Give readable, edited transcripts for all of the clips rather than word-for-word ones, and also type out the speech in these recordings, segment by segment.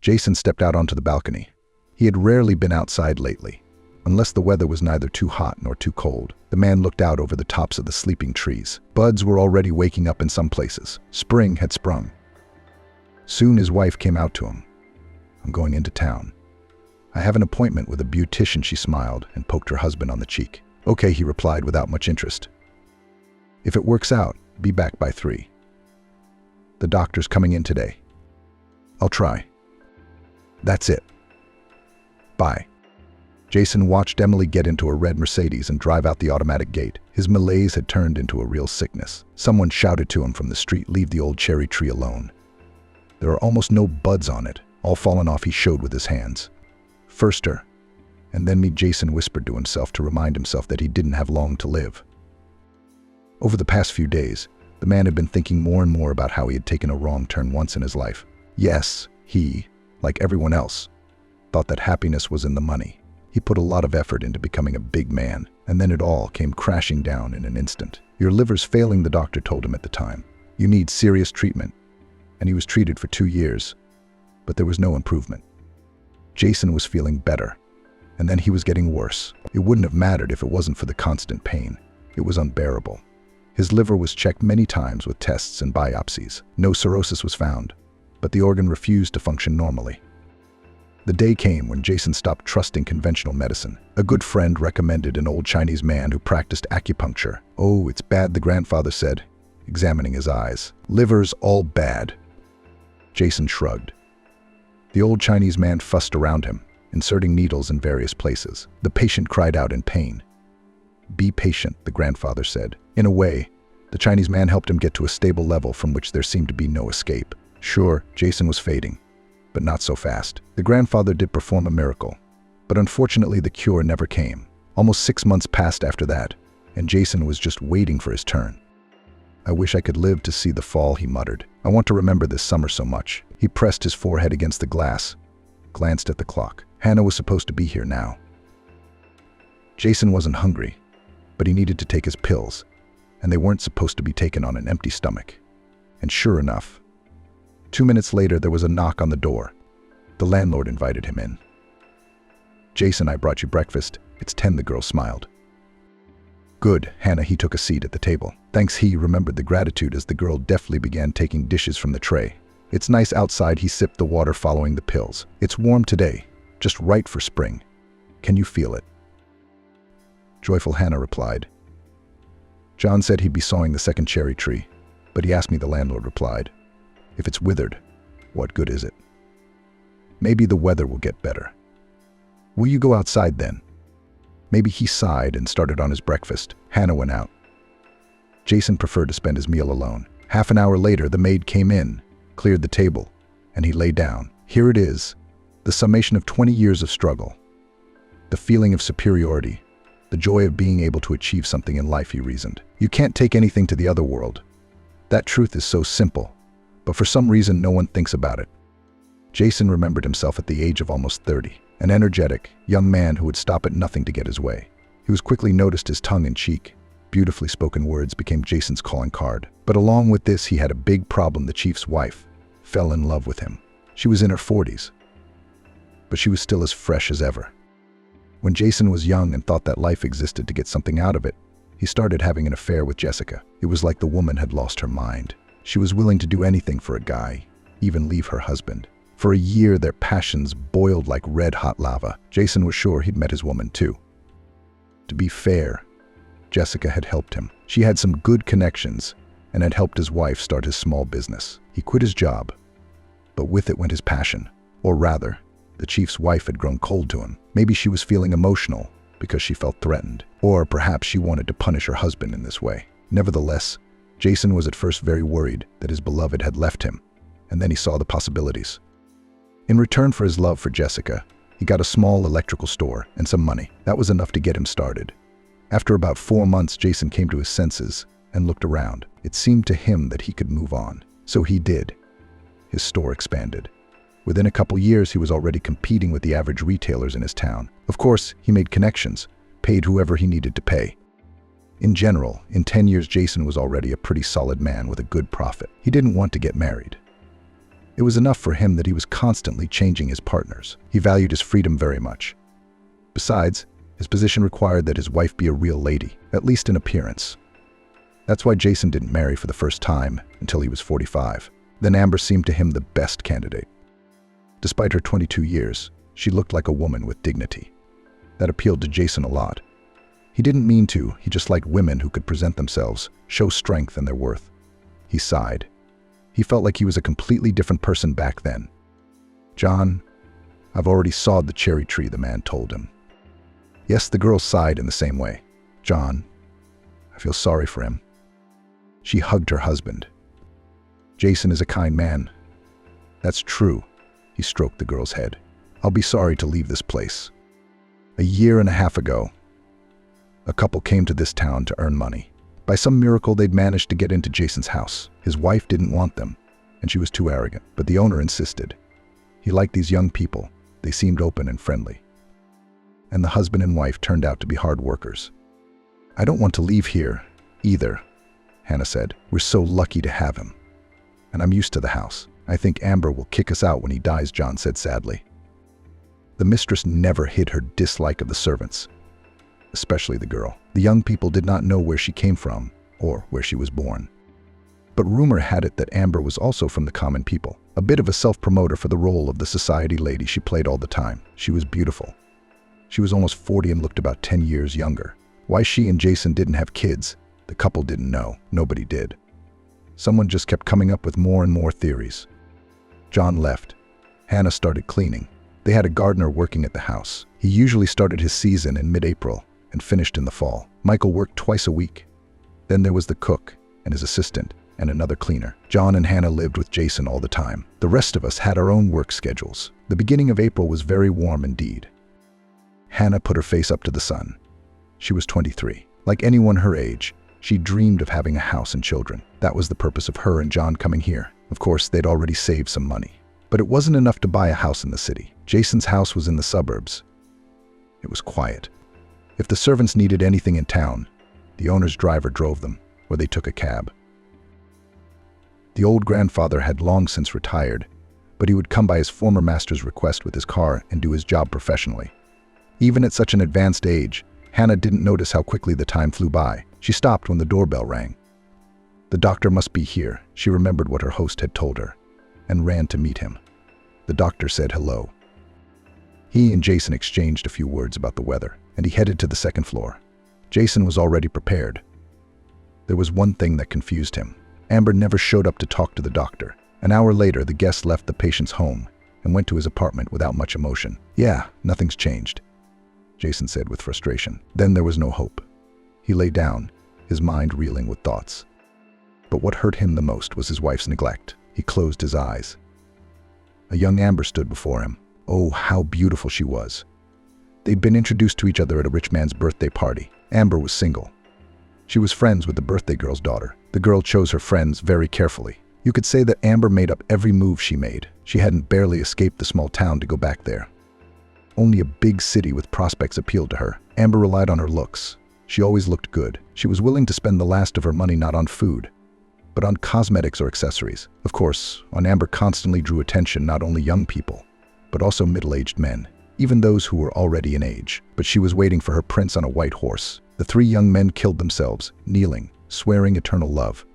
Jason stepped out onto the balcony. He had rarely been outside lately, unless the weather was neither too hot nor too cold. The man looked out over the tops of the sleeping trees. Buds were already waking up in some places. Spring had sprung. Soon his wife came out to him. "I'm going into town. I have an appointment with a beautician," she smiled and poked her husband on the cheek. "Okay," he replied without much interest. "If it works out, be back by 3. The doctor's coming in today." "I'll try." "That's it. Bye." Jason watched Emily get into a red Mercedes and drive out the automatic gate. His malaise had turned into a real sickness. Someone shouted to him from the street, "Leave the old cherry tree alone." There are almost no buds on it, all fallen off, he showed with his hands. "First her, and then me," Jason whispered to himself to remind himself that he didn't have long to live. Over the past few days, the man had been thinking more and more about how he had taken a wrong turn once in his life. Yes, he, like everyone else, thought that happiness was in the money. He put a lot of effort into becoming a big man, and then it all came crashing down in an instant. "Your liver's failing," the doctor told him at the time. "You need serious treatment." And he was treated for 2 years, but there was no improvement. Jason was feeling better, and then he was getting worse. It wouldn't have mattered if it wasn't for the constant pain. It was unbearable. His liver was checked many times with tests and biopsies. No cirrhosis was found, but the organ refused to function normally. The day came when Jason stopped trusting conventional medicine. A good friend recommended an old Chinese man who practiced acupuncture. "Oh, it's bad," the grandfather said, examining his eyes. "Liver's all bad." Jason shrugged. The old Chinese man fussed around him, inserting needles in various places. The patient cried out in pain. "Be patient," the grandfather said. In a way, the Chinese man helped him get to a stable level from which there seemed to be no escape. Sure, Jason was fading, but not so fast. The grandfather did perform a miracle, but unfortunately the cure never came. Almost 6 months passed after that, and Jason was just waiting for his turn. "I wish I could live to see the fall," he muttered. "I want to remember this summer so much." He pressed his forehead against the glass, glanced at the clock. Hannah was supposed to be here now. Jason wasn't hungry, but he needed to take his pills, and they weren't supposed to be taken on an empty stomach. And sure enough, 2 minutes later there was a knock on the door. The landlord invited him in. "Jason, I brought you breakfast. It's 10, the girl smiled. "Good, Hannah." He took a seat at the table. "Thanks." He remembered the gratitude as the girl deftly began taking dishes from the tray. "It's nice outside." He sipped the water following the pills. "It's warm today, just right for spring. Can you feel it?" Joyful Hannah replied. "John said he'd be sawing the second cherry tree, but he asked me," the landlord replied. "If it's withered, what good is it? Maybe the weather will get better. Will you go outside then?" Maybe. He sighed and started on his breakfast. Hannah went out. Jason preferred to spend his meal alone. Half an hour later, the maid came in, cleared the table, and he lay down. Here it is, the summation of 20 years of struggle. The feeling of superiority, the joy of being able to achieve something in life, he reasoned. You can't take anything to the other world. That truth is so simple, but for some reason no one thinks about it. Jason remembered himself at the age of almost 30, an energetic, young man who would stop at nothing to get his way. He was quickly noticed his tongue in cheek. Beautifully spoken words became Jason's calling card. But along with this, he had a big problem. The chief's wife fell in love with him. She was in her 40s, but she was still as fresh as ever. When Jason was young and thought that life existed to get something out of it, he started having an affair with Jessica. It was like the woman had lost her mind. She was willing to do anything for a guy, even leave her husband. For a year, their passions boiled like red-hot lava. Jason was sure he'd met his woman too. To be fair, Jessica had helped him. She had some good connections and had helped his wife start his small business. He quit his job, but with it went his passion. Or rather, the chief's wife had grown cold to him. Maybe she was feeling emotional because she felt threatened. Or perhaps she wanted to punish her husband in this way. Nevertheless, Jason was at first very worried that his beloved had left him, and then he saw the possibilities. In return for his love for Jessica, he got a small electrical store and some money. That was enough to get him started. After about 4 months, Jason came to his senses and looked around. It seemed to him that he could move on. So he did. His store expanded. Within a couple years, he was already competing with the average retailers in his town. Of course, he made connections, paid whoever he needed to pay. In general, in 10 years, Jason was already a pretty solid man with a good profit. He didn't want to get married. It was enough for him that he was constantly changing his partners. He valued his freedom very much. Besides, his position required that his wife be a real lady, at least in appearance. That's why Jason didn't marry for the first time until he was 45. Then Amber seemed to him the best candidate. Despite her 22 years, she looked like a woman with dignity. That appealed to Jason a lot. He didn't mean to, he just liked women who could present themselves, show strength and their worth. He sighed. He felt like he was a completely different person back then. "John, I've already sawed the cherry tree," the man told him. Yes, the girl sighed in the same way. "John, I feel sorry for him." She hugged her husband. "Jason is a kind man." "That's true." He stroked the girl's head. "I'll be sorry to leave this place." A year and a half ago, a couple came to this town to earn money. By some miracle, they'd managed to get into Jason's house. His wife didn't want them, and she was too arrogant, but the owner insisted. He liked these young people. They seemed open and friendly. And the husband and wife turned out to be hard workers. "I don't want to leave here, either," Hannah said. "We're so lucky to have him. And I'm used to the house. I think Amber will kick us out when he dies," John said sadly. The mistress never hid her dislike of the servants, especially the girl. The young people did not know where she came from or where she was born. But rumor had it that Amber was also from the common people, a bit of a self-promoter for the role of the society lady she played all the time. She was beautiful. She was almost 40 and looked about 10 years younger. Why she and Jason didn't have kids, the couple didn't know. Nobody did. Someone just kept coming up with more and more theories. John left. Hannah started cleaning. They had a gardener working at the house. He usually started his season in mid-April and finished in the fall. Michael worked twice a week. Then there was the cook and his assistant and another cleaner. John and Hannah lived with Jason all the time. The rest of us had our own work schedules. The beginning of April was very warm indeed. Hannah put her face up to the sun. She was 23. Like anyone her age, she dreamed of having a house and children. That was the purpose of her and John coming here. Of course, they'd already saved some money. But it wasn't enough to buy a house in the city. Jason's house was in the suburbs. It was quiet. If the servants needed anything in town, the owner's driver drove them, or they took a cab. The old grandfather had long since retired, but he would come by his former master's request with his car and do his job professionally. Even at such an advanced age, Hannah didn't notice how quickly the time flew by. She stopped when the doorbell rang. The doctor must be here. She remembered what her host had told her, and ran to meet him. The doctor said hello. He and Jason exchanged a few words about the weather, and he headed to the second floor. Jason was already prepared. There was one thing that confused him. Amber never showed up to talk to the doctor. An hour later, the guest left the patient's home and went to his apartment without much emotion. "Yeah, nothing's changed," Jason said with frustration. Then there was no hope. He lay down, his mind reeling with thoughts. But what hurt him the most was his wife's neglect. He closed his eyes. A young Amber stood before him. Oh, how beautiful she was. They'd been introduced to each other at a rich man's birthday party. Amber was single. She was friends with the birthday girl's daughter. The girl chose her friends very carefully. You could say that Amber made up every move she made. She hadn't barely escaped the small town to go back there. Only a big city with prospects appealed to her. Amber relied on her looks. She always looked good. She was willing to spend the last of her money not on food, but on cosmetics or accessories. Of course, Amber constantly drew attention not only young people, but also middle-aged men, even those who were already in age. But she was waiting for her prince on a white horse. The three young men killed themselves, kneeling, swearing eternal love.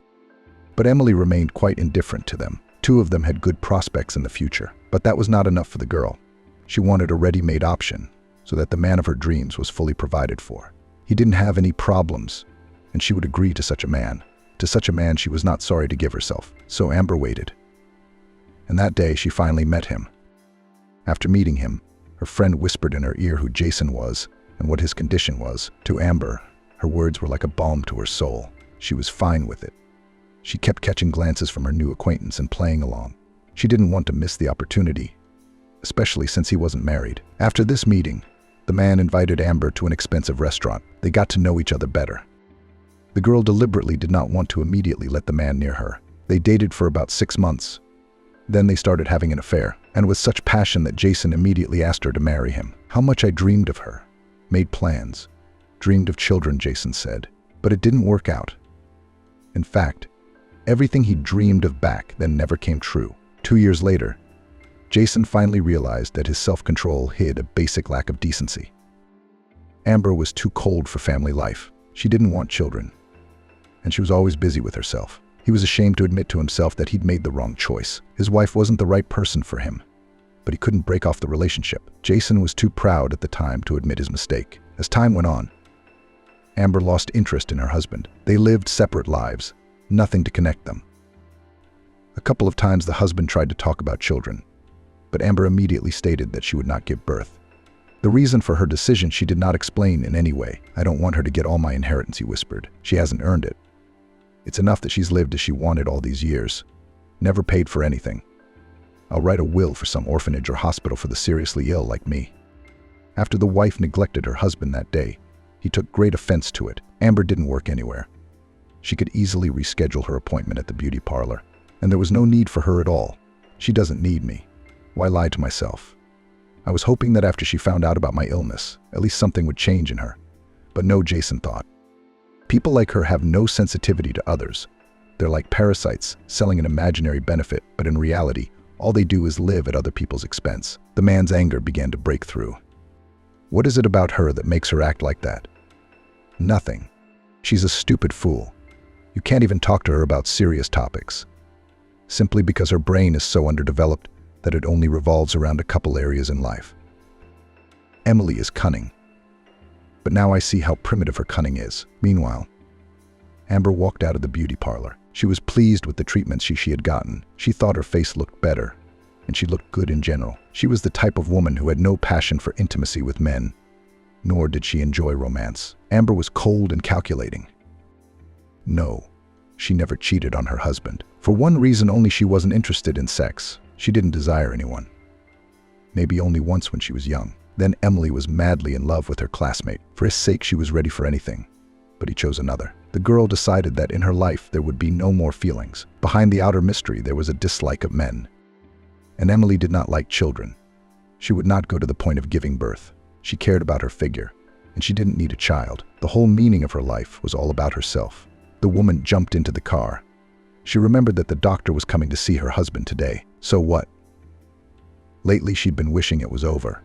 But Emily remained quite indifferent to them. Two of them had good prospects in the future, but that was not enough for the girl. She wanted a ready-made option, so that the man of her dreams was fully provided for. He didn't have any problems, and she would agree to such a man. To such a man she was not sorry to give herself. So Amber waited. And that day she finally met him. After meeting him, her friend whispered in her ear who Jason was and what his condition was. To Amber, her words were like a balm to her soul. She was fine with it. She kept catching glances from her new acquaintance and playing along. She didn't want to miss the opportunity, especially since he wasn't married. After this meeting, the man invited Amber to an expensive restaurant. They got to know each other better. The girl deliberately did not want to immediately let the man near her. They dated for about 6 months. Then they started having an affair, and with such passion that Jason immediately asked her to marry him. How much I dreamed of her. Made plans. Dreamed of children, Jason said. But it didn't work out. In fact, everything he dreamed of back then never came true. 2 years later, Jason finally realized that his self-control hid a basic lack of decency. Amber was too cold for family life. She didn't want children, and she was always busy with herself. He was ashamed to admit to himself that he'd made the wrong choice. His wife wasn't the right person for him, but he couldn't break off the relationship. Jason was too proud at the time to admit his mistake. As time went on, Amber lost interest in her husband. They lived separate lives, nothing to connect them. A couple of times the husband tried to talk about children, but Amber immediately stated that she would not give birth. The reason for her decision she did not explain in any way. "I don't want her to get all my inheritance," he whispered. "She hasn't earned it. It's enough that she's lived as she wanted all these years. Never paid for anything. I'll write a will for some orphanage or hospital for the seriously ill like me." After the wife neglected her husband that day, he took great offense to it. Amber didn't work anywhere. She could easily reschedule her appointment at the beauty parlor, and there was no need for her at all. "She doesn't need me. Why lie to myself?" I was hoping that after she found out about my illness, at least something would change in her. But no, Jason thought. People like her have no sensitivity to others. They're like parasites, selling an imaginary benefit, but in reality, all they do is live at other people's expense. The man's anger began to break through. What is it about her that makes her act like that? Nothing. She's a stupid fool. You can't even talk to her about serious topics, simply because her brain is so underdeveloped that it only revolves around a couple areas in life. Emily is cunning, but now I see how primitive her cunning is. Meanwhile, Amber walked out of the beauty parlor. She was pleased with the treatments she had gotten. She thought her face looked better, and she looked good in general. She was the type of woman who had no passion for intimacy with men, nor did she enjoy romance. Amber was cold and calculating. No, she never cheated on her husband. For one reason only: she wasn't interested in sex. She didn't desire anyone. Maybe only once when she was young. Then Emily was madly in love with her classmate. For his sake, she was ready for anything. But he chose another. The girl decided that in her life there would be no more feelings. Behind the outer mystery, there was a dislike of men. And Emily did not like children. She would not go to the point of giving birth. She cared about her figure, and she didn't need a child. The whole meaning of her life was all about herself. The woman jumped into the car. She remembered that the doctor was coming to see her husband today. So what? Lately, she'd been wishing it was over.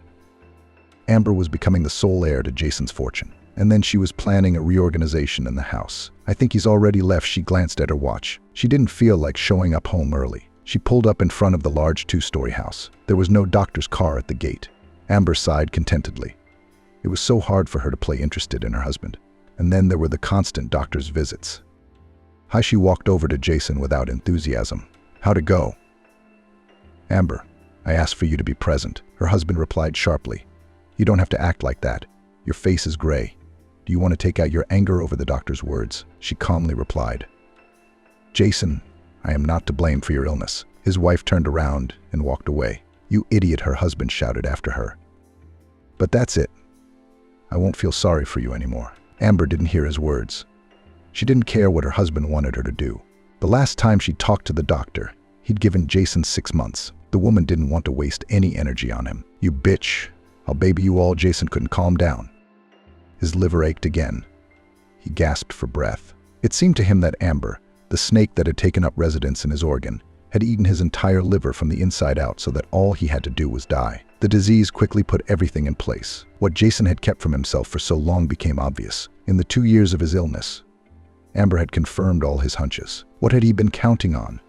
Amber was becoming the sole heir to Jason's fortune. And then she was planning a reorganization in the house. "I think he's already left." She glanced at her watch. She didn't feel like showing up home early. She pulled up in front of the large 2-story house. There was no doctor's car at the gate. Amber sighed contentedly. It was so hard for her to play interested in her husband. And then there were the constant doctor's visits. Hi, she walked over to Jason without enthusiasm. "How'd it go?" "Amber, I asked for you to be present." Her husband replied sharply. "You don't have to act like that. Your face is gray. Do you want to take out your anger over the doctor's words?" She calmly replied. "Jason, I am not to blame for your illness." His wife turned around and walked away. "You idiot," her husband shouted after her. "But that's it. I won't feel sorry for you anymore." Amber didn't hear his words. She didn't care what her husband wanted her to do. The last time she talked to the doctor, he'd given Jason 6 months. The woman didn't want to waste any energy on him. "You bitch. I'll baby you all." Jason couldn't calm down. His liver ached again. He gasped for breath. It seemed to him that Amber, the snake that had taken up residence in his organ, had eaten his entire liver from the inside out so that all he had to do was die. The disease quickly put everything in place. What Jason had kept from himself for so long became obvious. In the 2 years of his illness, Amber had confirmed all his hunches. What had he been counting on?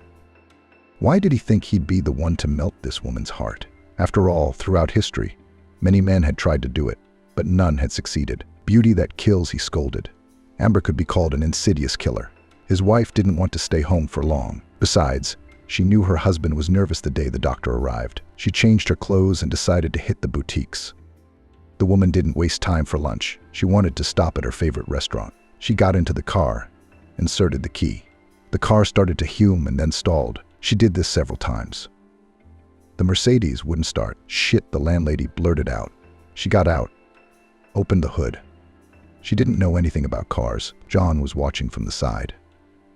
Why did he think he'd be the one to melt this woman's heart? After all, throughout history, many men had tried to do it, but none had succeeded. "Beauty that kills," he scolded. Amber could be called an insidious killer. His wife didn't want to stay home for long. Besides, she knew her husband was nervous the day the doctor arrived. She changed her clothes and decided to hit the boutiques. The woman didn't waste time for lunch. She wanted to stop at her favorite restaurant. She got into the car, inserted the key. The car started to hume and then stalled. She did this several times. The Mercedes wouldn't start. "Shit," the landlady blurted out. She got out, opened the hood. She didn't know anything about cars. John was watching from the side.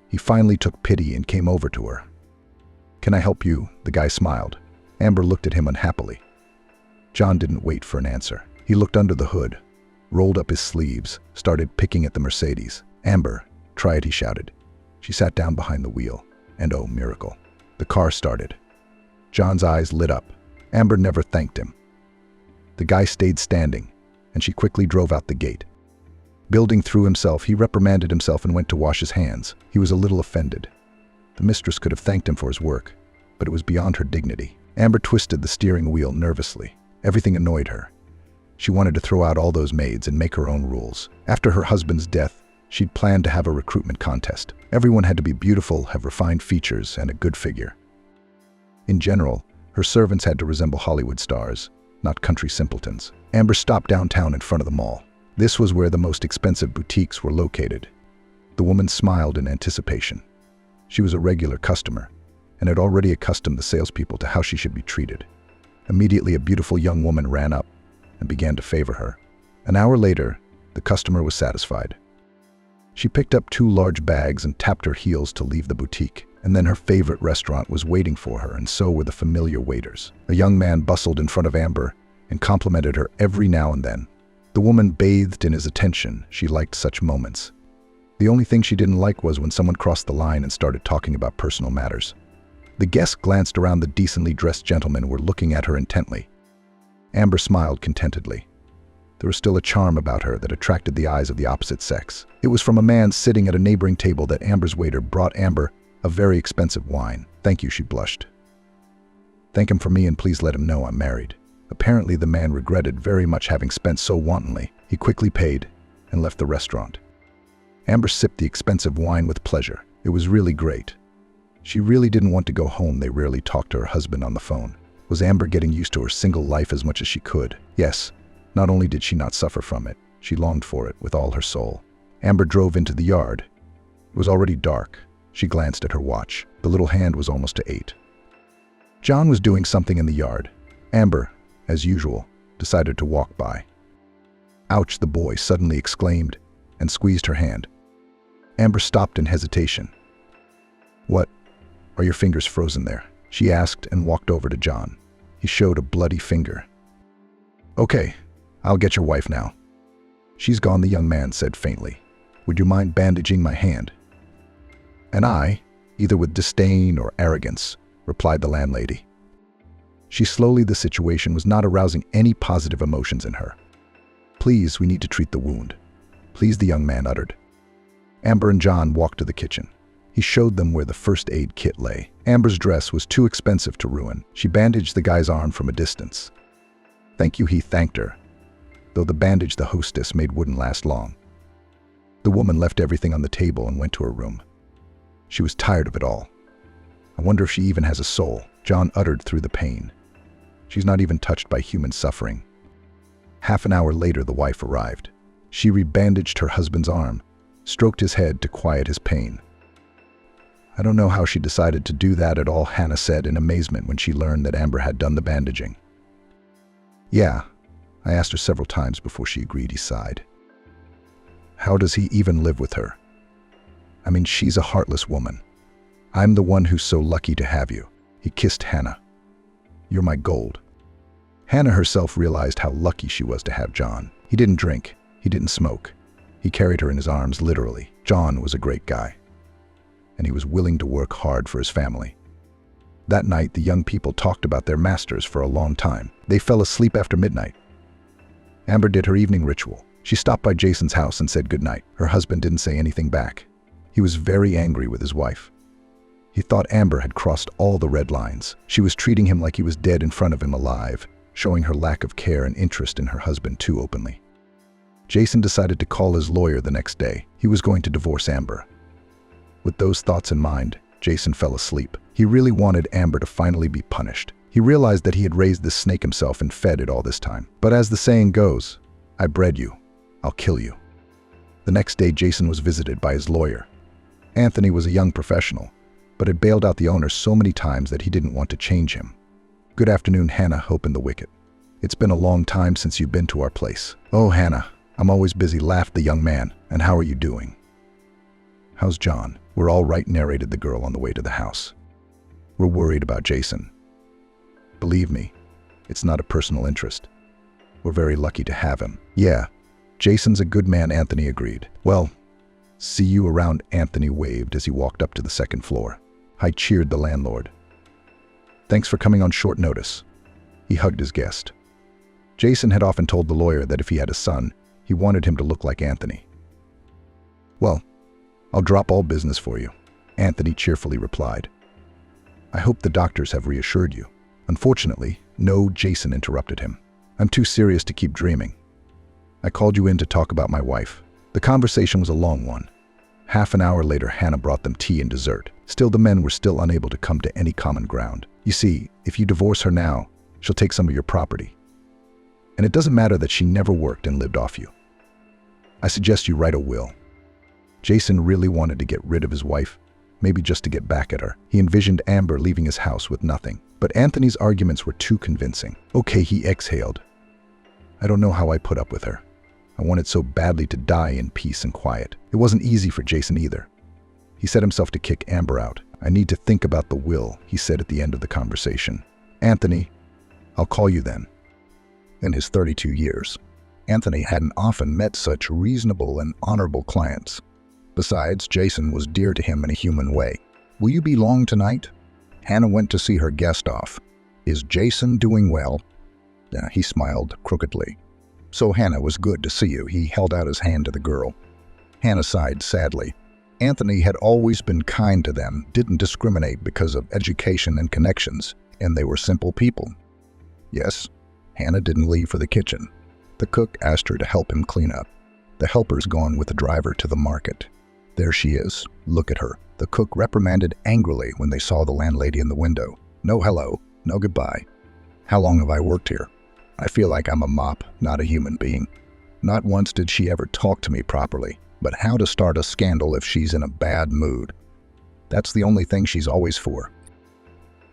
He finally took pity and came over to her. "Can I help you?" The guy smiled. Amber looked at him unhappily. John didn't wait for an answer. He looked under the hood, rolled up his sleeves, started picking at the Mercedes. "Amber, try it," he shouted. She sat down behind the wheel, and oh, miracle. The car started. John's eyes lit up. Amber never thanked him. The guy stayed standing, and she quickly drove out the gate. Building through himself, he reprimanded himself and went to wash his hands. He was a little offended. The mistress could have thanked him for his work, but it was beyond her dignity. Amber twisted the steering wheel nervously. Everything annoyed her. She wanted to throw out all those maids and make her own rules. After her husband's death, she'd planned to have a recruitment contest. Everyone had to be beautiful, have refined features, and a good figure. In general, her servants had to resemble Hollywood stars, not country simpletons. Amber stopped downtown in front of the mall. This was where the most expensive boutiques were located. The woman smiled in anticipation. She was a regular customer, and had already accustomed the salespeople to how she should be treated. Immediately, a beautiful young woman ran up and began to favor her. An hour later, the customer was satisfied. She picked up 2 large bags and tapped her heels to leave the boutique. And then her favorite restaurant was waiting for her, and so were the familiar waiters. A young man bustled in front of Amber and complimented her every now and then. The woman bathed in his attention. She liked such moments. The only thing she didn't like was when someone crossed the line and started talking about personal matters. The guests glanced around. The decently dressed gentlemen were looking at her intently. Amber smiled contentedly. There was still a charm about her that attracted the eyes of the opposite sex. It was from a man sitting at a neighboring table that Amber's waiter brought Amber a very expensive wine. "Thank you," she blushed. "Thank him for me, and please let him know I'm married." Apparently the man regretted very much having spent so wantonly. He quickly paid and left the restaurant. Amber sipped the expensive wine with pleasure. It was really great. She really didn't want to go home. They rarely talked to her husband on the phone. Was Amber getting used to her single life as much as she could? Yes. Not only did she not suffer from it, she longed for it with all her soul. Amber drove into the yard. It was already dark. She glanced at her watch. The little hand was almost to 8. John was doing something in the yard. Amber, as usual, decided to walk by. "Ouch," the boy suddenly exclaimed and squeezed her hand. Amber stopped in hesitation. "What? Are your fingers frozen there?" she asked and walked over to John. He showed a bloody finger. "Okay, I'll get your wife now." "She's gone," the young man said faintly. "Would you mind bandaging my hand?" "And I," either with disdain or arrogance, replied the landlady. She slowly, the situation was not arousing any positive emotions in her. "Please, we need to treat the wound." "Please," the young man uttered. Amber and John walked to the kitchen. He showed them where the first aid kit lay. Amber's dress was too expensive to ruin. She bandaged the guy's arm from a distance. "Thank you," he thanked her, though the bandage the hostess made wouldn't last long. The woman left everything on the table and went to her room. She was tired of it all. "I wonder if she even has a soul," John uttered through the pain. "She's not even touched by human suffering." Half an hour later, the wife arrived. She rebandaged her husband's arm, stroked his head to quiet his pain. "I don't know how she decided to do that at all," Hannah said in amazement when she learned that Amber had done the bandaging. "Yeah, I asked her several times before she agreed," he sighed. "How does he even live with her? I mean, she's a heartless woman. I'm the one who's so lucky to have you." He kissed Hannah. "You're my gold." Hannah herself realized how lucky she was to have John. He didn't drink. He didn't smoke. He carried her in his arms, literally. John was a great guy, and he was willing to work hard for his family. That night, the young people talked about their masters for a long time. They fell asleep after midnight. Amber did her evening ritual. She stopped by Jason's house and said goodnight. Her husband didn't say anything back. He was very angry with his wife. He thought Amber had crossed all the red lines. She was treating him like he was dead in front of him alive, showing her lack of care and interest in her husband too openly. Jason decided to call his lawyer the next day. He was going to divorce Amber. With those thoughts in mind, Jason fell asleep. He really wanted Amber to finally be punished. He realized that he had raised this snake himself and fed it all this time. But as the saying goes, "I bred you, I'll kill you." The next day, Jason was visited by his lawyer. Anthony was a young professional, but had bailed out the owner so many times that he didn't want to change him. "Good afternoon," Hannah opened the wicket. "It's been a long time since you've been to our place." "Oh, Hannah, I'm always busy," laughed the young man. "And how are you doing?" "How's John?" "We're all right," narrated the girl on the way to the house. "We're worried about Jason. Believe me, it's not a personal interest. We're very lucky to have him." "Yeah, Jason's a good man," Anthony agreed. "Well, see you around." Anthony waved as he walked up to the second floor. "Hi," cheered the landlord. Thanks for coming on short notice." He hugged his guest. Jason had often told the lawyer that if he had a son, he wanted him to look like Anthony. "Well, I'll drop all business for you," Anthony cheerfully replied. "I hope the doctors have reassured you." Unfortunately, no, Jason interrupted him. "I'm too serious to keep dreaming. I called you in to talk about my wife." The conversation was a long one. Half an hour later, Hannah brought them tea and dessert. Still, the men were still unable to come to any common ground. "You see, if you divorce her now, she'll take some of your property. And it doesn't matter that she never worked and lived off you. I suggest you write a will." Jason really wanted to get rid of his wife, maybe just to get back at her. He envisioned Amber leaving his house with nothing. But Anthony's arguments were too convincing. "Okay," he exhaled. "I don't know how I put up with her. I wanted so badly to die in peace and quiet." It wasn't easy for Jason either. He set himself to kick Amber out. "I need to think about the will," he said at the end of the conversation. "Anthony, I'll call you then." In his 32 years, Anthony hadn't often met such reasonable and honorable clients. Besides, Jason was dear to him in a human way. "Will you be long tonight?" Hannah went to see her guest off. "Is Jason doing well?" He smiled crookedly. "So Hannah, was good to see you." He held out his hand to the girl. Hannah sighed sadly. Anthony had always been kind to them, didn't discriminate because of education and connections, and they were simple people. Yes, Hannah didn't leave for the kitchen. The cook asked her to help him clean up. The helper's gone with the driver to the market. There she is. Look at her. The cook reprimanded angrily when they saw the landlady in the window. "No hello, no goodbye. How long have I worked here? I feel like I'm a mop, not a human being. Not once did she ever talk to me properly, but how to start a scandal if she's in a bad mood? That's the only thing she's always for."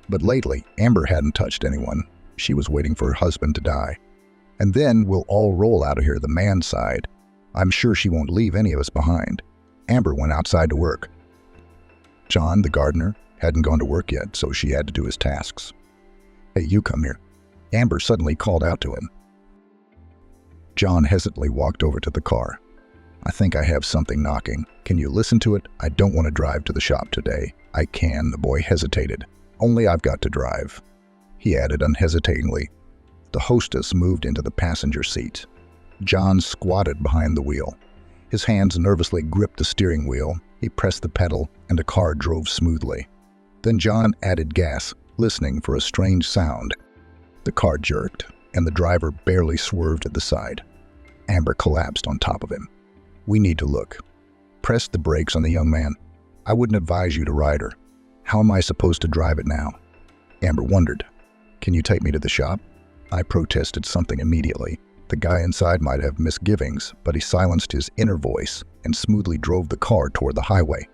But lately, Amber hadn't touched anyone. She was waiting for her husband to die. "And then we'll all roll out of here," the man sighed. "I'm sure she won't leave any of us behind." Amber went outside to work. John, the gardener, hadn't gone to work yet, so she had to do his tasks. "Hey, you come here." Amber suddenly called out to him. John hesitantly walked over to the car. "I think I have something knocking. Can you listen to it? I don't want to drive to the shop today." "I can," the boy hesitated. "Only I've got to drive," he added unhesitatingly. The hostess moved into the passenger seat. John squatted behind the wheel. His hands nervously gripped the steering wheel. He pressed the pedal, and the car drove smoothly. Then John added gas, listening for a strange sound. The car jerked, and the driver barely swerved to the side. Amber collapsed on top of him. "We need to look." Pressed the brakes on the young man. "I wouldn't advise you to ride her. How am I supposed to drive it now?" Amber wondered. "Can you take me to the shop?" I protested something immediately. The guy inside might have misgivings, but he silenced his inner voice and smoothly drove the car toward the highway.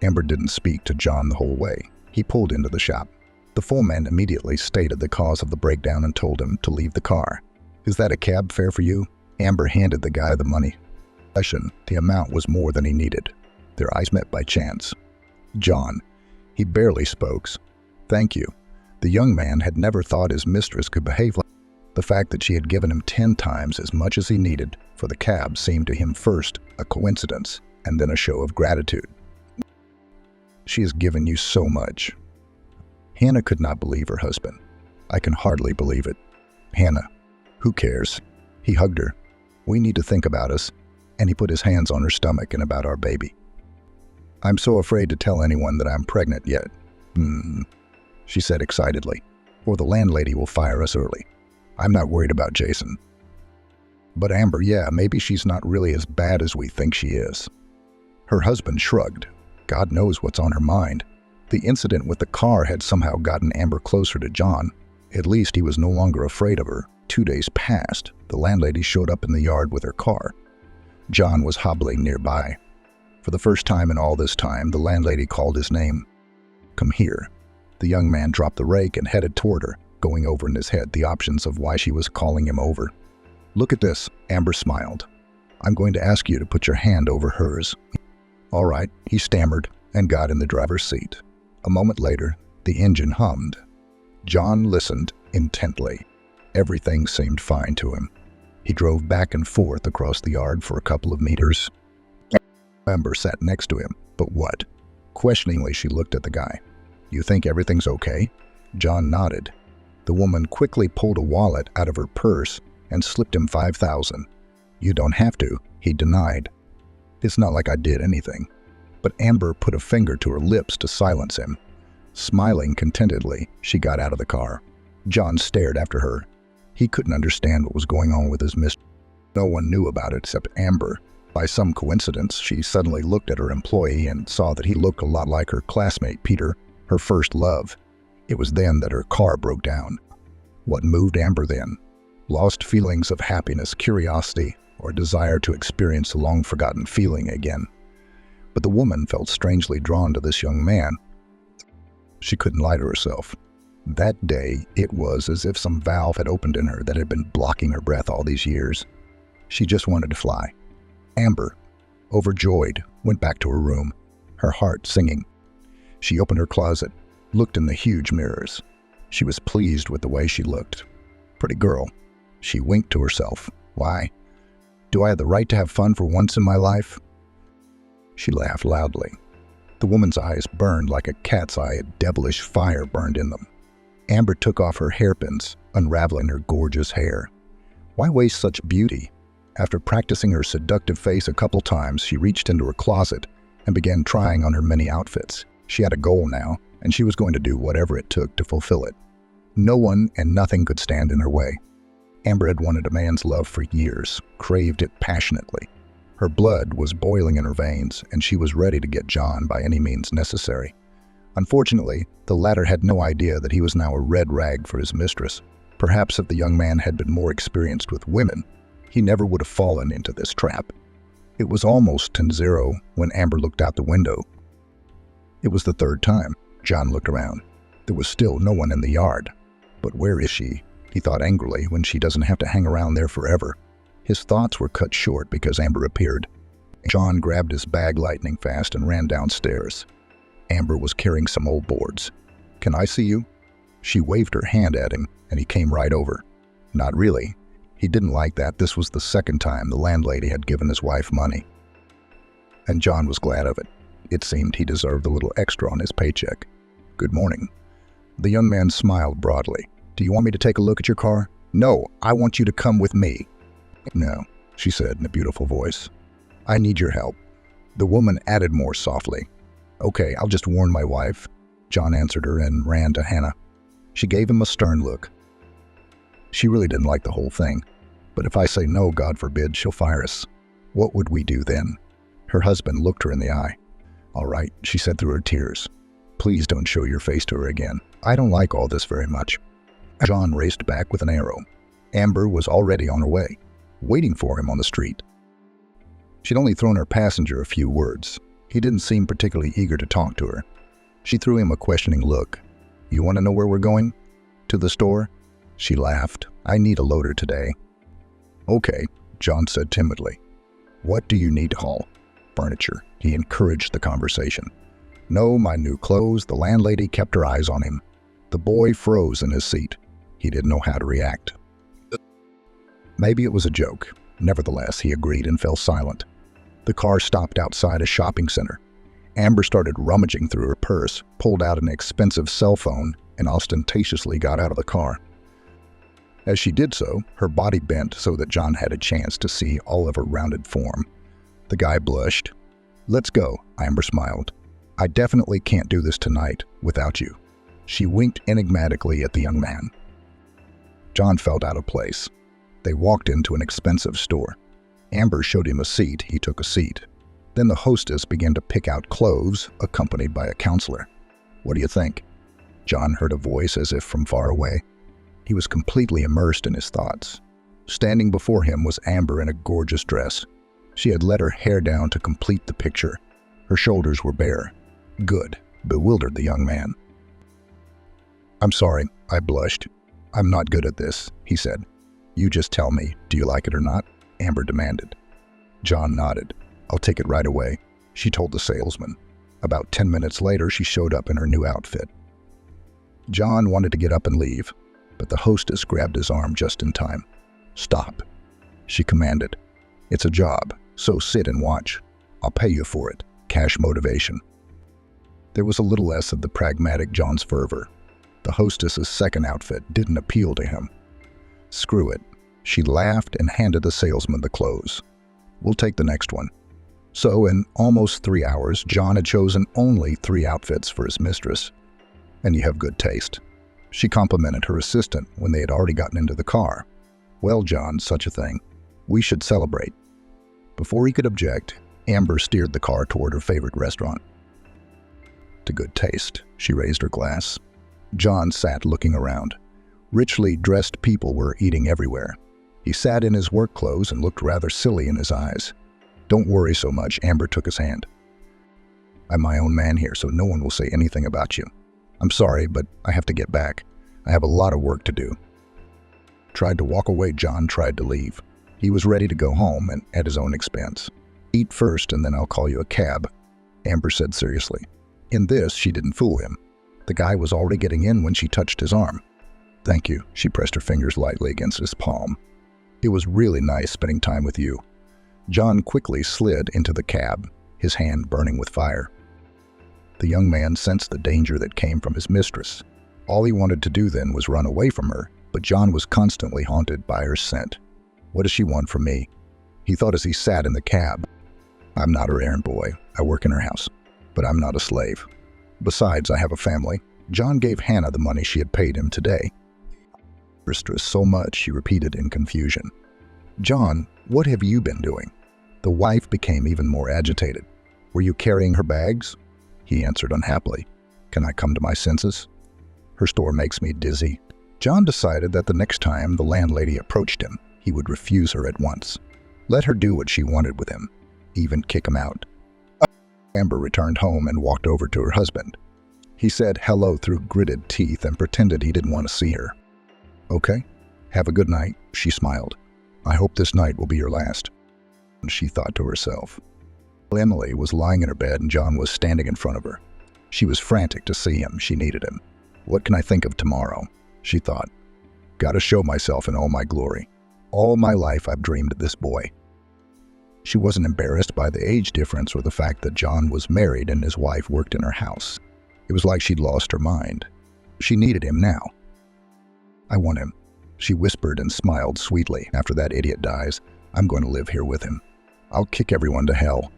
Amber didn't speak to John the whole way. He pulled into the shop. The foreman immediately stated the cause of the breakdown and told him to leave the car. "Is that a cab fare for you?" Amber handed the guy the money. The amount was more than he needed. Their eyes met by chance. "John," he barely spoke. "Thank you." The young man had never thought his mistress could behave like the fact that she had given him 10 times as much as he needed for the cab seemed to him first a coincidence and then a show of gratitude. "She has given you so much." Hannah could not believe her husband. "I can hardly believe it." "Hannah, who cares?" He hugged her. "We need to think about us," and he put his hands on her stomach and about our baby. "I'm so afraid to tell anyone that I'm pregnant yet," she said excitedly, "or the landlady will fire us early. I'm not worried about Jason." "But Amber, yeah, maybe she's not really as bad as we think she is." Her husband shrugged. God knows what's on her mind. The incident with the car had somehow gotten Amber closer to John. At least he was no longer afraid of her. 2 days passed. The landlady showed up in the yard with her car. John was hobbling nearby. For the first time in all this time, the landlady called his name. "Come here." The young man dropped the rake and headed toward her, going over in his head the options of why she was calling him over. "Look at this," Amber smiled. "I'm going to ask you to put your hand over hers." "All right," he stammered and got in the driver's seat. A moment later, the engine hummed. John listened intently. Everything seemed fine to him. He drove back and forth across the yard for a couple of meters. Amber sat next to him. "But what?" Questioningly, she looked at the guy. You think everything's okay? John nodded. The woman quickly pulled a wallet out of her purse and slipped him $5,000. You don't have to, he denied. It's not like I did anything. But Amber put a finger to her lips to silence him. Smiling contentedly, she got out of the car. John stared after her. He couldn't understand what was going on with his mistress. No one knew about it except Amber. By some coincidence, she suddenly looked at her employee and saw that he looked a lot like her classmate Peter, her first love. It was then that her car broke down. What moved Amber then? Lost feelings of happiness, curiosity, or a desire to experience a long-forgotten feeling again. But the woman felt strangely drawn to this young man. She couldn't lie to herself. That day, it was as if some valve had opened in her that had been blocking her breath all these years. She just wanted to fly. Amber, overjoyed, went back to her room, her heart singing. She opened her closet, looked in the huge mirrors. She was pleased with the way she looked. Pretty girl. She winked to herself. Why? Do I have the right to have fun for once in my life? She laughed loudly. The woman's eyes burned like a cat's eye, a devilish fire burned in them. Amber took off her hairpins, unraveling her gorgeous hair. Why waste such beauty? After practicing her seductive face a couple times, she reached into her closet and began trying on her many outfits. She had a goal now, and she was going to do whatever it took to fulfill it. No one and nothing could stand in her way. Amber had wanted a man's love for years, craved it passionately. Her blood was boiling in her veins, and she was ready to get John by any means necessary. Unfortunately, the latter had no idea that he was now a red rag for his mistress. Perhaps if the young man had been more experienced with women, he never would have fallen into this trap. It was almost 10-0 when Amber looked out the window. It was the third time. John looked around. There was still no one in the yard. But where is she? He thought angrily, when she doesn't have to hang around there forever. His thoughts were cut short because Amber appeared. John grabbed his bag lightning fast and ran downstairs. Amber was carrying some old boards. Can I see you? She waved her hand at him, and he came right over. Not really. He didn't like that. This was the second time the landlady had given his wife money. And John was glad of it. It seemed he deserved a little extra on his paycheck. Good morning. The young man smiled broadly. Do you want me to take a look at your car? No, I want you to come with me. No, she said in a beautiful voice. I need your help. The woman added more softly. Okay, I'll just warn my wife. John answered her and ran to Hannah. She gave him a stern look. She really didn't like the whole thing. But if I say no, God forbid, she'll fire us. What would we do then? Her husband looked her in the eye. All right, she said through her tears. Please don't show your face to her again. I don't like all this very much. John raced back with an arrow. Amber was already on her way, waiting for him on the street. She'd only thrown her passenger a few words. He didn't seem particularly eager to talk to her. She threw him a questioning look. You want to know where we're going? To the store? She laughed. I need a loader today. Okay, John said timidly. What do you need to haul? Furniture. He encouraged the conversation. No, my new clothes. The landlady kept her eyes on him. The boy froze in his seat. He didn't know how to react. Maybe it was a joke. Nevertheless, he agreed and fell silent. The car stopped outside a shopping center. Amber started rummaging through her purse, pulled out an expensive cell phone, and ostentatiously got out of the car. As she did so, her body bent so that John had a chance to see all of her rounded form. The guy blushed. Let's go, Amber smiled. I definitely can't do this tonight without you. She winked enigmatically at the young man. John felt out of place. They walked into an expensive store. Amber showed him a seat. He took a seat. Then the hostess began to pick out clothes, accompanied by a counselor. What do you think? John heard a voice as if from far away. He was completely immersed in his thoughts. Standing before him was Amber in a gorgeous dress. She had let her hair down to complete the picture. Her shoulders were bare. Good, bewildered the young man. I'm sorry, I blushed. I'm not good at this, he said. You just tell me, do you like it or not? Amber demanded. John nodded. I'll take it right away, she told the salesman. About 10 minutes later, she showed up in her new outfit. John wanted to get up and leave, but the hostess grabbed his arm just in time. Stop, she commanded. It's a job, so sit and watch. I'll pay you for it. Cash motivation. There was a little less of the pragmatic John's fervor. The hostess's second outfit didn't appeal to him. Screw it. She laughed and handed the salesman the clothes. We'll take the next one. So in almost 3 hours, John had chosen only 3 outfits for his mistress. And you have good taste. She complimented her assistant when they had already gotten into the car. Well, John, such a thing. We should celebrate. Before he could object, Amber steered the car toward her favorite restaurant. To good taste, she raised her glass. John sat looking around. Richly dressed people were eating everywhere. He sat in his work clothes and looked rather silly in his eyes. Don't worry so much, Amber took his hand. I'm my own man here, so no one will say anything about you. I'm sorry, but I have to get back. I have a lot of work to do. Tried to walk away, John tried to leave. He was ready to go home and at his own expense. Eat first and then I'll call you a cab, Amber said seriously. In this, she didn't fool him. The guy was already getting in when she touched his arm. Thank you, she pressed her fingers lightly against his palm. It was really nice spending time with you. John quickly slid into the cab, his hand burning with fire. The young man sensed the danger that came from his mistress. All he wanted to do then was run away from her, but John was constantly haunted by her scent. What does she want from me? He thought as he sat in the cab. I'm not her errand boy. I work in her house, but I'm not a slave. Besides, I have a family. John gave Hannah the money she had paid him today. Mistress so much, she repeated in confusion. John, what have you been doing? The wife became even more agitated. Were you carrying her bags? He answered unhappily. Can I come to my senses? Her store makes me dizzy. John decided that the next time the landlady approached him, he would refuse her at once. Let her do what she wanted with him, even kick him out. Amber returned home and walked over to her husband. He said hello through gritted teeth and pretended he didn't want to see her. Okay, have a good night, she smiled. I hope this night will be your last. And she thought to herself. Emily was lying in her bed and John was standing in front of her. She was frantic to see him. She needed him. What can I think of tomorrow? She thought. Gotta show myself in all my glory. All my life I've dreamed of this boy. She wasn't embarrassed by the age difference or the fact that John was married and his wife worked in her house. It was like she'd lost her mind. She needed him now. I want him, she whispered and smiled sweetly. After that idiot dies, I'm going to live here with him. I'll kick everyone to hell.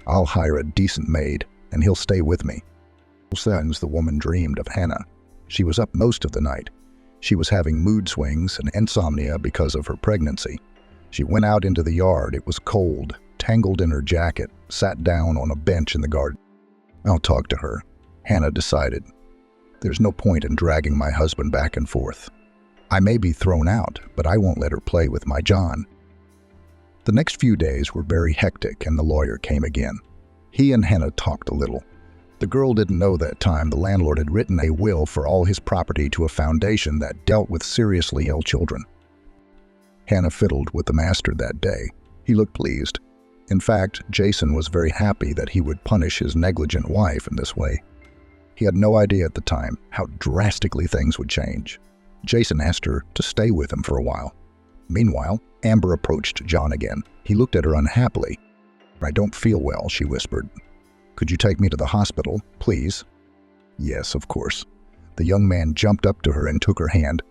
I'll hire a decent maid, and he'll stay with me. Since the woman dreamed of Hannah. She was up most of the night. She was having mood swings and insomnia because of her pregnancy. She went out into the yard. It was cold, tangled in her jacket, sat down on a bench in the garden. I'll talk to her, Hannah decided. There's no point in dragging my husband back and forth. I may be thrown out, but I won't let her play with my John. The next few days were very hectic and the lawyer came again. He and Hannah talked a little. The girl didn't know that time the landlord had written a will for all his property to a foundation that dealt with seriously ill children. Hannah fiddled with the master that day. He looked pleased. In fact, Jason was very happy that he would punish his negligent wife in this way. He had no idea at the time how drastically things would change. Jason asked her to stay with him for a while. Meanwhile, Amber approached John again. He looked at her unhappily. I don't feel well, she whispered. Could you take me to the hospital, please? Yes, of course. The young man jumped up to her and took her hand.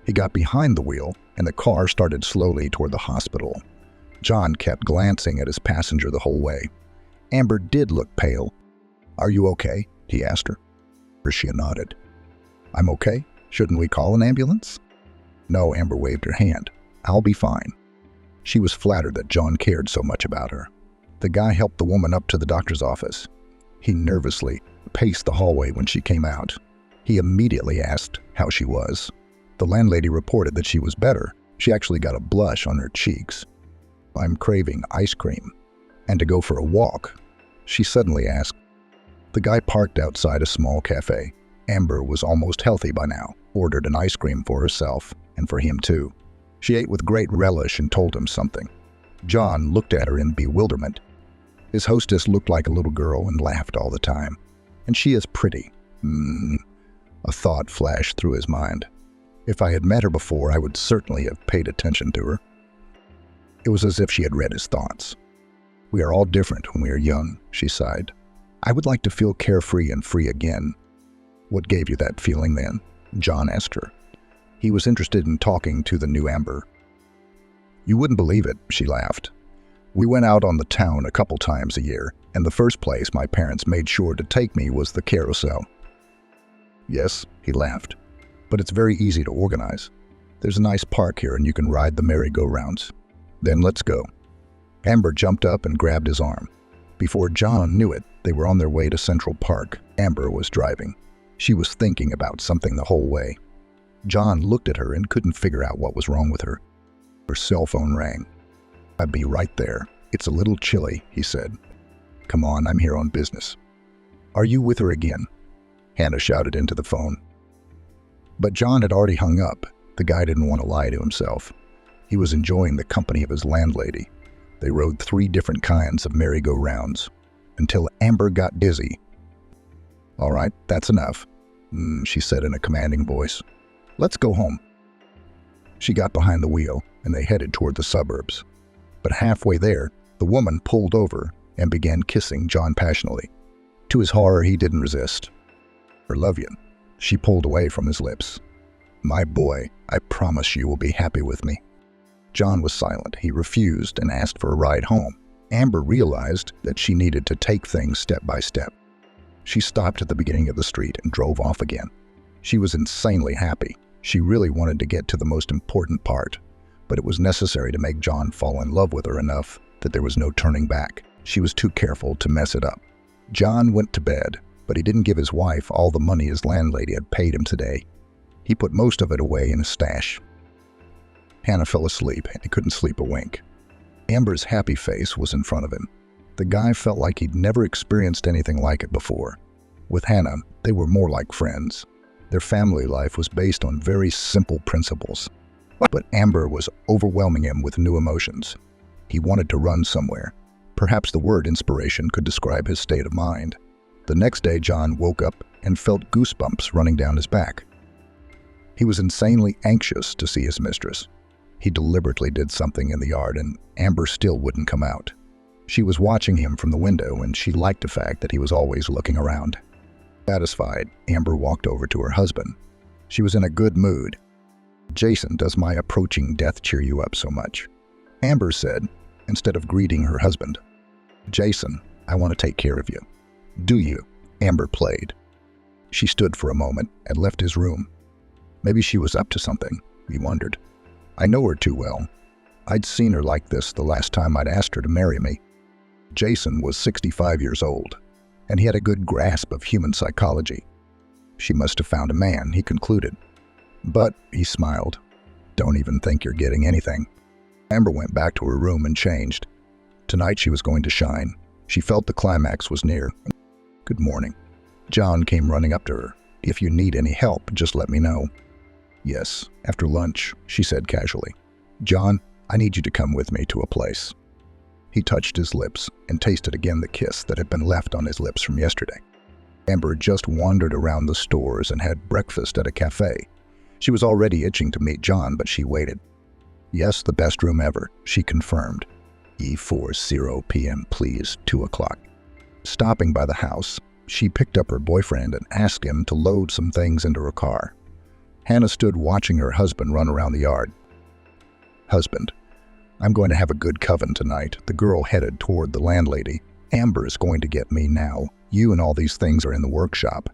He got behind the wheel, and the car started slowly toward the hospital. John kept glancing at his passenger the whole way. Amber did look pale. Are you okay? He asked her. She nodded. I'm okay. Shouldn't we call an ambulance? No, Amber waved her hand. I'll be fine. She was flattered that John cared so much about her. The guy helped the woman up to the doctor's office. He nervously paced the hallway when she came out. He immediately asked how she was. The landlady reported that she was better. She actually got a blush on her cheeks. I'm craving ice cream. And to go for a walk, she suddenly asked. The guy parked outside a small cafe. Amber was almost healthy by now, ordered an ice cream for herself and for him too. She ate with great relish and told him something. John looked at her in bewilderment. His hostess looked like a little girl and laughed all the time. And she is pretty. A thought flashed through his mind. If I had met her before, I would certainly have paid attention to her. It was as if she had read his thoughts. We are all different when we are young, she sighed. I would like to feel carefree and free again. What gave you that feeling then? John asked her. He was interested in talking to the new Amber. You wouldn't believe it, she laughed. We went out on the town a couple times a year, and the first place my parents made sure to take me was the carousel. Yes, he laughed, but it's very easy to organize. There's a nice park here and you can ride the merry-go-rounds. Then let's go. Amber jumped up and grabbed his arm. Before John knew it, they were on their way to Central Park. Amber was driving. She was thinking about something the whole way. John looked at her and couldn't figure out what was wrong with her. Her cell phone rang. I'd be right there. It's a little chilly, he said. Come on, I'm here on business. Are you with her again? Hannah shouted into the phone. But John had already hung up. The guy didn't want to lie to himself. He was enjoying the company of his landlady. They rode 3 different kinds of merry-go-rounds until Amber got dizzy. All right, that's enough, she said in a commanding voice. Let's go home. She got behind the wheel and they headed toward the suburbs. But halfway there, the woman pulled over and began kissing John passionately. To his horror, he didn't resist. I love you. She pulled away from his lips. My boy, I promise you will be happy with me. John was silent. He refused and asked for a ride home. Amber realized that she needed to take things step by step. She stopped at the beginning of the street and drove off again. She was insanely happy. She really wanted to get to the most important part, but it was necessary to make John fall in love with her enough that there was no turning back. She was too careful to mess it up. John went to bed, but he didn't give his wife all the money his landlady had paid him today. He put most of it away in a stash. Hannah fell asleep, and he couldn't sleep a wink. Amber's happy face was in front of him. The guy felt like he'd never experienced anything like it before. With Hannah, they were more like friends. Their family life was based on very simple principles. But Amber was overwhelming him with new emotions. He wanted to run somewhere. Perhaps the word inspiration could describe his state of mind. The next day, John woke up and felt goosebumps running down his back. He was insanely anxious to see his mistress. He deliberately did something in the yard, and Amber still wouldn't come out. She was watching him from the window, and she liked the fact that he was always looking around. Satisfied, Amber walked over to her husband. She was in a good mood. Jason, does my approaching death cheer you up so much? Amber said, instead of greeting her husband. Jason, I want to take care of you. Do you? Amber played. She stood for a moment and left his room. Maybe she was up to something, he wondered. I know her too well. I'd seen her like this the last time I'd asked her to marry me. Jason was 65 years old, and he had a good grasp of human psychology. She must have found a man, he concluded. But, he smiled, don't even think you're getting anything. Amber went back to her room and changed. Tonight she was going to shine. She felt the climax was near. Good morning. John came running up to her. If you need any help, just let me know. Yes, after lunch, she said casually. John, I need you to come with me to a place. He touched his lips and tasted again the kiss that had been left on his lips from yesterday. Amber just wandered around the stores and had breakfast at a cafe. She was already itching to meet John, but she waited. Yes, the best room ever, she confirmed. E40 p.m. please, 2 o'clock. Stopping by the house, she picked up her boyfriend and asked him to load some things into her car. Hannah stood watching her husband run around the yard. Husband, I'm going to have a good coven tonight. The girl headed toward the landlady. Amber is going to get me now. You and all these things are in the workshop.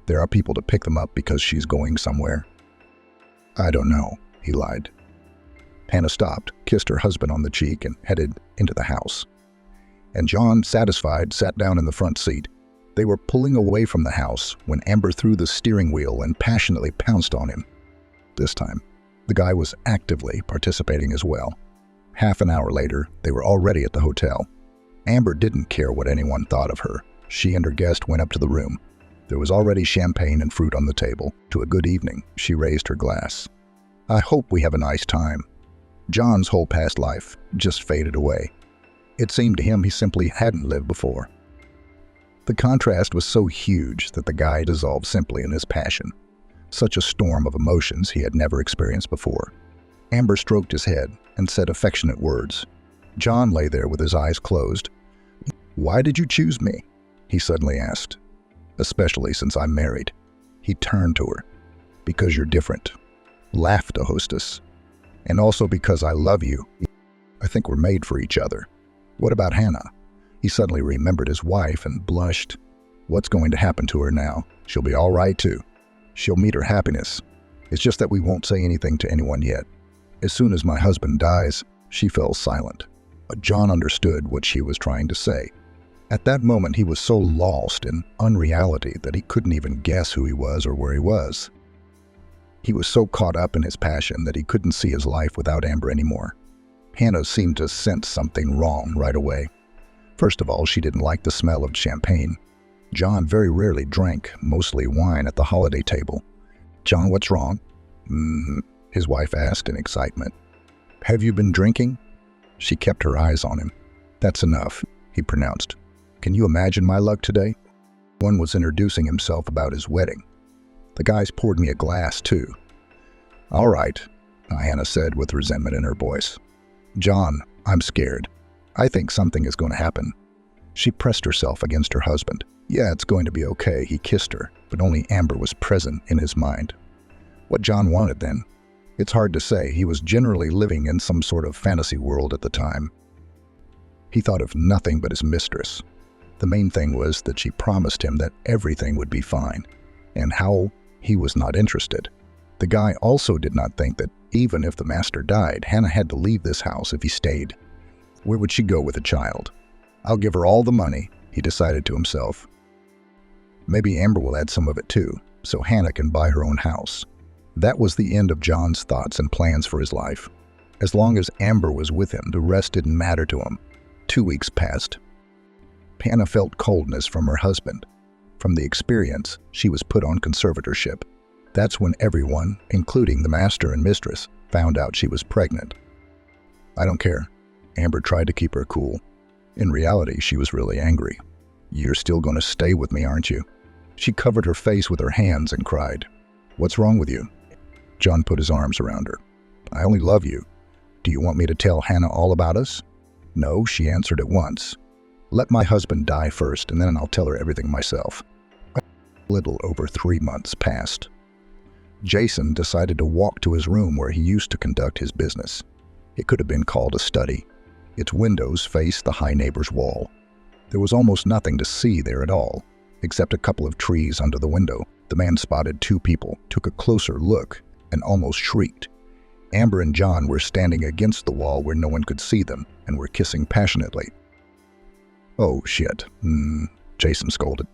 There are people to pick them up because she's going somewhere. I don't know, he lied. Hannah stopped, kissed her husband on the cheek, and headed into the house. And John, satisfied, sat down in the front seat. They were pulling away from the house when Amber threw the steering wheel and passionately pounced on him. This time, the guy was actively participating as well. Half an hour later, they were already at the hotel. Amber didn't care what anyone thought of her. She and her guest went up to the room. There was already champagne and fruit on the table. To a good evening, she raised her glass. I hope we have a nice time. John's whole past life just faded away. It seemed to him he simply hadn't lived before. The contrast was so huge that the guy dissolved simply in his passion. Such a storm of emotions he had never experienced before. Amber stroked his head and said affectionate words. John lay there with his eyes closed. Why did you choose me? he suddenly asked. Especially since I'm married. He turned to her. Because you're different, laughed the hostess. And also because I love you. I think we're made for each other. What about Hannah? He suddenly remembered his wife and blushed. What's going to happen to her now? She'll be all right too. She'll meet her happiness. It's just that we won't say anything to anyone yet. As soon as my husband dies, she fell silent. But John understood what she was trying to say. At that moment, he was so lost in unreality that he couldn't even guess who he was or where he was. He was so caught up in his passion that he couldn't see his life without Amber anymore. Hannah seemed to sense something wrong right away. First of all, she didn't like the smell of champagne. John very rarely drank, mostly wine at the holiday table. John, what's wrong? His wife asked in excitement. Have you been drinking? She kept her eyes on him. That's enough, he pronounced. Can you imagine my luck today? One was introducing himself about his wedding. The guys poured me a glass, too. All right, Hannah said with resentment in her voice. John, I'm scared. I think something is going to happen. She pressed herself against her husband. Yeah, it's going to be okay, he kissed her, but only Amber was present in his mind. What John wanted then? It's hard to say. He was generally living in some sort of fantasy world at the time. He thought of nothing but his mistress. The main thing was that she promised him that everything would be fine, and how he was not interested. The guy also did not think that even if the master died, Hannah had to leave this house if he stayed. Where would she go with a child? I'll give her all the money, he decided to himself. Maybe Amber will add some of it too, so Hannah can buy her own house. That was the end of John's thoughts and plans for his life. As long as Amber was with him, the rest didn't matter to him. 2 weeks passed. Hannah felt coldness from her husband. From the experience, she was put on conservatorship. That's when everyone, including the master and mistress, found out she was pregnant. I don't care. Amber tried to keep her cool. In reality, she was really angry. You're still going to stay with me, aren't you? She covered her face with her hands and cried. What's wrong with you? John put his arms around her. I only love you. Do you want me to tell Hannah all about us? No, she answered at once. Let my husband die first, and then I'll tell her everything myself. A little over 3 months passed. Jason decided to walk to his room where he used to conduct his business. It could have been called a study. Its windows faced the high neighbor's wall. There was almost nothing to see there at all, except a couple of trees under the window. The man spotted 2 people, took a closer look, and almost shrieked. Amber and John were standing against the wall where no one could see them and were kissing passionately. Oh, shit, Jason scolded.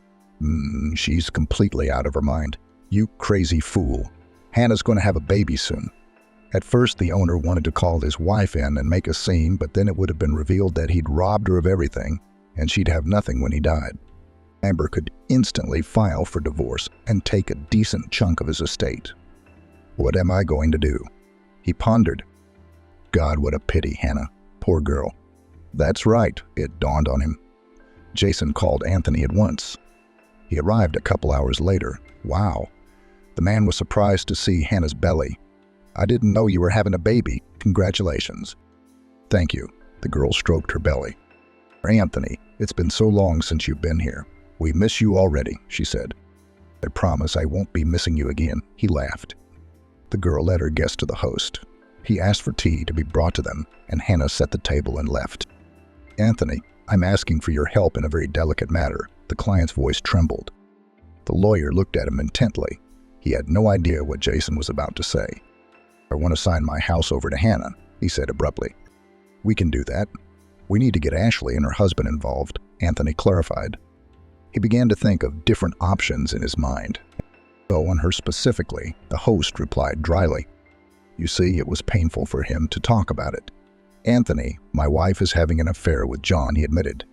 She's completely out of her mind. You crazy fool. Hannah's going to have a baby soon. At first, the owner wanted to call his wife in and make a scene, but then it would have been revealed that he'd robbed her of everything, and she'd have nothing when he died. Amber could instantly file for divorce and take a decent chunk of his estate. What am I going to do? He pondered. God, what a pity, Hannah. Poor girl. That's right, it dawned on him. Jason called Anthony at once. He arrived a couple hours later. Wow. The man was surprised to see Hannah's belly. I didn't know you were having a baby. Congratulations. Thank you. The girl stroked her belly. Anthony, it's been so long since you've been here. We miss you already, she said. I promise I won't be missing you again, he laughed. The girl led her guest to the host. He asked for tea to be brought to them, and Hannah set the table and left. Anthony, I'm asking for your help in a very delicate matter. The client's voice trembled. The lawyer looked at him intently. He had no idea what Jason was about to say. I want to sign my house over to Hannah, he said abruptly. We can do that. We need to get Ashley and her husband involved, Anthony clarified. He began to think of different options in his mind. Though on her specifically, the host replied dryly. You see, it was painful for him to talk about it. Anthony, my wife is having an affair with John, he admitted.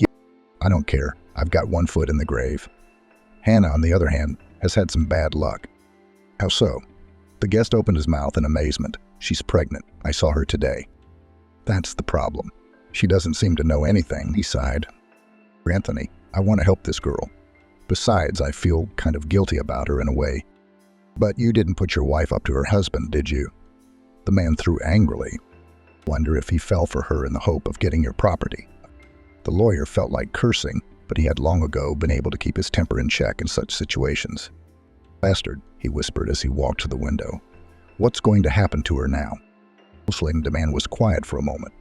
I don't care. I've got one foot in the grave. Hannah, on the other hand, has had some bad luck. How so? The guest opened his mouth in amazement. She's pregnant. I saw her today. That's the problem. She doesn't seem to know anything, he sighed. Anthony, I want to help this girl. Besides, I feel kind of guilty about her in a way. But you didn't put your wife up to her husband, did you? The man threw angrily. Wonder if he fell for her in the hope of getting your property. The lawyer felt like cursing. but he had long ago been able to keep his temper in check in such situations. "Bastard," he whispered as he walked to the window. "What's going to happen to her now?" The man was quiet for a moment.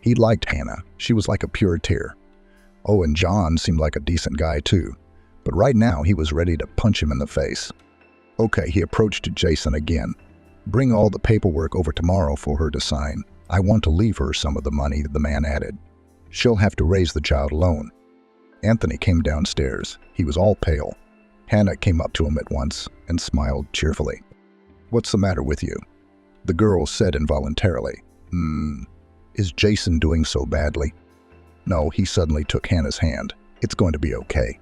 He liked Hannah. She was like a pure tear. Oh, and John seemed like a decent guy too. But right now he was ready to punch him in the face. "Okay," he approached Jason again. "Bring all the paperwork over tomorrow for her to sign. I want to leave her some of the money," the man added. "She'll have to raise the child alone." Anthony came downstairs. He was all pale. Hannah came up to him at once and smiled cheerfully. "What's the matter with you?" The girl said involuntarily. Is Jason doing so badly?" "No," he suddenly took Hannah's hand. "It's going to be okay."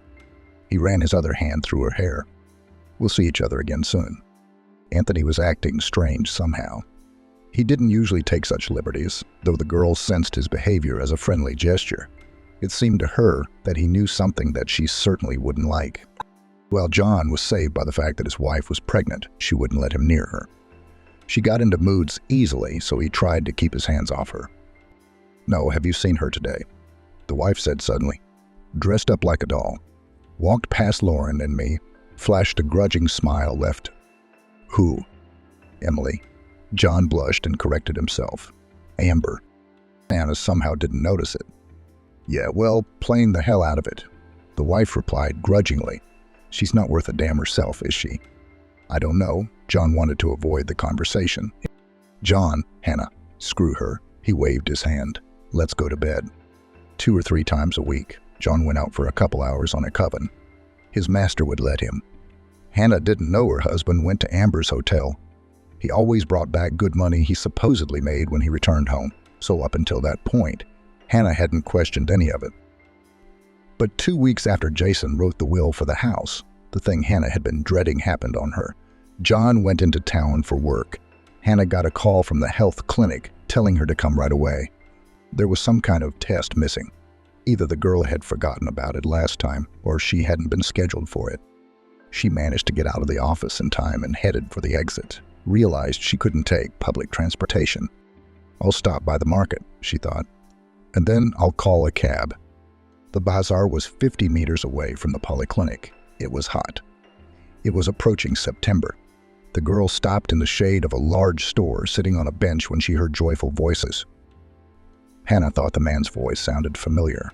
He ran his other hand through her hair. "We'll see each other again soon." Anthony was acting strange somehow. He didn't usually take such liberties, though the girl sensed his behavior as a friendly gesture. It seemed to her that he knew something that she certainly wouldn't like. While John was saved by the fact that his wife was pregnant, she wouldn't let him near her. She got into moods easily, so he tried to keep his hands off her. "No, have you seen her today?" the wife said suddenly. "Dressed up like a doll. Walked past Lauren and me, flashed a grudging smile, left." "Who?" "Emily." John blushed and corrected himself. "Amber." Anna somehow didn't notice it. "Yeah, well, playing the hell out of it," the wife replied grudgingly. "She's not worth a damn herself, is she?" "I don't know." John wanted to avoid the conversation. "John, Hannah, screw her." He waved his hand. "Let's go to bed." 2 or 3 times a week, John went out for a couple hours on a coven. His master would let him. Hannah didn't know her husband went to Amber's hotel. He always brought back good money he supposedly made when he returned home, so up until that point, Hannah hadn't questioned any of it. But 2 weeks after Jason wrote the will for the house, the thing Hannah had been dreading happened on her. John went into town for work. Hannah got a call from the health clinic telling her to come right away. There was some kind of test missing. Either the girl had forgotten about it last time, or she hadn't been scheduled for it. She managed to get out of the office in time and headed for the exit. Realized she couldn't take public transportation. "I'll stop by the market," she thought, "and then I'll call a cab." The bazaar was 50 meters away from the polyclinic. It was hot. It was approaching September. The girl stopped in the shade of a large store, sitting on a bench when she heard joyful voices. Hannah thought the man's voice sounded familiar.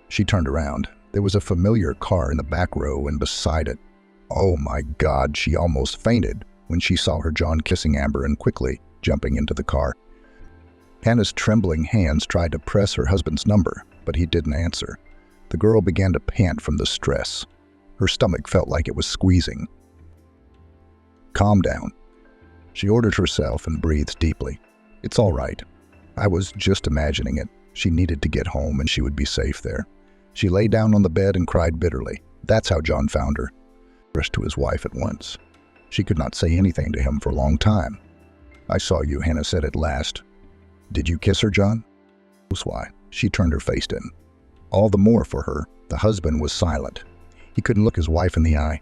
She turned around. There was a familiar car in the back row and beside it. Oh my God, she almost fainted when she saw her John kissing Amber and quickly jumping into the car. Hannah's trembling hands tried to press her husband's number, but he didn't answer. The girl began to pant from the stress. Her stomach felt like it was squeezing. "Calm down," she ordered herself and breathed deeply. "It's all right. I was just imagining it. She needed to get home and she would be safe there." She lay down on the bed and cried bitterly. That's how John found her. Rushed to his wife at once. She could not say anything to him for a long time. "I saw you," Hannah said at last. "Did you kiss her, John?" "That's why." She turned her face in. All the more for her, the husband was silent. He couldn't look his wife in the eye.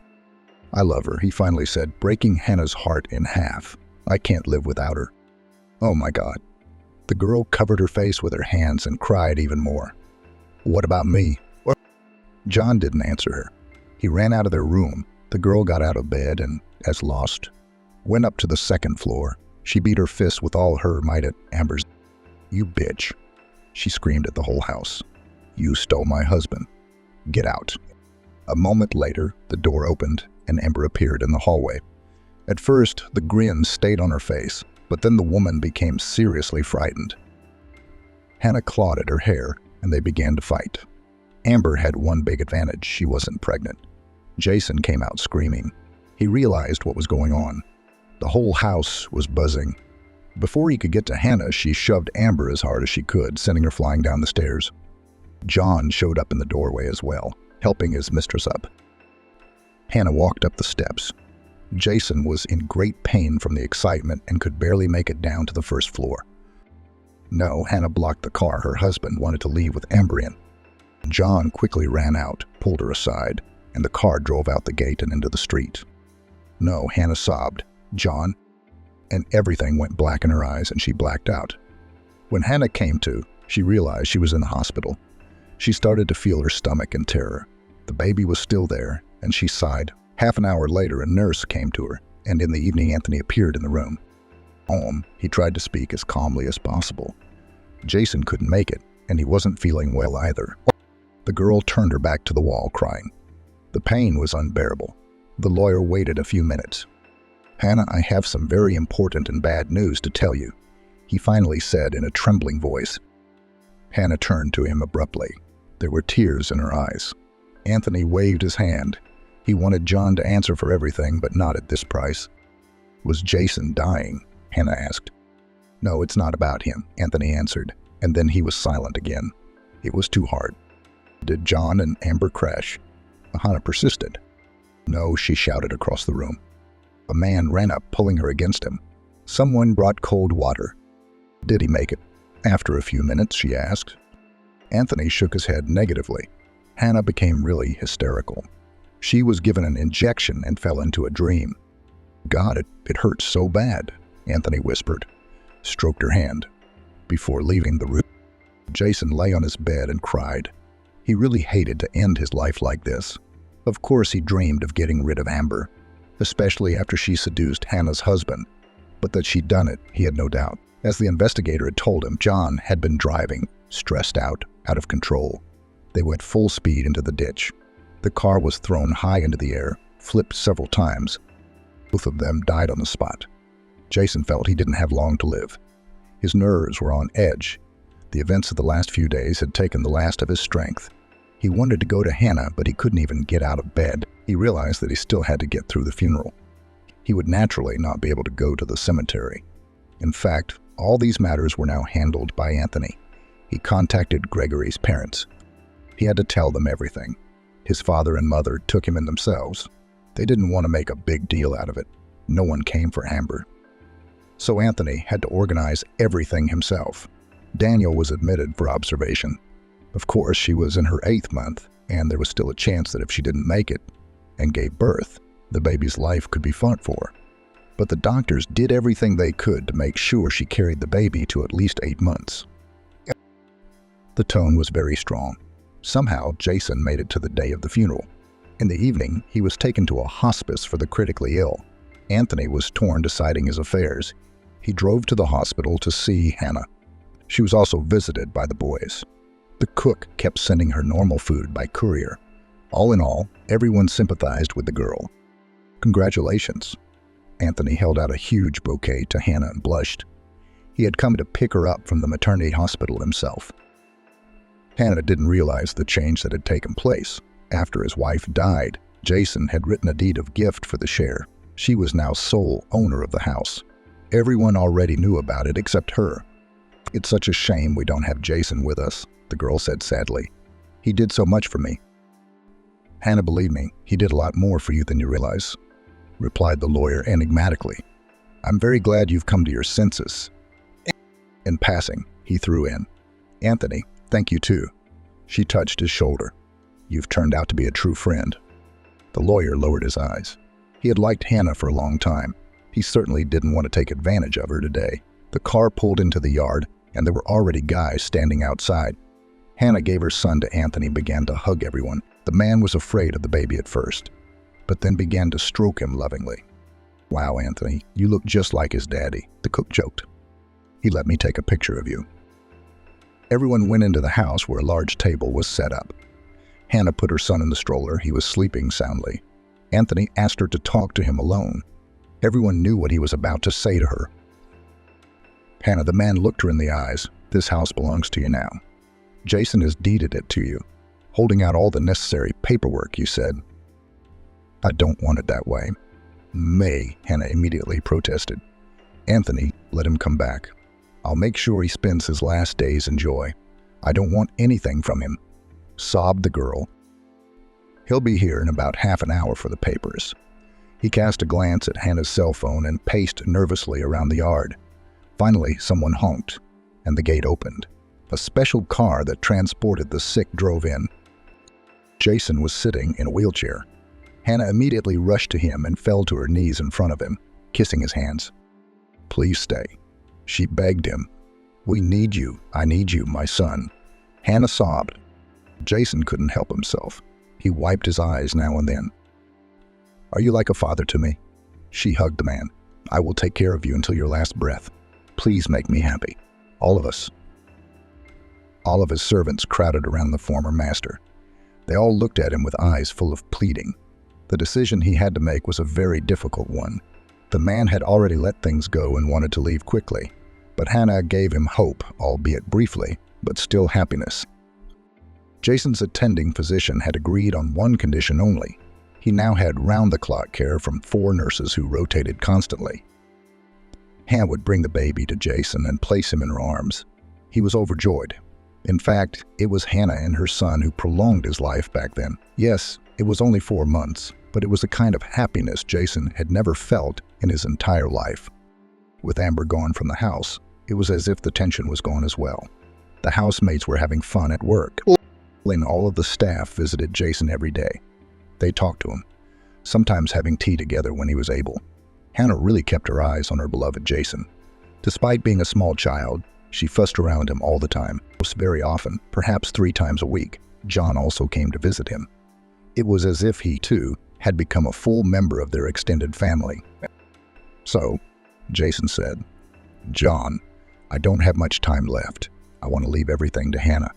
"I love her," he finally said, breaking Hannah's heart in half. "I can't live without her." "Oh my God." The girl covered her face with her hands and cried even more. "What about me?" John didn't answer her. He ran out of their room. The girl got out of bed and, as lost, went up to the second floor. She beat her fist with all her might at Amber's. "You bitch," she screamed at the whole house. "You stole my husband. Get out." A moment later, the door opened and Amber appeared in the hallway. At first, the grin stayed on her face, but then the woman became seriously frightened. Hannah clawed at her hair, and they began to fight. Amber had one big advantage: she wasn't pregnant. Jason came out screaming. He realized what was going on. The whole house was buzzing. Before he could get to Hannah, she shoved Amber as hard as she could, sending her flying down the stairs. John showed up in the doorway as well, helping his mistress up. Hannah walked up the steps. Jason was in great pain from the excitement and could barely make it down to the first floor. No, Hannah blocked the car. Her husband wanted to leave with Amber in. John quickly ran out, pulled her aside, and the car drove out the gate and into the street. "No," Hannah sobbed. "John?" And everything went black in her eyes and she blacked out. When Hannah came to, she realized she was in the hospital. She started to feel her stomach in terror. The baby was still there, and she sighed. Half an hour later, a nurse came to her, and in the evening Anthony appeared in the room. He tried to speak as calmly as possible. Jason couldn't make it, and he wasn't feeling well either. The girl turned her back to the wall, crying. The pain was unbearable. The lawyer waited a few minutes. "Hannah, I have some very important and bad news to tell you," he finally said in a trembling voice. Hannah turned to him abruptly. There were tears in her eyes. Anthony waved his hand. He wanted John to answer for everything, but not at this price. "Was Jason dying?" Hannah asked. "No, it's not about him," Anthony answered, and then he was silent again. It was too hard. "Did John and Amber crash?" Hannah persisted. "No," she shouted across the room. A man ran up, pulling her against him. Someone brought cold water. "Did he make it?" After a few minutes, she asked. Anthony shook his head negatively. Hannah became really hysterical. She was given an injection and fell into a dream. "God, it hurts so bad," Anthony whispered, stroked her hand. Before leaving the room, Jason lay on his bed and cried. He really hated to end his life like this. Of course, he dreamed of getting rid of Amber, especially after she seduced Hannah's husband. But that she'd done it, he had no doubt. As the investigator had told him, John had been driving, stressed out of control. They went full speed into the ditch. The car was thrown high into the air, flipped several times. Both of them died on the spot. Jason felt he didn't have long to live. His nerves were on edge. The events of the last few days had taken the last of his strength. He wanted to go to Hannah, but he couldn't even get out of bed. He realized that he still had to get through the funeral. He would naturally not be able to go to the cemetery. In fact, all these matters were now handled by Anthony. He contacted Gregory's parents. He had to tell them everything. His father and mother took him in themselves. They didn't want to make a big deal out of it. No one came for Amber. So Anthony had to organize everything himself. Daniel was admitted for observation. Of course, she was in her 8th month, and there was still a chance that if she didn't make it and gave birth, the baby's life could be fought for. But the doctors did everything they could to make sure she carried the baby to at least 8 months. The tone was very strong. Somehow, Jason made it to the day of the funeral. In the evening, he was taken to a hospice for the critically ill. Anthony was torn deciding his affairs. He drove to the hospital to see Hannah. She was also visited by the boys. The cook kept sending her normal food by courier. All in all, everyone sympathized with the girl. "Congratulations." Anthony held out a huge bouquet to Hannah and blushed. He had come to pick her up from the maternity hospital himself. Hannah didn't realize the change that had taken place. After his wife died, Jason had written a deed of gift for the share. She was now sole owner of the house. Everyone already knew about it except her. "It's such a shame we don't have Jason with us," the girl said sadly. "He did so much for me." "Hannah, believe me, he did a lot more for you than you realize," replied the lawyer enigmatically. "I'm very glad you've come to your senses." In passing, he threw in, "Anthony, thank you too." She touched his shoulder. "You've turned out to be a true friend." The lawyer lowered his eyes. He had liked Hannah for a long time. He certainly didn't want to take advantage of her today. The car pulled into the yard, and there were already guys standing outside. Hannah gave her son to Anthony and began to hug everyone. The man was afraid of the baby at first, but then began to stroke him lovingly. "Wow, Anthony, you look just like his daddy," the cook joked. "He let me take a picture of you." Everyone went into the house where a large table was set up. Hannah put her son in the stroller. He was sleeping soundly. Anthony asked her to talk to him alone. Everyone knew what he was about to say to her. "Hannah," the man looked her in the eyes. "This house belongs to you now. Jason has deeded it to you, holding out all the necessary paperwork," you said. "I don't want it that way." "May," Hannah immediately protested. "Anthony, let him come back. I'll make sure he spends his last days in joy. I don't want anything from him," sobbed the girl. "He'll be here in about half an hour for the papers." He cast a glance at Hannah's cell phone and paced nervously around the yard. Finally, someone honked, and the gate opened. A special car that transported the sick drove in. Jason was sitting in a wheelchair. Hannah immediately rushed to him and fell to her knees in front of him, kissing his hands. "Please stay," she begged him. "We need you. I need you, my son." Hannah sobbed. Jason couldn't help himself. He wiped his eyes now and then. "Are you like a father to me?" She hugged the man. "I will take care of you until your last breath. Please make me happy. All of us." All of his servants crowded around the former master. They all looked at him with eyes full of pleading. The decision he had to make was a very difficult one. The man had already let things go and wanted to leave quickly, but Hannah gave him hope, albeit briefly, but still happiness. Jason's attending physician had agreed on one condition only. He now had round-the-clock care from 4 nurses who rotated constantly. Hannah would bring the baby to Jason and place him in her arms. He was overjoyed. In fact, it was Hannah and her son who prolonged his life back then. Yes, it was only 4 months, but it was a kind of happiness Jason had never felt in his entire life. With Amber gone from the house, it was as if the tension was gone as well. The housemates were having fun at work, and all of the staff visited Jason every day. They talked to him, sometimes having tea together when he was able. Hannah really kept her eyes on her beloved Jason. Despite being a small child, she fussed around him all the time. Very often, perhaps 3 times a week, John also came to visit him. It was as if he, too, had become a full member of their extended family. "So," Jason said, "John, I don't have much time left. I want to leave everything to Hannah.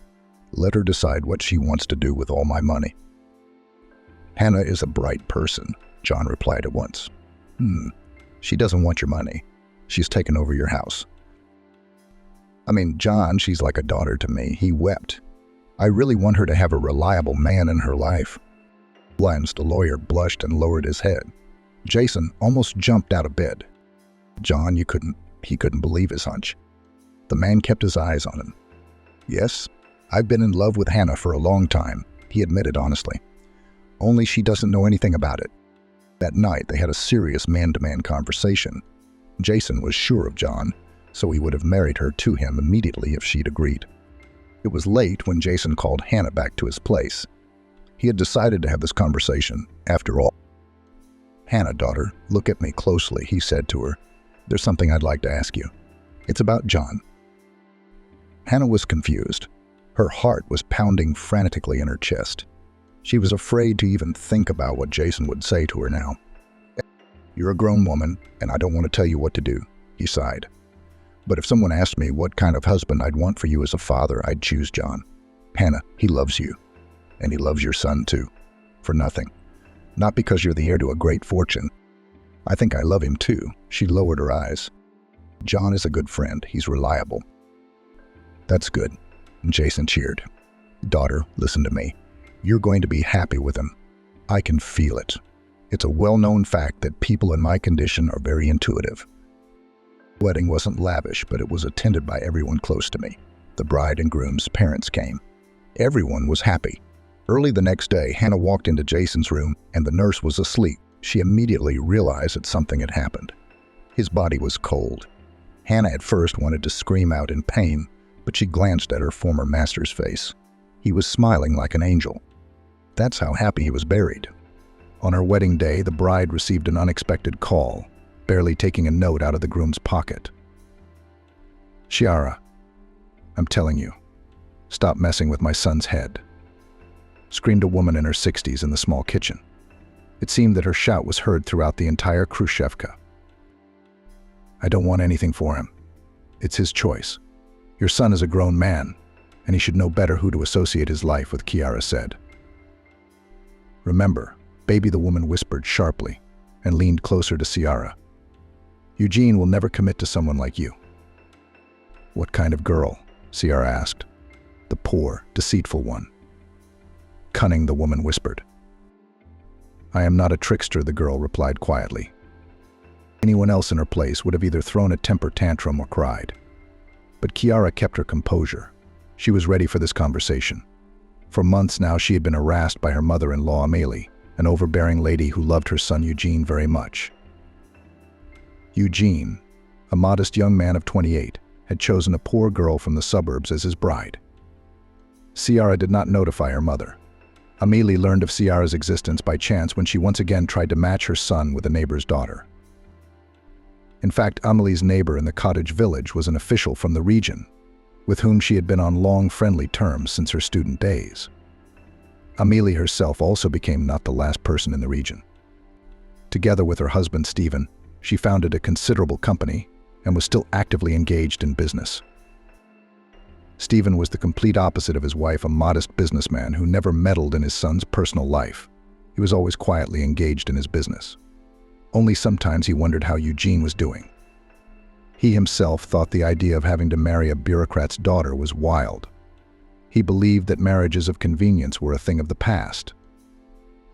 Let her decide what she wants to do with all my money." "Hannah is a bright person," John replied at once. She doesn't want your money. She's taken over your house." "I mean, John, she's like a daughter to me." He wept. "I really want her to have a reliable man in her life." Once the lawyer blushed and lowered his head. Jason almost jumped out of bed. John, he couldn't believe his hunch. The man kept his eyes on him. "Yes, I've been in love with Hannah for a long time," he admitted honestly. "Only she doesn't know anything about it." That night, they had a serious man-to-man conversation. Jason was sure of John, so he would have married her to him immediately if she'd agreed. It was late when Jason called Hannah back to his place. He had decided to have this conversation, after all. "Hannah, daughter, look at me closely," he said to her. "There's something I'd like to ask you. It's about John." Hannah was confused. Her heart was pounding frantically in her chest. She was afraid to even think about what Jason would say to her now. "You're a grown woman, and I don't want to tell you what to do," he sighed. "But if someone asked me what kind of husband I'd want for you as a father, I'd choose John. Hannah, he loves you. And he loves your son, too. For nothing. Not because you're the heir to a great fortune. I think I love him, too." She lowered her eyes. "John is a good friend. He's reliable." "That's good," Jason cheered. "Daughter, listen to me. You're going to be happy with him. I can feel it. It's a well-known fact that people in my condition are very intuitive." The wedding wasn't lavish, but it was attended by everyone close to me. The bride and groom's parents came. Everyone was happy. Early the next day, Hannah walked into Jason's room, and the nurse was asleep. She immediately realized that something had happened. His body was cold. Hannah at first wanted to scream out in pain, but she glanced at her former master's face. He was smiling like an angel. That's how happy he was buried. On her wedding day, the bride received an unexpected call, barely taking a note out of the groom's pocket. "Chiara, I'm telling you, stop messing with my son's head," screamed a woman in her 60s in the small kitchen. It seemed that her shout was heard throughout the entire Khrushchevka. "I don't want anything for him. It's his choice. Your son is a grown man, and he should know better who to associate his life with," Chiara said. "Remember, baby," the woman whispered sharply and leaned closer to Chiara. "Eugene will never commit to someone like you." "What kind of girl?" Chiara asked. "The poor, deceitful one." "Cunning," the woman whispered. "I am not a trickster," the girl replied quietly. Anyone else in her place would have either thrown a temper tantrum or cried. But Chiara kept her composure. She was ready for this conversation. For months now, she had been harassed by her mother-in-law, Amélie, an overbearing lady who loved her son Eugene very much. Eugene, a modest young man of 28, had chosen a poor girl from the suburbs as his bride. Chiara did not notify her mother. Amélie learned of Chiara's existence by chance when she once again tried to match her son with a neighbor's daughter. In fact, Amélie's neighbor in the cottage village was an official from the region, with whom she had been on long friendly terms since her student days. Amélie herself also became not the last person in the region. Together with her husband Stephen, she founded a considerable company and was still actively engaged in business. Stephen was the complete opposite of his wife, a modest businessman who never meddled in his son's personal life. He was always quietly engaged in his business. Only sometimes he wondered how Eugene was doing. He himself thought the idea of having to marry a bureaucrat's daughter was wild. He believed that marriages of convenience were a thing of the past.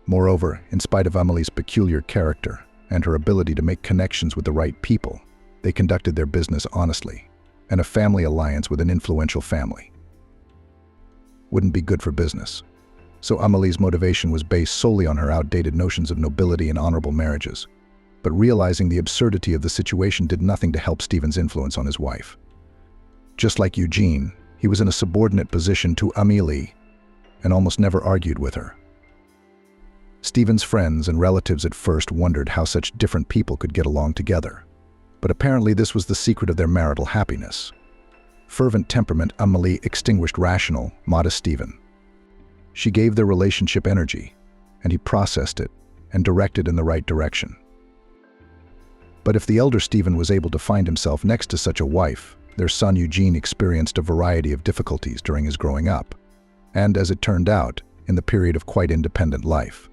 Moreover, in spite of Amélie's peculiar character and her ability to make connections with the right people, they conducted their business honestly, and a family alliance with an influential family wouldn't be good for business. So Amélie's motivation was based solely on her outdated notions of nobility and honorable marriages. But realizing the absurdity of the situation did nothing to help Stephen's influence on his wife. Just like Eugene, he was in a subordinate position to Amélie and almost never argued with her. Stephen's friends and relatives at first wondered how such different people could get along together. But apparently this was the secret of their marital happiness. Fervent temperament, Amélie extinguished rational, modest Stephen. She gave their relationship energy, and he processed it and directed in the right direction. But if the elder Stephen was able to find himself next to such a wife, their son Eugene experienced a variety of difficulties during his growing up, and, as it turned out, in the period of quite independent life.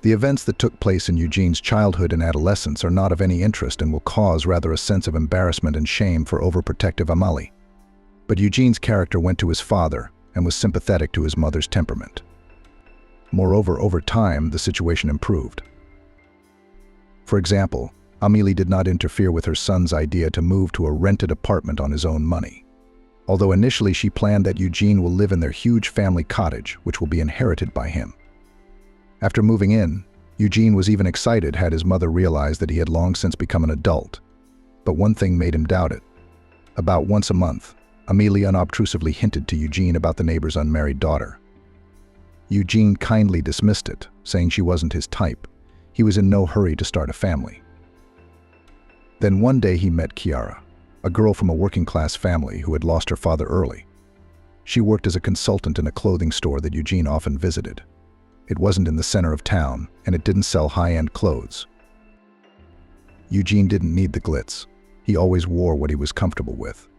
The events that took place in Eugene's childhood and adolescence are not of any interest and will cause rather a sense of embarrassment and shame for overprotective Amélie. But Eugene's character went to his father and was sympathetic to his mother's temperament. Moreover, over time, the situation improved. For example, Amélie did not interfere with her son's idea to move to a rented apartment on his own money. Although initially she planned that Eugene will live in their huge family cottage, which will be inherited by him. After moving in, Eugene was even excited had his mother realized that he had long since become an adult. But one thing made him doubt it. About once a month, Amélie unobtrusively hinted to Eugene about the neighbor's unmarried daughter. Eugene kindly dismissed it, saying she wasn't his type. He was in no hurry to start a family. Then one day he met Chiara, a girl from a working-class family who had lost her father early. She worked as a consultant in a clothing store that Eugene often visited. It wasn't in the center of town, and it didn't sell high-end clothes. Eugene didn't need the glitz. He always wore what he was comfortable with.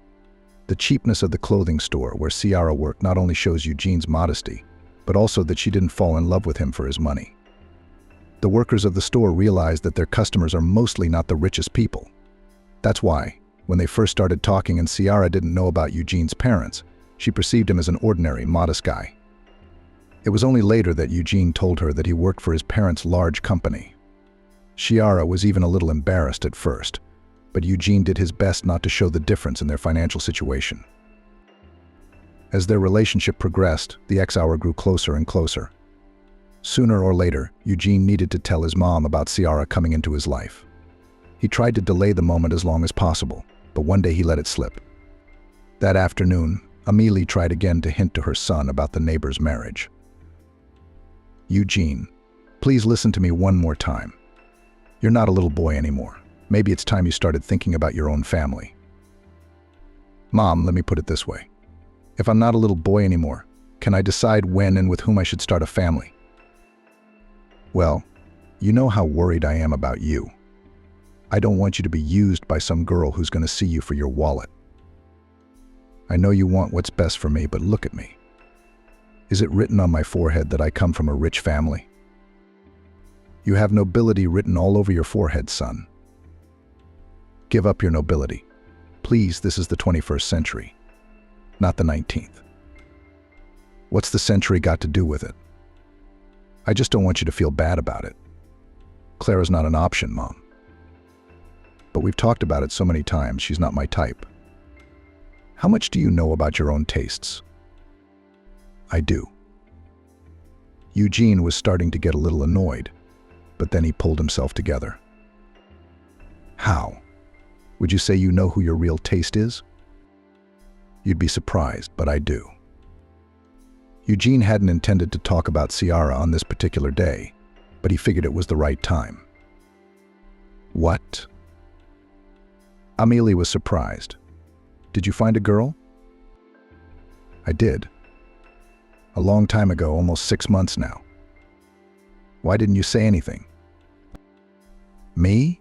The cheapness of the clothing store where Chiara worked not only shows Eugene's modesty, but also that she didn't fall in love with him for his money. The workers of the store realized that their customers are mostly not the richest people. That's why, when they first started talking and Chiara didn't know about Eugene's parents, she perceived him as an ordinary, modest guy. It was only later that Eugene told her that he worked for his parents' large company. Chiara was even a little embarrassed at first, but Eugene did his best not to show the difference in their financial situation. As their relationship progressed, the X-hour grew closer and closer. Sooner or later, Eugene needed to tell his mom about Chiara coming into his life. He tried to delay the moment as long as possible, but one day he let it slip. That afternoon, Amélie tried again to hint to her son about the neighbor's marriage. Eugene, please listen to me one more time. You're not a little boy anymore. Maybe it's time you started thinking about your own family. Mom, let me put it this way. If I'm not a little boy anymore, can I decide when and with whom I should start a family? Well, you know how worried I am about you. I don't want you to be used by some girl who's going to see you for your wallet. I know you want what's best for me, but look at me. Is it written on my forehead that I come from a rich family? You have nobility written all over your forehead, son. Give up your nobility. Please, this is the 21st century, not the 19th. What's the century got to do with it? I just don't want you to feel bad about it. Clara's not an option, Mom. But we've talked about it so many times, she's not my type. How much do you know about your own tastes? I do. Eugene was starting to get a little annoyed, but then he pulled himself together. How? Would you say you know who your real taste is? You'd be surprised, but I do. Eugene hadn't intended to talk about Chiara on this particular day, but he figured it was the right time. What? Amélie was surprised. Did you find a girl? I did. A long time ago, almost 6 months now. Why didn't you say anything? Me?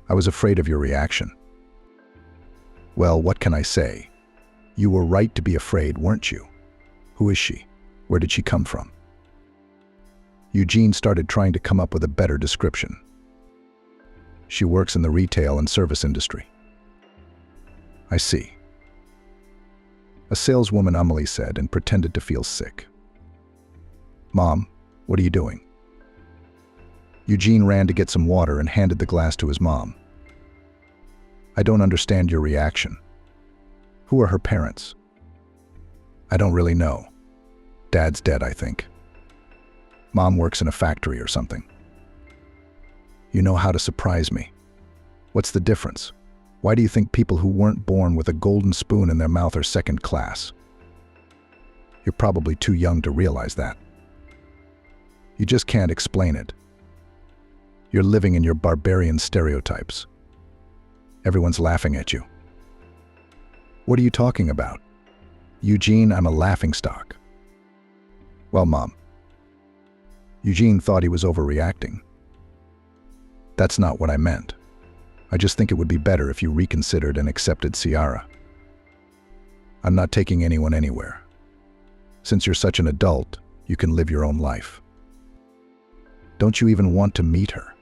I was afraid of your reaction. Well, what can I say? You were right to be afraid, weren't you? Who is she? Where did she come from? Eugene started trying to come up with a better description. She works in the retail and service industry. I see. A saleswoman, Amelie said, and pretended to feel sick. Mom, what are you doing? Eugene ran to get some water and handed the glass to his mom. I don't understand your reaction. Who are her parents? I don't really know. Dad's dead, I think. Mom works in a factory or something. You know how to surprise me. What's the difference? Why do you think people who weren't born with a golden spoon in their mouth are second class? You're probably too young to realize that. You just can't explain it. You're living in your barbarian stereotypes. Everyone's laughing at you. What are you talking about? Eugene, I'm a laughingstock. Well, Mom. Eugene thought he was overreacting. That's not what I meant. I just think it would be better if you reconsidered and accepted Ciara. I'm not taking anyone anywhere. Since you're such an adult, you can live your own life. Don't you even want to meet her?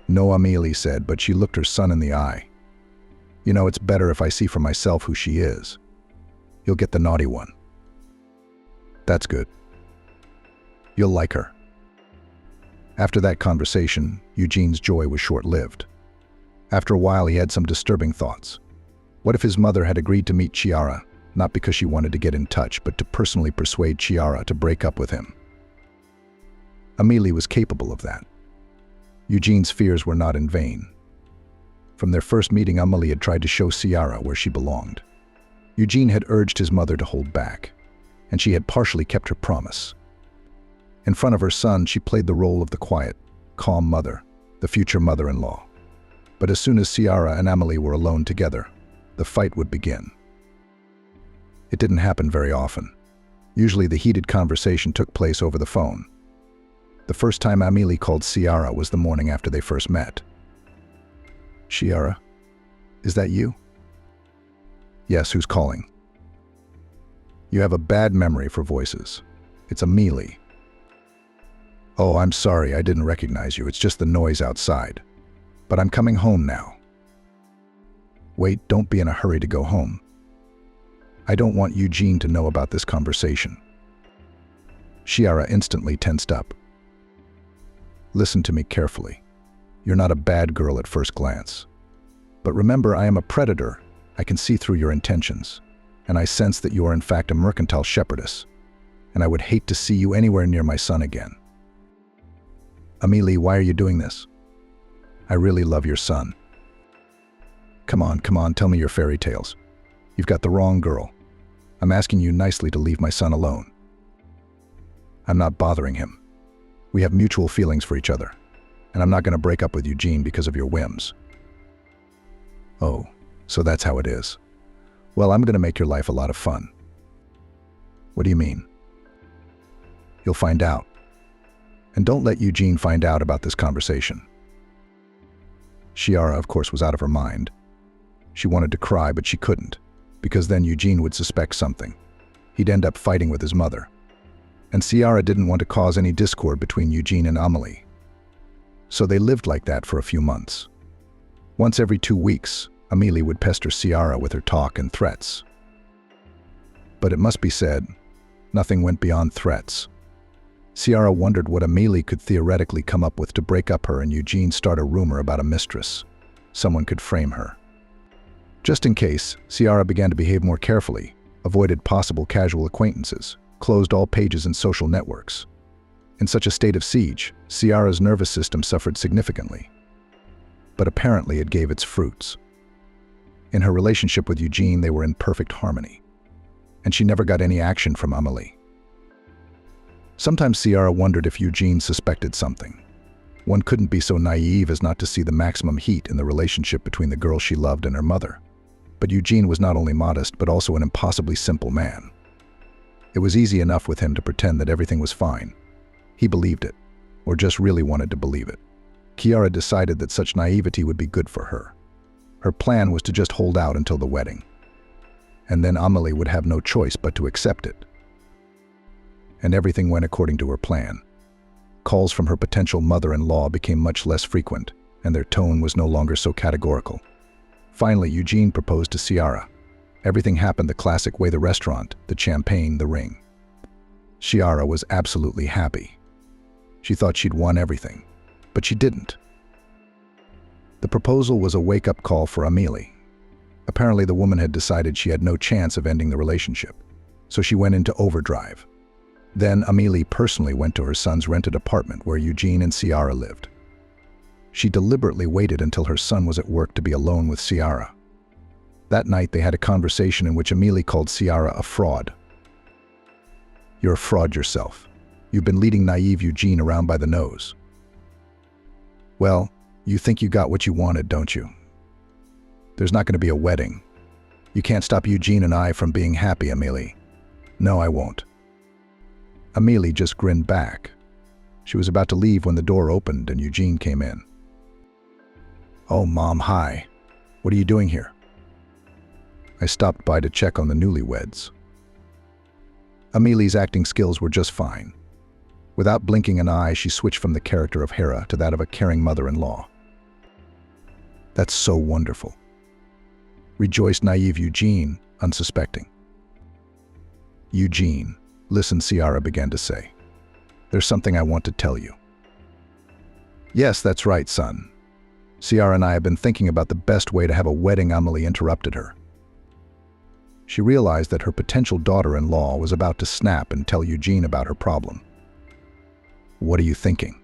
No, Amelie said, but she looked her son in the eye. You know, it's better if I see for myself who she is. You'll get the naughty one. That's good. You'll like her. After that conversation, Eugene's joy was short-lived. After a while, he had some disturbing thoughts. What if his mother had agreed to meet Ciara, not because she wanted to get in touch, but to personally persuade Ciara to break up with him? Amelie was capable of that. Eugene's fears were not in vain. From their first meeting, Amelie had tried to show Ciara where she belonged. Eugene had urged his mother to hold back, and she had partially kept her promise. In front of her son, she played the role of the quiet, calm mother, the future mother-in-law. But as soon as Ciara and Amelie were alone together, the fight would begin. It didn't happen very often. Usually the heated conversation took place over the phone. The first time Amelie called Ciara was the morning after they first met. Ciara, is that you? Yes, who's calling? You have a bad memory for voices. It's Amelie. Oh, I'm sorry, I didn't recognize you. It's just the noise outside. But I'm coming home now. Wait, don't be in a hurry to go home. I don't want Eugene to know about this conversation. Ciara instantly tensed up. Listen to me carefully. You're not a bad girl at first glance. But remember, I am a predator. I can see through your intentions. And I sense that you are in fact a mercantile shepherdess. And I would hate to see you anywhere near my son again. Amelie, why are you doing this? I really love your son. Come on, tell me your fairy tales. You've got the wrong girl. I'm asking you nicely to leave my son alone. I'm not bothering him. We have mutual feelings for each other, and I'm not going to break up with Eugene because of your whims. Oh, so that's how it is. Well, I'm going to make your life a lot of fun. What do you mean? You'll find out. And don't let Eugene find out about this conversation. Ciara, of course, was out of her mind. She wanted to cry, but she couldn't, because then Eugene would suspect something. He'd end up fighting with his mother. And Ciara didn't want to cause any discord between Eugene and Amelie. So they lived like that for a few months. Once every 2 weeks, Amelie would pester Ciara with her talk and threats. But it must be said, nothing went beyond threats. Ciara wondered what Amelie could theoretically come up with to break up her and Eugene start a rumor about a mistress. Someone could frame her. Just in case, Ciara began to behave more carefully, avoided possible casual acquaintances, closed all pages in social networks. In such a state of siege, Ciara's nervous system suffered significantly. But apparently it gave its fruits. In her relationship with Eugene, they were in perfect harmony. And she never got any action from Amelie. Sometimes Ciara wondered if Eugene suspected something. One couldn't be so naive as not to see the maximum heat in the relationship between the girl she loved and her mother. But Eugene was not only modest, but also an impossibly simple man. It was easy enough with him to pretend that everything was fine. He believed it, or just really wanted to believe it. Kiara decided that such naivety would be good for her. Her plan was to just hold out until the wedding. And then Amelie would have no choice but to accept it. And everything went according to her plan. Calls from her potential mother-in-law became much less frequent, and their tone was no longer so categorical. Finally, Eugene proposed to Ciara. Everything happened the classic way: the restaurant, the champagne, the ring. Ciara was absolutely happy. She thought she'd won everything, but she didn't. The proposal was a wake-up call for Amelie. Apparently, the woman had decided she had no chance of ending the relationship, so she went into overdrive. Then Amelie personally went to her son's rented apartment where Eugene and Ciara lived. She deliberately waited until her son was at work to be alone with Ciara. That night, they had a conversation in which Amelie called Ciara a fraud. "You're a fraud yourself. You've been leading naive Eugene around by the nose. Well, you think you got what you wanted, don't you? There's not going to be a wedding. You can't stop Eugene and I from being happy, Amelie." "No, I won't." Amelie just grinned back. She was about to leave when the door opened and Eugene came in. "Oh, Mom, hi. What are you doing here?" "I stopped by to check on the newlyweds." Amelie's acting skills were just fine. Without blinking an eye, she switched from the character of Hera to that of a caring mother-in-law. "That's so wonderful," rejoiced naive Eugene, unsuspecting. "Eugene, listen," Ciara began to say. "There's something I want to tell you." "Yes, that's right, son. Ciara and I have been thinking about the best way to have a wedding." Amelie interrupted her. She realized that her potential daughter-in-law was about to snap and tell Eugene about her problem. "What are you thinking?"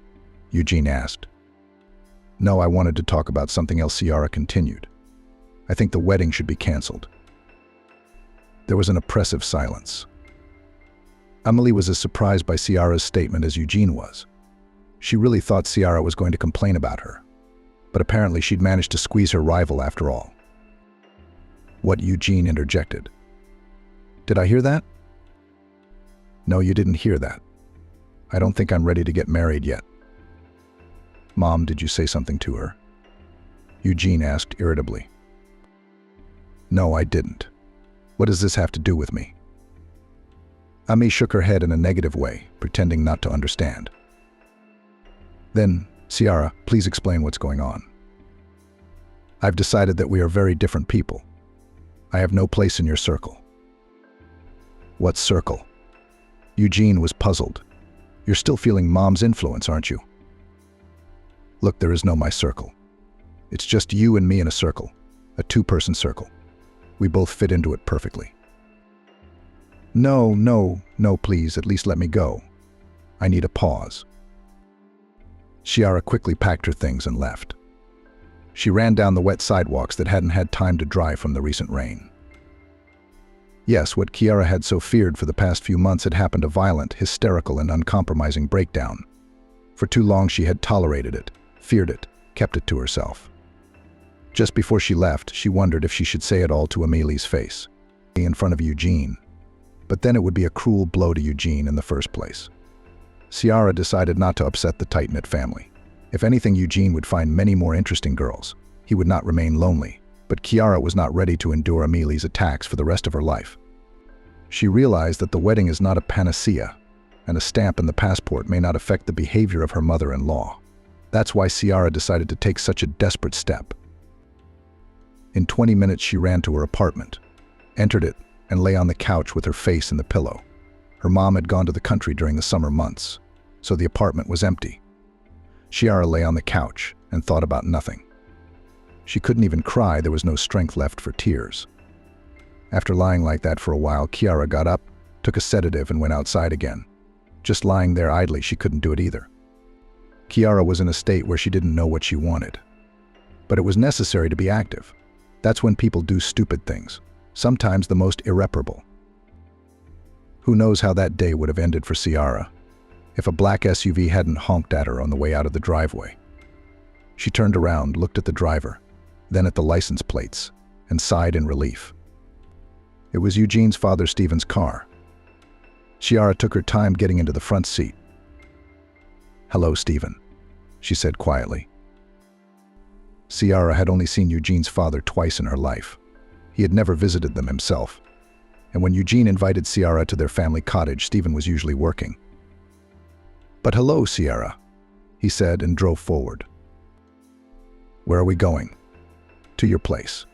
Eugene asked. "No, I wanted to talk about something else," Ciara continued. "I think the wedding should be canceled." There was an oppressive silence. Amelie was as surprised by Ciara's statement as Eugene was. She really thought Ciara was going to complain about her, but apparently she'd managed to squeeze her rival after all. "What?" Eugene interjected. "Did I hear that?" "No, you didn't hear that. I don't think I'm ready to get married yet." "Mom, did you say something to her?" Eugene asked irritably. "No, I didn't. What does this have to do with me?" Amelie shook her head in a negative way, pretending not to understand. "Then, Ciara, please explain what's going on." "I've decided that we are very different people. I have no place in your circle." "What circle?" Eugene was puzzled. "You're still feeling Mom's influence, aren't you?" "Look, there is no my circle. It's just you and me in a circle, a two-person circle. We both fit into it perfectly." No, please, at least let me go. I need a pause." Ciara quickly packed her things and left. She ran down the wet sidewalks that hadn't had time to dry from the recent rain. Yes, what Ciara had so feared for the past few months had happened: a violent, hysterical, and uncompromising breakdown. For too long she had tolerated it, feared it, kept it to herself. Just before she left, she wondered if she should say it all to Amelie's face, in front of Eugene. But then it would be a cruel blow to Eugene in the first place. Ciara decided not to upset the tight-knit family. If anything, Eugene would find many more interesting girls. He would not remain lonely. But Ciara was not ready to endure Amelie's attacks for the rest of her life. She realized that the wedding is not a panacea, and a stamp in the passport may not affect the behavior of her mother-in-law. That's why Ciara decided to take such a desperate step. In 20 minutes, she ran to her apartment, entered it, and lay on the couch with her face in the pillow. Her mom had gone to the country during the summer months, so the apartment was empty. Ciara lay on the couch and thought about nothing. She couldn't even cry. There was no strength left for tears. After lying like that for a while, Ciara got up, took a sedative, and went outside again. Just lying there idly, she couldn't do it either. Ciara was in a state where she didn't know what she wanted. But it was necessary to be active. That's when people do stupid things, sometimes the most irreparable. Who knows how that day would have ended for Ciara if a black SUV hadn't honked at her on the way out of the driveway. She turned around, looked at the driver, then at the license plates, and sighed in relief. It was Eugene's father, Stephen's car. Chiara took her time getting into the front seat. "Hello, Stephen," she said quietly. Chiara had only seen Eugene's father twice in her life. He had never visited them himself, and when Eugene invited Chiara to their family cottage, Stephen was usually working. "But hello, Chiara," he said and drove forward. "Where are we going?" "To your place,"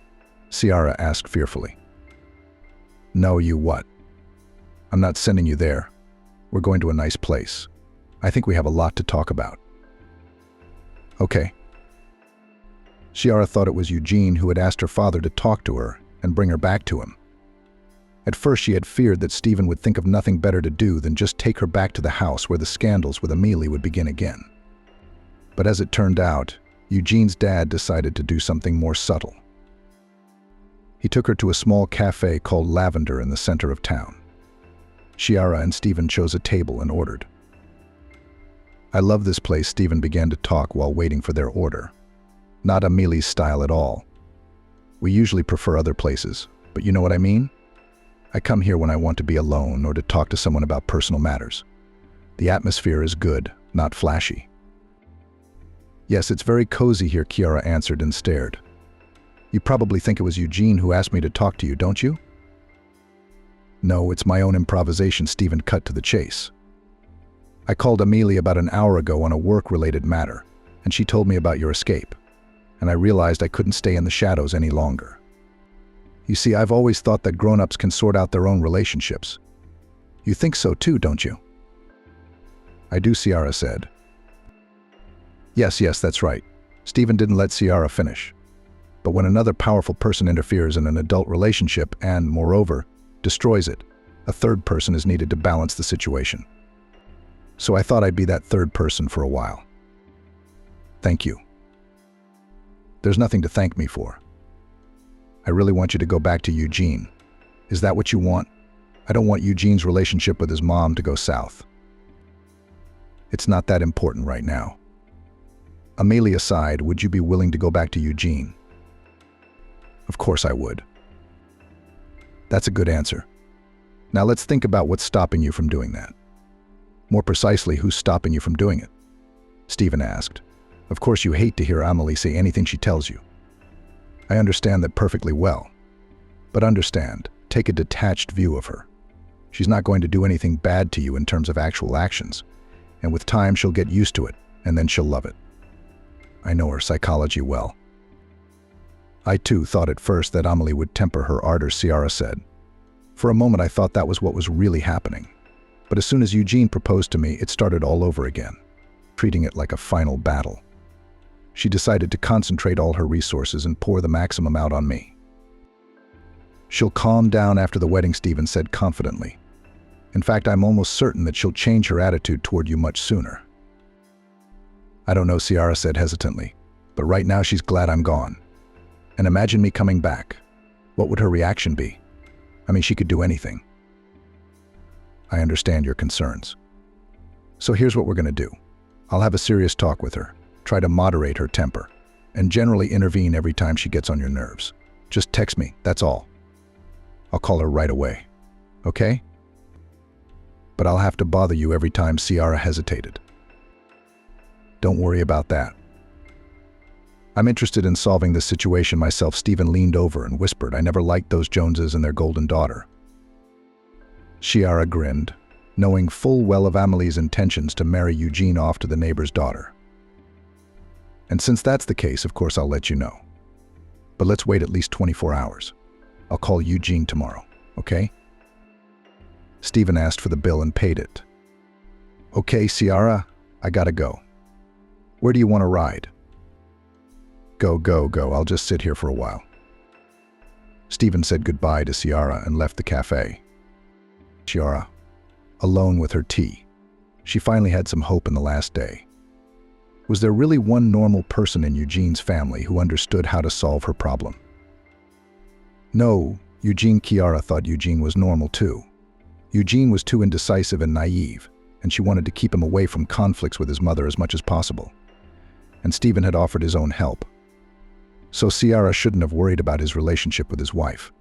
Chiara asked fearfully. "No, you what? I'm not sending you there. We're going to a nice place. I think we have a lot to talk about." "Okay." Chiara thought it was Eugene who had asked her father to talk to her and bring her back to him. At first she had feared that Stephen would think of nothing better to do than just take her back to the house where the scandals with Amelie would begin again. But as it turned out, Eugene's dad decided to do something more subtle. He took her to a small cafe called Lavender in the center of town. Chiara and Stephen chose a table and ordered. "I love this place," Stephen began to talk while waiting for their order. "Not Amelie's style at all. We usually prefer other places, but you know what I mean? I come here when I want to be alone or to talk to someone about personal matters. The atmosphere is good, not flashy." "Yes, it's very cozy here," Chiara answered and stared. "You probably think it was Eugene who asked me to talk to you, don't you?" "No, it's my own improvisation," Stephen cut to the chase. "I called Amelie about an hour ago on a work-related matter, and she told me about your escape, and I realized I couldn't stay in the shadows any longer. You see, I've always thought that grown-ups can sort out their own relationships. You think so too, don't you?" "I do," Chiara said. Yes, that's right." Stephen didn't let Chiara finish. "But when another powerful person interferes in an adult relationship and, moreover, destroys it, a third person is needed to balance the situation. So I thought I'd be that third person for a while." "Thank you." "There's nothing to thank me for. I really want you to go back to Eugene. Is that what you want? I don't want Eugene's relationship with his mom to go south. It's not that important right now. Amelie aside, would you be willing to go back to Eugene?" "Of course I would." "That's a good answer. Now let's think about what's stopping you from doing that." "More precisely, who's stopping you from doing it?" Stephen asked. "Of course you hate to hear Amelie say anything she tells you. I understand that perfectly well. But understand, take a detached view of her. She's not going to do anything bad to you in terms of actual actions, and with time she'll get used to it, and then she'll love it. I know her psychology well." "I too thought at first that Amelie would temper her ardor," Chiara said. "For a moment I thought that was what was really happening. But as soon as Eugene proposed to me, it started all over again, treating it like a final battle. She decided to concentrate all her resources and pour the maximum out on me." "She'll calm down after the wedding," Stephen said confidently. "In fact, I'm almost certain that she'll change her attitude toward you much sooner." "I don't know," Chiara said hesitantly, "but right now she's glad I'm gone. And imagine me coming back. What would her reaction be? I mean, she could do anything." "I understand your concerns. So here's what we're going to do. I'll have a serious talk with her, try to moderate her temper, and generally intervene every time she gets on your nerves. Just text me, that's all. I'll call her right away. Okay? But I'll have to bother you every time." Chiara hesitated. "Don't worry about that. I'm interested in solving this situation myself." Stephen leaned over and whispered, "I never liked those Joneses and their golden daughter." Chiara grinned, knowing full well of Amelie's intentions to marry Eugene off to the neighbor's daughter. "And since that's the case, of course I'll let you know. But let's wait at least 24 hours. I'll call Eugene tomorrow, okay?" Stephen asked for the bill and paid it. "Okay, Chiara, I gotta go. Where do you want to ride?" Go. I'll just sit here for a while." Stephen said goodbye to Chiara and left the cafe. Chiara, alone with her tea. She finally had some hope in the last day. Was there really one normal person in Eugene's family who understood how to solve her problem? No, Chiara thought Eugene was normal too. Eugene was too indecisive and naive, and she wanted to keep him away from conflicts with his mother as much as possible. And Stephen had offered his own help. So Chiara shouldn't have worried about his relationship with his wife.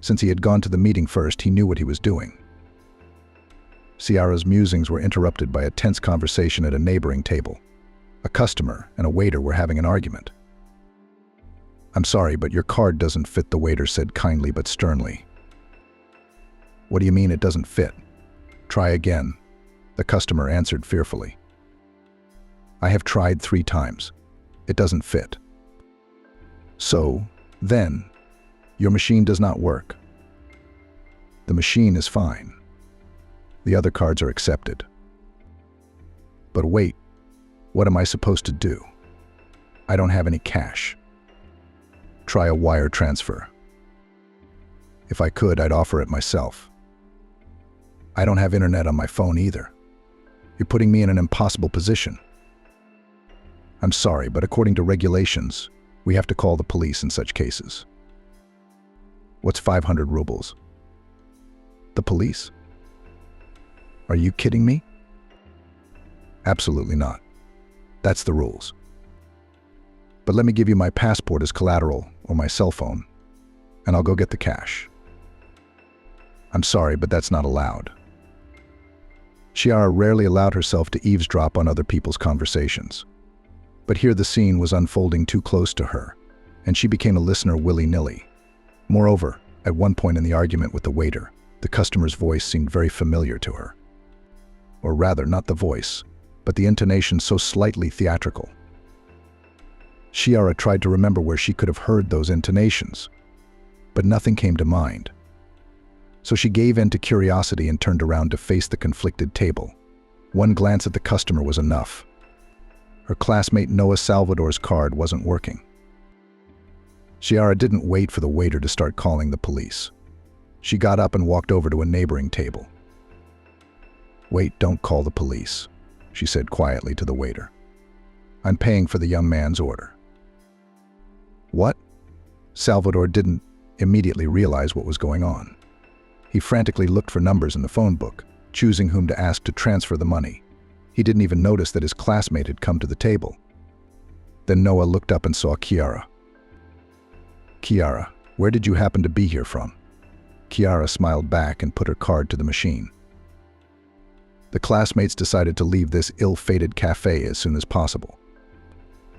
Since he had gone to the meeting first, he knew what he was doing. Ciara's musings were interrupted by a tense conversation at a neighboring table. A customer and a waiter were having an argument. "I'm sorry, but your card doesn't fit," the waiter said kindly but sternly. "What do you mean it doesn't fit?" "Try again," the customer answered fearfully. "I have tried 3 times. It doesn't fit." "So, then, your machine does not work." "The machine is fine. The other cards are accepted." "But wait, what am I supposed to do? I don't have any cash." "Try a wire transfer." "If I could, I'd offer it myself." "I don't have internet on my phone either. You're putting me in an impossible position." "I'm sorry, but according to regulations, we have to call the police in such cases." "What's 500 rubles?" "The police? Are you kidding me?" "Absolutely not. That's the rules. But let me give you my passport as collateral or my cell phone, and I'll go get the cash." "I'm sorry, but that's not allowed." Ciara rarely allowed herself to eavesdrop on other people's conversations. But here the scene was unfolding too close to her, and she became a listener willy-nilly. Moreover, at one point in the argument with the waiter, the customer's voice seemed very familiar to her. Or rather, not the voice, but the intonation so slightly theatrical. Ciara tried to remember where she could have heard those intonations, but nothing came to mind. So she gave in to curiosity and turned around to face the conflicted table. One glance at the customer was enough. Her classmate Noah Salvador's card wasn't working. Ciara didn't wait for the waiter to start calling the police. She got up and walked over to a neighboring table. "Wait, don't call the police," she said quietly to the waiter. "I'm paying for the young man's order." "What?" Salvador didn't immediately realize what was going on. He frantically looked for numbers in the phone book, choosing whom to ask to transfer the money. He didn't even notice that his classmate had come to the table. Then Noah looked up and saw Ciara. "Ciara, where did you happen to be here from?" Ciara smiled back and put her card to the machine. The classmates decided to leave this ill-fated cafe as soon as possible.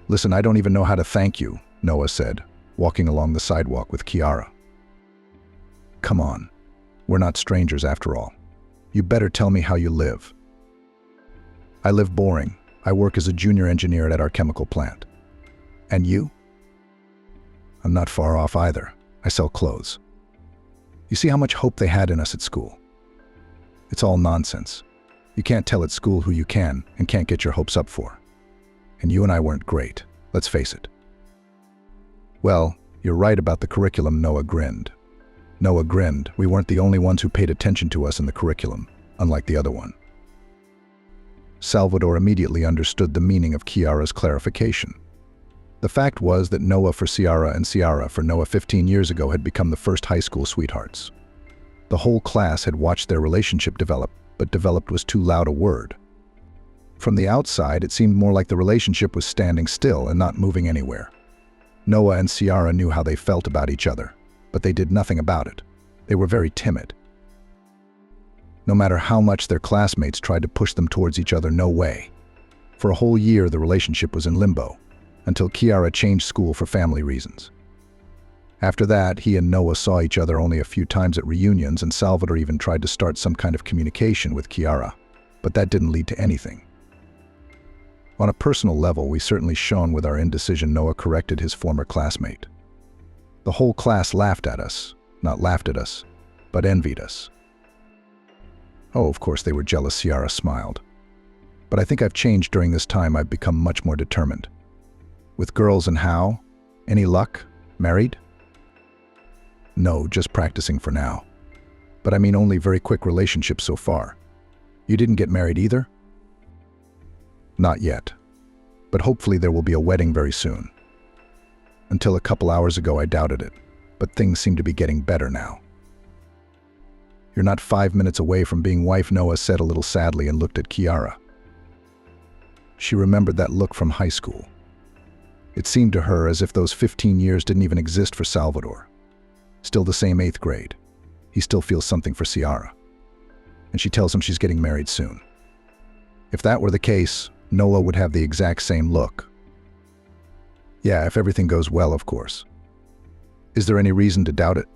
"Listen, I don't even know how to thank you," Noah said, walking along the sidewalk with Ciara. "Come on, we're not strangers after all. You better tell me how you live." "I live boring. I work as a junior engineer at our chemical plant." "And you?" "I'm not far off either. I sell clothes." "You see how much hope they had in us at school? It's all nonsense. You can't tell at school who you can and can't get your hopes up for. And you and I weren't great, let's face it." "Well, you're right about the curriculum," Noah grinned. Noah grinned. We weren't the only ones who paid attention to us in the curriculum, unlike the other one. Salvador immediately understood the meaning of Ciara's clarification. The fact was that Noah for Ciara and Ciara for Noah 15 years ago had become the first high school sweethearts. The whole class had watched their relationship develop, but developed was too loud a word. From the outside, it seemed more like the relationship was standing still and not moving anywhere. Noah and Ciara knew how they felt about each other, but they did nothing about it. They were very timid. No matter how much their classmates tried to push them towards each other, no way. For a whole year, the relationship was in limbo, until Ciara changed school for family reasons. After that, he and Noah saw each other only a few times at reunions, and Salvador even tried to start some kind of communication with Ciara, but that didn't lead to anything. On a personal level, we certainly shone with our indecision. Noah corrected his former classmate. The whole class laughed at us, not laughed at us, but envied us. Oh, of course they were jealous, Ciara smiled. But I think I've changed during this time. I've become much more determined. With girls and how? Any luck? Married? No, just practicing for now. But I mean only very quick relationships so far. You didn't get married either? Not yet. But hopefully there will be a wedding very soon. Until a couple hours ago I doubted it, but things seem to be getting better now. You're not 5 minutes away from being wife, Noah said a little sadly and looked at Ciara. She remembered that look from high school. It seemed to her as if those 15 years didn't even exist for Salvador. Still the same 8th grade. He still feels something for Ciara. and she tells him she's getting married soon. If that were the case, Noah would have the exact same look. Yeah, if everything goes well, of course. Is there any reason to doubt it?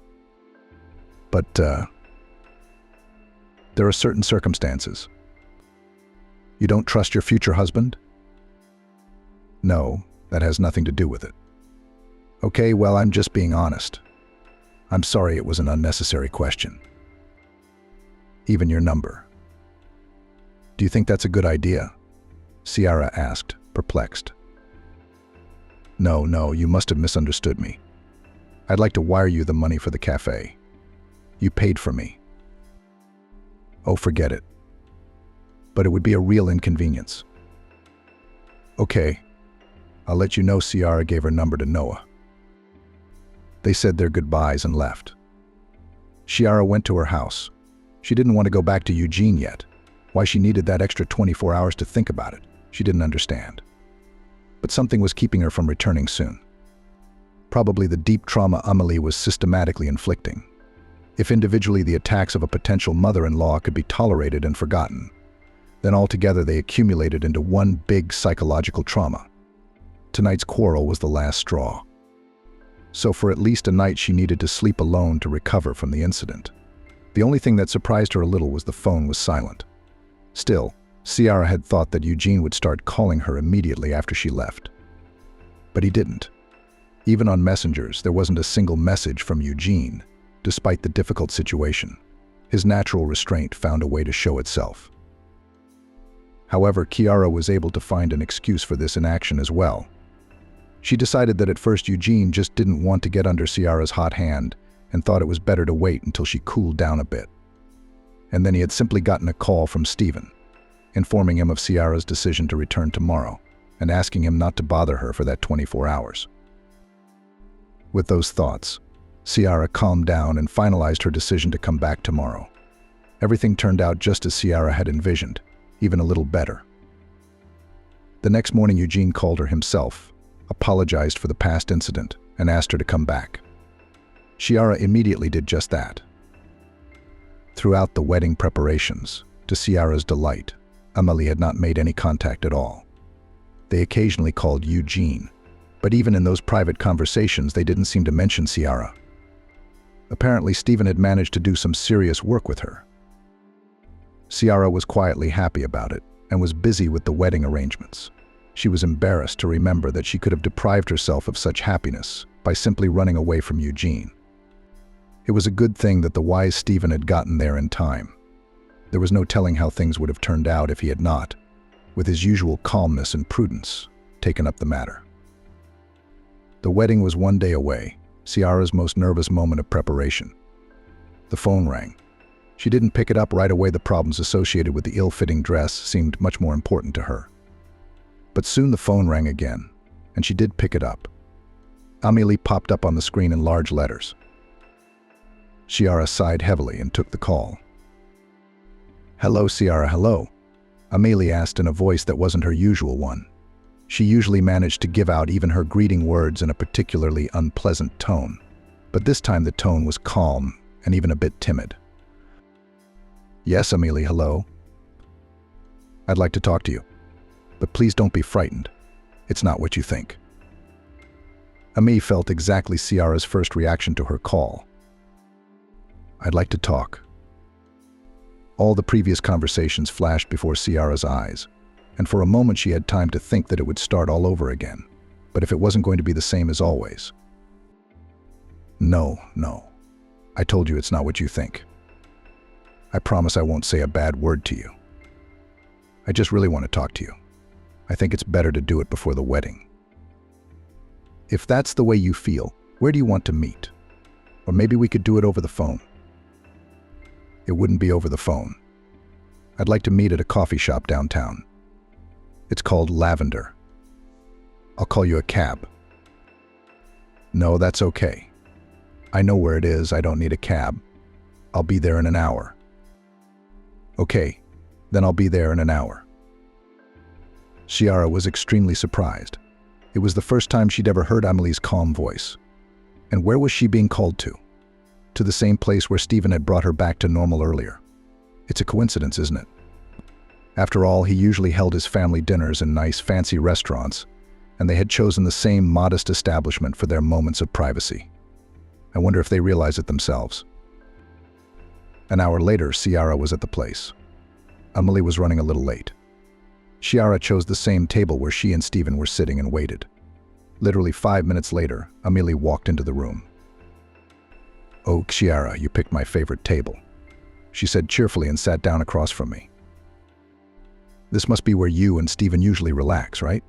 But, there are certain circumstances. You don't trust your future husband? No, that has nothing to do with it. Okay, well, I'm just being honest. I'm sorry it was an unnecessary question. Even your number. Do you think that's a good idea? Ciara asked, perplexed. No, you must have misunderstood me. I'd like to wire you the money for the cafe. You paid for me. Oh, forget it. But it would be a real inconvenience. Okay, I'll let you know Ciara gave her number to Noah. They said their goodbyes and left. Ciara went to her house. She didn't want to go back to Eugene yet. Why she needed that extra 24 hours to think about it, she didn't understand. But something was keeping her from returning soon. Probably the deep trauma Amelie was systematically inflicting. If individually the attacks of a potential mother-in-law could be tolerated and forgotten, then altogether they accumulated into one big psychological trauma. Tonight's quarrel was the last straw. So for at least a night she needed to sleep alone to recover from the incident. The only thing that surprised her a little was the phone was silent. Still, Ciara had thought that Eugene would start calling her immediately after she left. But he didn't. Even on messengers, there wasn't a single message from Eugene, despite the difficult situation. His natural restraint found a way to show itself. However, Ciara was able to find an excuse for this inaction as well. She decided that at first Eugene just didn't want to get under Ciara's hot hand and thought it was better to wait until she cooled down a bit. And then he had simply gotten a call from Stephen, informing him of Ciara's decision to return tomorrow and asking him not to bother her for that 24 hours. With those thoughts, Ciara calmed down and finalized her decision to come back tomorrow. Everything turned out just as Ciara had envisioned, even a little better. The next morning Eugene called her himself, apologized for the past incident, and asked her to come back. Ciara immediately did just that. Throughout the wedding preparations, to Ciara's delight, Amelie had not made any contact at all. They occasionally called Eugene, but even in those private conversations they didn't seem to mention Ciara. Apparently Stephen had managed to do some serious work with her. Ciara was quietly happy about it and was busy with the wedding arrangements. She was embarrassed to remember that she could have deprived herself of such happiness by simply running away from Eugene. It was a good thing that the wise Stephen had gotten there in time. There was no telling how things would have turned out if he had not, with his usual calmness and prudence, taken up the matter. The wedding was one day away, Ciara's most nervous moment of preparation. The phone rang. She didn't pick it up right away. The problems associated with the ill-fitting dress seemed much more important to her. But soon the phone rang again, and she did pick it up. Amelie popped up on the screen in large letters. Ciara sighed heavily and took the call. "Hello, Ciara, hello," Amelie asked in a voice that wasn't her usual one. She usually managed to give out even her greeting words in a particularly unpleasant tone, but this time the tone was calm and even a bit timid. "Yes, Amelie, hello. I'd like to talk to you, but please don't be frightened. It's not what you think." Amelie felt exactly Ciara's first reaction to her call. "I'd like to talk." All the previous conversations flashed before Ciara's eyes, and for a moment she had time to think that it would start all over again, but if it wasn't going to be the same as always. No, I told you it's not what you think. I promise I won't say a bad word to you. I just really want to talk to you. I think it's better to do it before the wedding. If that's the way you feel, where do you want to meet? Or maybe we could do it over the phone. It wouldn't be over the phone. I'd like to meet at a coffee shop downtown. It's called Lavender. I'll call you a cab. No, that's okay. I know where it is. I don't need a cab. I'll be there in an hour. Okay, then I'll be there in an hour. Ciara was extremely surprised. It was the first time she'd ever heard Amelie's calm voice. And where was she being called to? To the same place where Stephen had brought her back to normal earlier. It's a coincidence, isn't it? After all, he usually held his family dinners in nice, fancy restaurants, and they had chosen the same modest establishment for their moments of privacy. I wonder if they realize it themselves. An hour later, Ciara was at the place. Amelie was running a little late. Ciara chose the same table where she and Stephen were sitting and waited. Literally 5 minutes later, Amelie walked into the room. "Oh, Ciara, you picked my favorite table," she said cheerfully and sat down across from me. "This must be where you and Stephen usually relax, right?"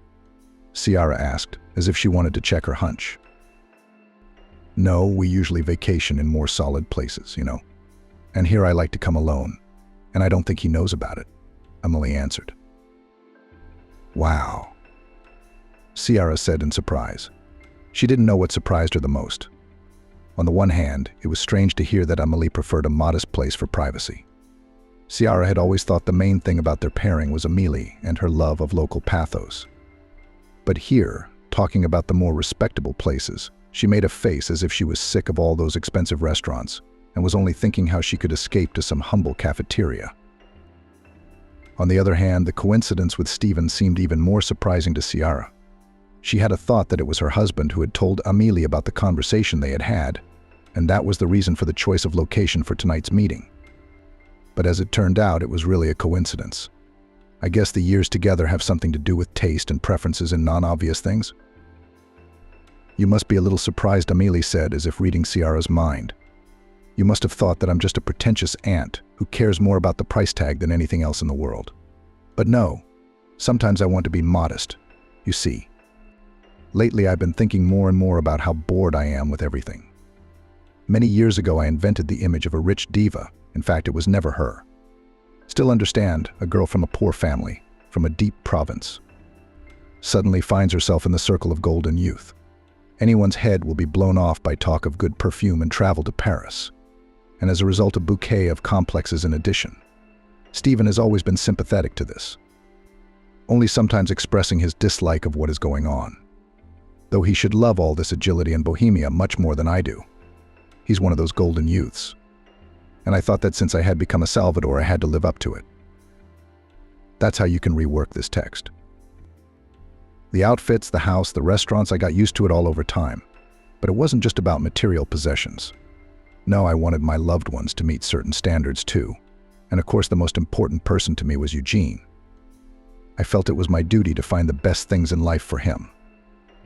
Ciara asked, as if she wanted to check her hunch. "No, we usually vacation in more solid places, you know. And here I like to come alone, and I don't think he knows about it," Amelie answered. "Wow," Ciara said in surprise. She didn't know what surprised her the most. On the one hand, it was strange to hear that Amelie preferred a modest place for privacy. Ciara had always thought the main thing about their pairing was Amelie and her love of local pathos. But here, talking about the more respectable places, she made a face as if she was sick of all those expensive restaurants and was only thinking how she could escape to some humble cafeteria. On the other hand, the coincidence with Stephen seemed even more surprising to Ciara. She had a thought that it was her husband who had told Amelie about the conversation they had had, and that was the reason for the choice of location for tonight's meeting. But as it turned out, it was really a coincidence. I guess the years together have something to do with taste and preferences in non-obvious things. "You must be a little surprised," Amelie said, as if reading Ciara's mind. "You must have thought that I'm just a pretentious aunt who cares more about the price tag than anything else in the world. But no, sometimes I want to be modest. You see, lately I've been thinking more and more about how bored I am with everything. Many years ago I invented the image of a rich diva. In fact, it was never her. Still understand, a girl from a poor family, from a deep province, suddenly finds herself in the circle of golden youth. Anyone's head will be blown off by talk of good perfume and travel to Paris. And as a result, a bouquet of complexes in addition. Stephen has always been sympathetic to this, only sometimes expressing his dislike of what is going on. Though he should love all this agility and bohemia much more than I do. He's one of those golden youths. And I thought that since I had become a Salvador, I had to live up to it. That's how you can rework this text. The outfits, the house, the restaurants, I got used to it all over time. But it wasn't just about material possessions. No, I wanted my loved ones to meet certain standards too. And of course, the most important person to me was Eugene. I felt it was my duty to find the best things in life for him.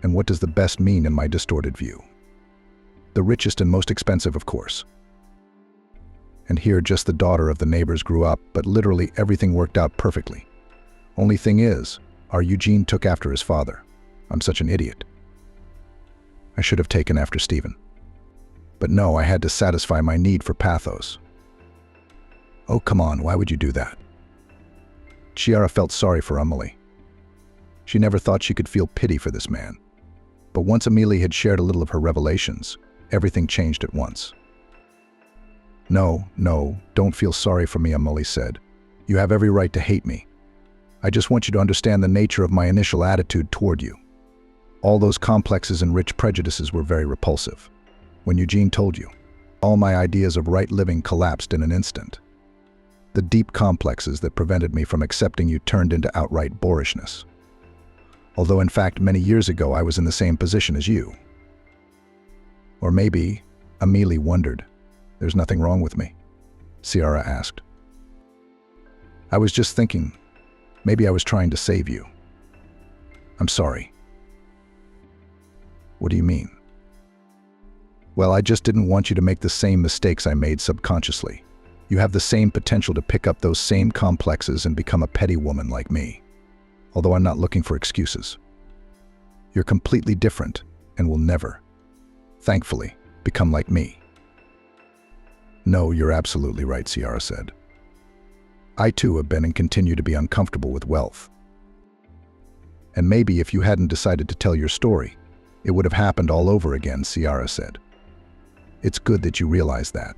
And what does the best mean in my distorted view? The richest and most expensive, of course. And here, just the daughter of the neighbors grew up, but literally everything worked out perfectly. Only thing is, our Eugene took after his father. I'm such an idiot. I should have taken after Stephen. But no, I had to satisfy my need for pathos. Oh, come on, why would you do that? Ciara felt sorry for Amelie. She never thought she could feel pity for this man. But once Amelie had shared a little of her revelations, everything changed at once. No, don't feel sorry for me," Amelie said. "You have every right to hate me. I just want you to understand the nature of my initial attitude toward you. All those complexes and rich prejudices were very repulsive. When Eugene told you, all my ideas of right living collapsed in an instant. The deep complexes that prevented me from accepting you turned into outright boorishness. Although in fact many years ago I was in the same position as you." Or maybe, Amelie wondered, "There's nothing wrong with me?" Ciara asked. "I was just thinking, maybe I was trying to save you." "I'm sorry." "What do you mean?" "Well, I just didn't want you to make the same mistakes I made subconsciously. You have the same potential to pick up those same complexes and become a petty woman like me. Although I'm not looking for excuses. You're completely different and will never, thankfully, become like me." "No, you're absolutely right," Ciara said. "I too have been and continue to be uncomfortable with wealth. And maybe if you hadn't decided to tell your story, it would have happened all over again," Ciara said. "It's good that you realize that.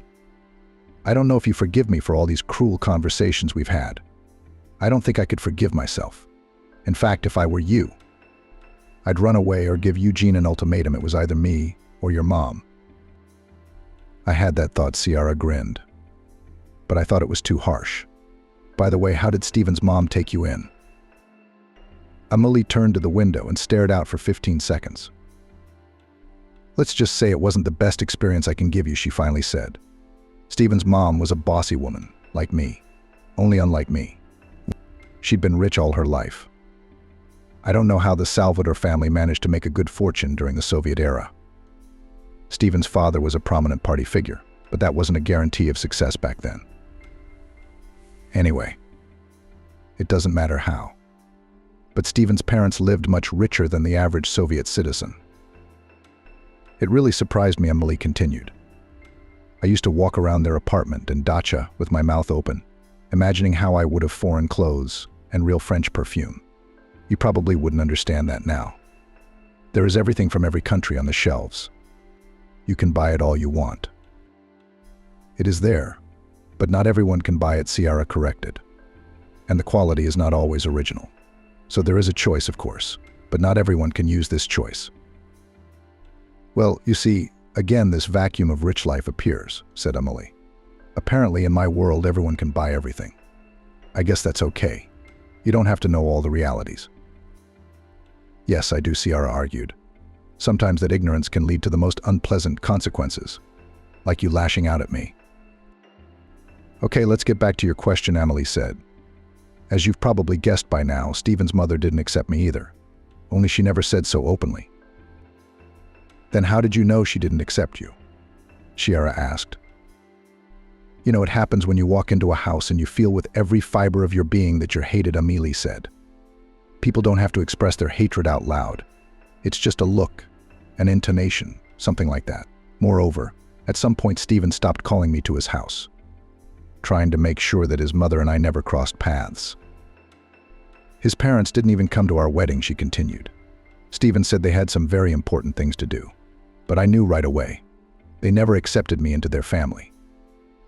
I don't know if you forgive me for all these cruel conversations we've had. I don't think I could forgive myself. In fact, if I were you, I'd run away or give Eugene an ultimatum. It was either me or your mom." "I had that thought," Ciara grinned. but I thought it was too harsh. By the way, how did Steven's mom take you in? Amelie turned to the window and stared out for 15 seconds. Let's just say it wasn't the best experience I can give you, she finally said. Steven's mom was a bossy woman, like me, only unlike me. She'd been rich all her life. I don't know how the Salvador family managed to make a good fortune during the Soviet era. Steven's father was a prominent party figure, but that wasn't a guarantee of success back then. Anyway, it doesn't matter how. But Steven's parents lived much richer than the average Soviet citizen. It really surprised me, Amelie continued. I used to walk around their apartment and dacha with my mouth open, imagining how I would have foreign clothes and real French perfume. You probably wouldn't understand that now. There is everything from every country on the shelves. You can buy it all you want. It is there, but not everyone can buy it, Ciara corrected. And the quality is not always original. So there is a choice, of course, but not everyone can use this choice. Well, you see, again this vacuum of rich life appears, said Amelie. Apparently in my world everyone can buy everything. I guess that's okay. You don't have to know all the realities. Yes, I do, Ciara argued. Sometimes that ignorance can lead to the most unpleasant consequences, like you lashing out at me. Okay, let's get back to your question, Amelie said. As you've probably guessed by now, Steven's mother didn't accept me either. Only she never said so openly. Then how did you know she didn't accept you? Ciara asked. You know, it happens when you walk into a house and you feel with every fiber of your being that you're hated, Amelie said. People don't have to express their hatred out loud. It's just a look, an intonation, something like that. Moreover, at some point Steven stopped calling me to his house, trying to make sure that his mother and I never crossed paths. His parents didn't even come to our wedding, she continued. Steven said they had some very important things to do, but I knew right away. They never accepted me into their family.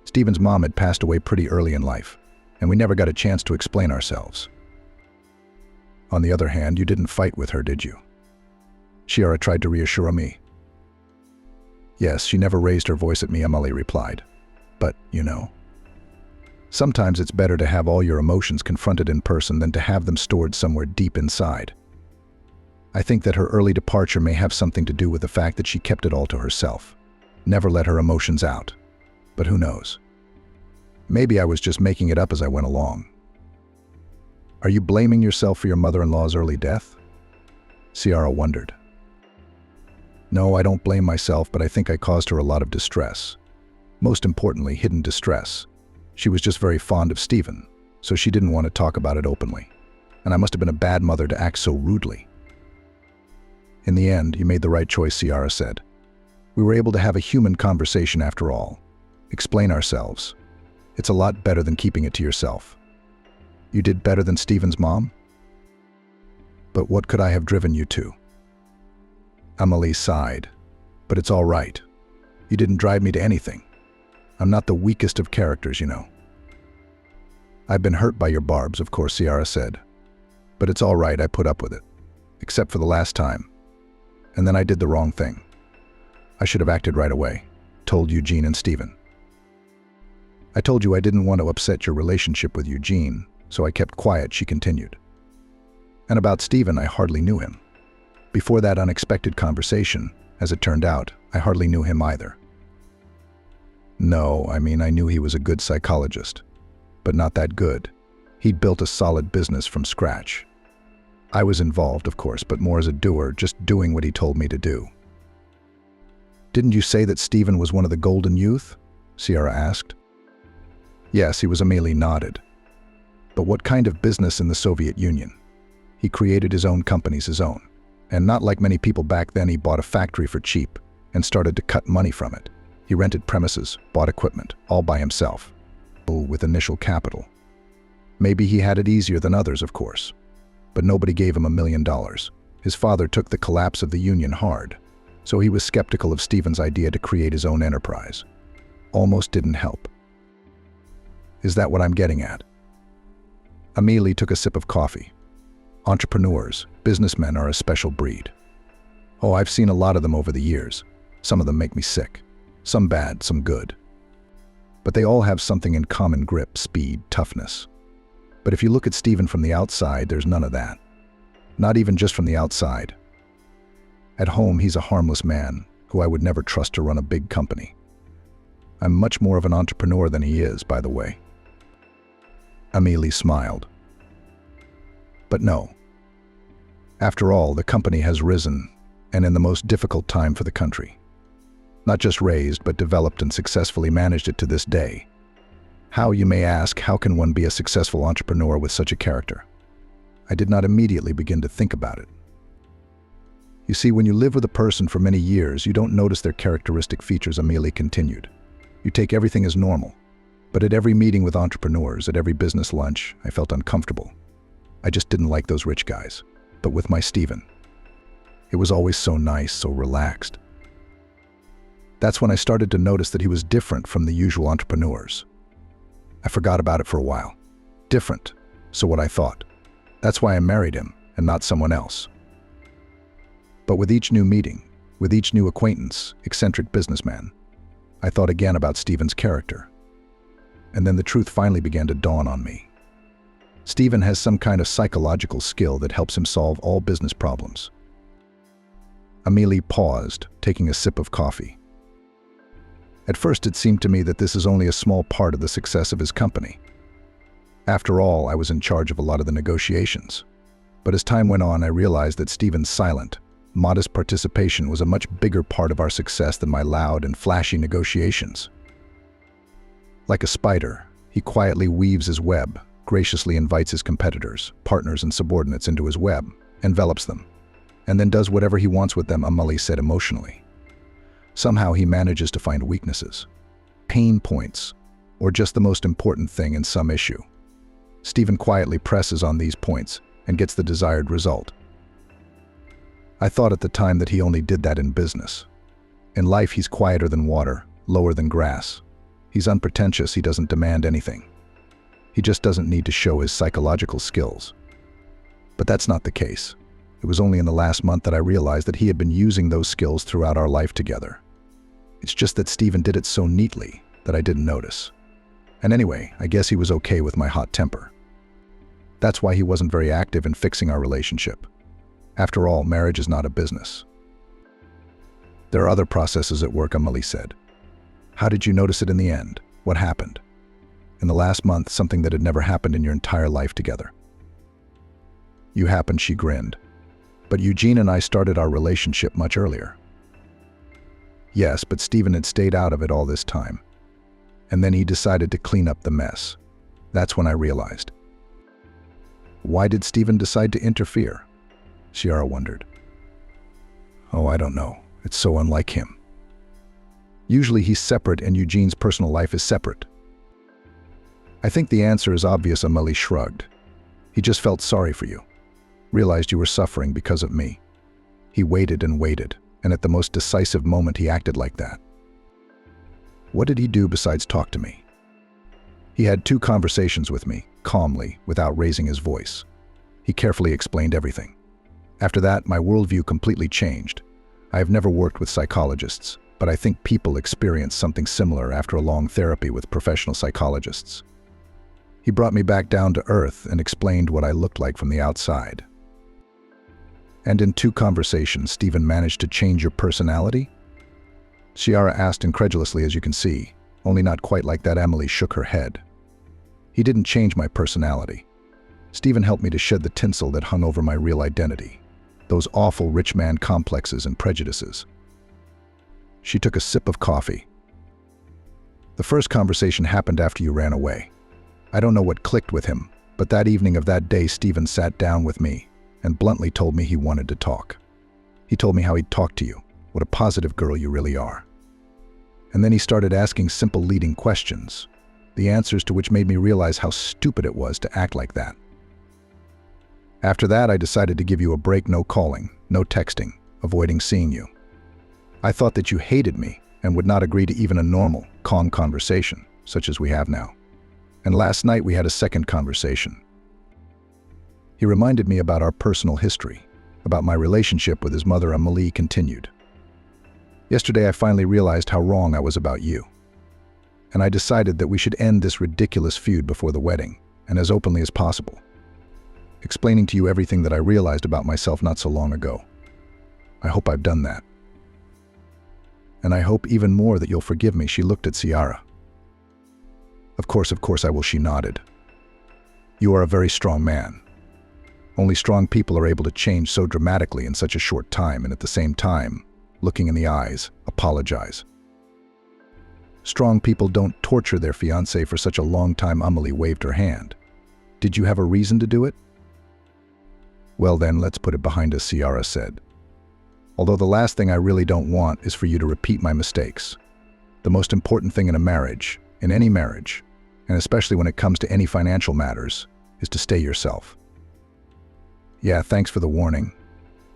Steven's mom had passed away pretty early in life, and we never got a chance to explain ourselves. On the other hand, you didn't fight with her, did you? Ciara tried to reassure me. Yes, she never raised her voice at me, Amelie replied. But, you know, sometimes it's better to have all your emotions confronted in person than to have them stored somewhere deep inside. I think that her early departure may have something to do with the fact that she kept it all to herself, never let her emotions out. But who knows? Maybe I was just making it up as I went along. Are you blaming yourself for your mother-in-law's early death? Ciara wondered. No, I don't blame myself, but I think I caused her a lot of distress. Most importantly, hidden distress. She was just very fond of Steven, so she didn't want to talk about it openly. And I must have been a bad mother to act so rudely. In the end, you made the right choice, Ciara said. We were able to have a human conversation after all. Explain ourselves. It's a lot better than keeping it to yourself. You did better than Steven's mom? But what could I have driven you to? Amelie sighed. But it's all right. You didn't drive me to anything. I'm not the weakest of characters, you know. I've been hurt by your barbs, of course, Ciara said. But it's all right, I put up with it. Except for the last time. And then I did the wrong thing. I should have acted right away. Told Eugene and Steven. I told you I didn't want to upset your relationship with Eugene, so I kept quiet, she continued. And about Steven, I hardly knew him. Before that unexpected conversation, as it turned out, I hardly knew him either. No, I mean, I knew he was a good psychologist, but not that good. He'd built a solid business from scratch. I was involved, of course, but more as a doer, just doing what he told me to do. Didn't you say that Steven was one of the golden youth? Ciara asked. Yes, he was. Amelie nodded. But what kind of business in the Soviet Union? He created his own companies, his own. And not like many people back then, he bought a factory for cheap and started to cut money from it. He rented premises, bought equipment, all by himself, with initial capital. Maybe he had it easier than others, of course. But nobody gave him $1 million. His father took the collapse of the Union hard, so he was skeptical of Steven's idea to create his own enterprise. Almost didn't help. Is that what I'm getting at? Amelie took a sip of coffee. Entrepreneurs, businessmen are a special breed. Oh, I've seen a lot of them over the years. Some of them make me sick. Some bad, some good. But they all have something in common: grip, speed, toughness. But if you look at Stephen from the outside, there's none of that. Not even just from the outside. At home, he's a harmless man who I would never trust to run a big company. I'm much more of an entrepreneur than he is, by the way. Amelie smiled. But no. After all, the company has risen, and in the most difficult time for the country. Not just raised, but developed and successfully managed it to this day. How, you may ask, how can one be a successful entrepreneur with such a character? I did not immediately begin to think about it. You see, when you live with a person for many years, you don't notice their characteristic features, Amelie continued. You take everything as normal. But at every meeting with entrepreneurs, at every business lunch, I felt uncomfortable. I just didn't like those rich guys. But with my Stephen, it was always so nice, so relaxed. That's when I started to notice that he was different from the usual entrepreneurs. I forgot about it for a while. Different, so what I thought. That's why I married him, and not someone else. But with each new meeting, with each new acquaintance, eccentric businessman, I thought again about Stephen's character. And then the truth finally began to dawn on me. Stephen has some kind of psychological skill that helps him solve all business problems. Amelie paused, taking a sip of coffee. At first, it seemed to me that this is only a small part of the success of his company. After all, I was in charge of a lot of the negotiations. But as time went on, I realized that Stephen's silent, modest participation was a much bigger part of our success than my loud and flashy negotiations. Like a spider, he quietly weaves his web, graciously invites his competitors, partners, and subordinates into his web, envelops them, and then does whatever he wants with them, Amelie said emotionally. Somehow he manages to find weaknesses, pain points, or just the most important thing in some issue. Stephen quietly presses on these points and gets the desired result. I thought at the time that he only did that in business. In life, he's quieter than water, lower than grass. He's unpretentious, he doesn't demand anything. He just doesn't need to show his psychological skills. But that's not the case. It was only in the last month that I realized that he had been using those skills throughout our life together. It's just that Stephen did it so neatly that I didn't notice. And anyway, I guess he was okay with my hot temper. That's why he wasn't very active in fixing our relationship. After all, marriage is not a business. There are other processes at work, Amelie said. How did you notice it in the end? What happened? In the last month, something that had never happened in your entire life together. You happened, she grinned. But Eugene and I started our relationship much earlier. Yes, but Stephen had stayed out of it all this time. And then he decided to clean up the mess. That's when I realized. Why did Stephen decide to interfere? Ciara wondered. Oh, I don't know. It's so unlike him. Usually he's separate and Eugene's personal life is separate. I think the answer is obvious, Amelie shrugged. He just felt sorry for you. Realized you were suffering because of me. He waited and waited, and at the most decisive moment he acted like that. What did he do besides talk to me? He had 2 conversations with me, calmly, without raising his voice. He carefully explained everything. After that, my worldview completely changed. I have never worked with psychologists, but I think people experience something similar after a long therapy with professional psychologists. He brought me back down to earth and explained what I looked like from the outside. And in 2 conversations, Stephen managed to change your personality? Ciara asked incredulously, as you can see, only not quite like that. Amelie shook her head. He didn't change my personality. Stephen helped me to shed the tinsel that hung over my real identity, those awful rich man complexes and prejudices. She took a sip of coffee. The first conversation happened after you ran away. I don't know what clicked with him, but that evening of that day, Stephen sat down with me and bluntly told me he wanted to talk. He told me how he'd talked to you, what a positive girl you really are. And then he started asking simple leading questions, the answers to which made me realize how stupid it was to act like that. After that, I decided to give you a break, no calling, no texting, avoiding seeing you. I thought that you hated me and would not agree to even a normal, calm conversation, such as we have now. And last night we had a second conversation. He reminded me about our personal history, about my relationship with his mother. Amelie continued. Yesterday I finally realized how wrong I was about you. and I decided that we should end this ridiculous feud before the wedding, and as openly as possible, explaining to you everything that I realized about myself not so long ago. I hope I've done that. And I hope even more that you'll forgive me." She looked at Ciara. Of course I will," she nodded. "You are a very strong man. Only strong people are able to change so dramatically in such a short time and at the same time, looking in the eyes, apologize. Strong people don't torture their fiancé for such a long time." Amelie waved her hand. "Did you have a reason to do it?" "Well then, let's put it behind us," Ciara said. "Although the last thing I really don't want is for you to repeat my mistakes. The most important thing in a marriage, in any marriage, and especially when it comes to any financial matters, is to stay yourself." "Yeah, thanks for the warning.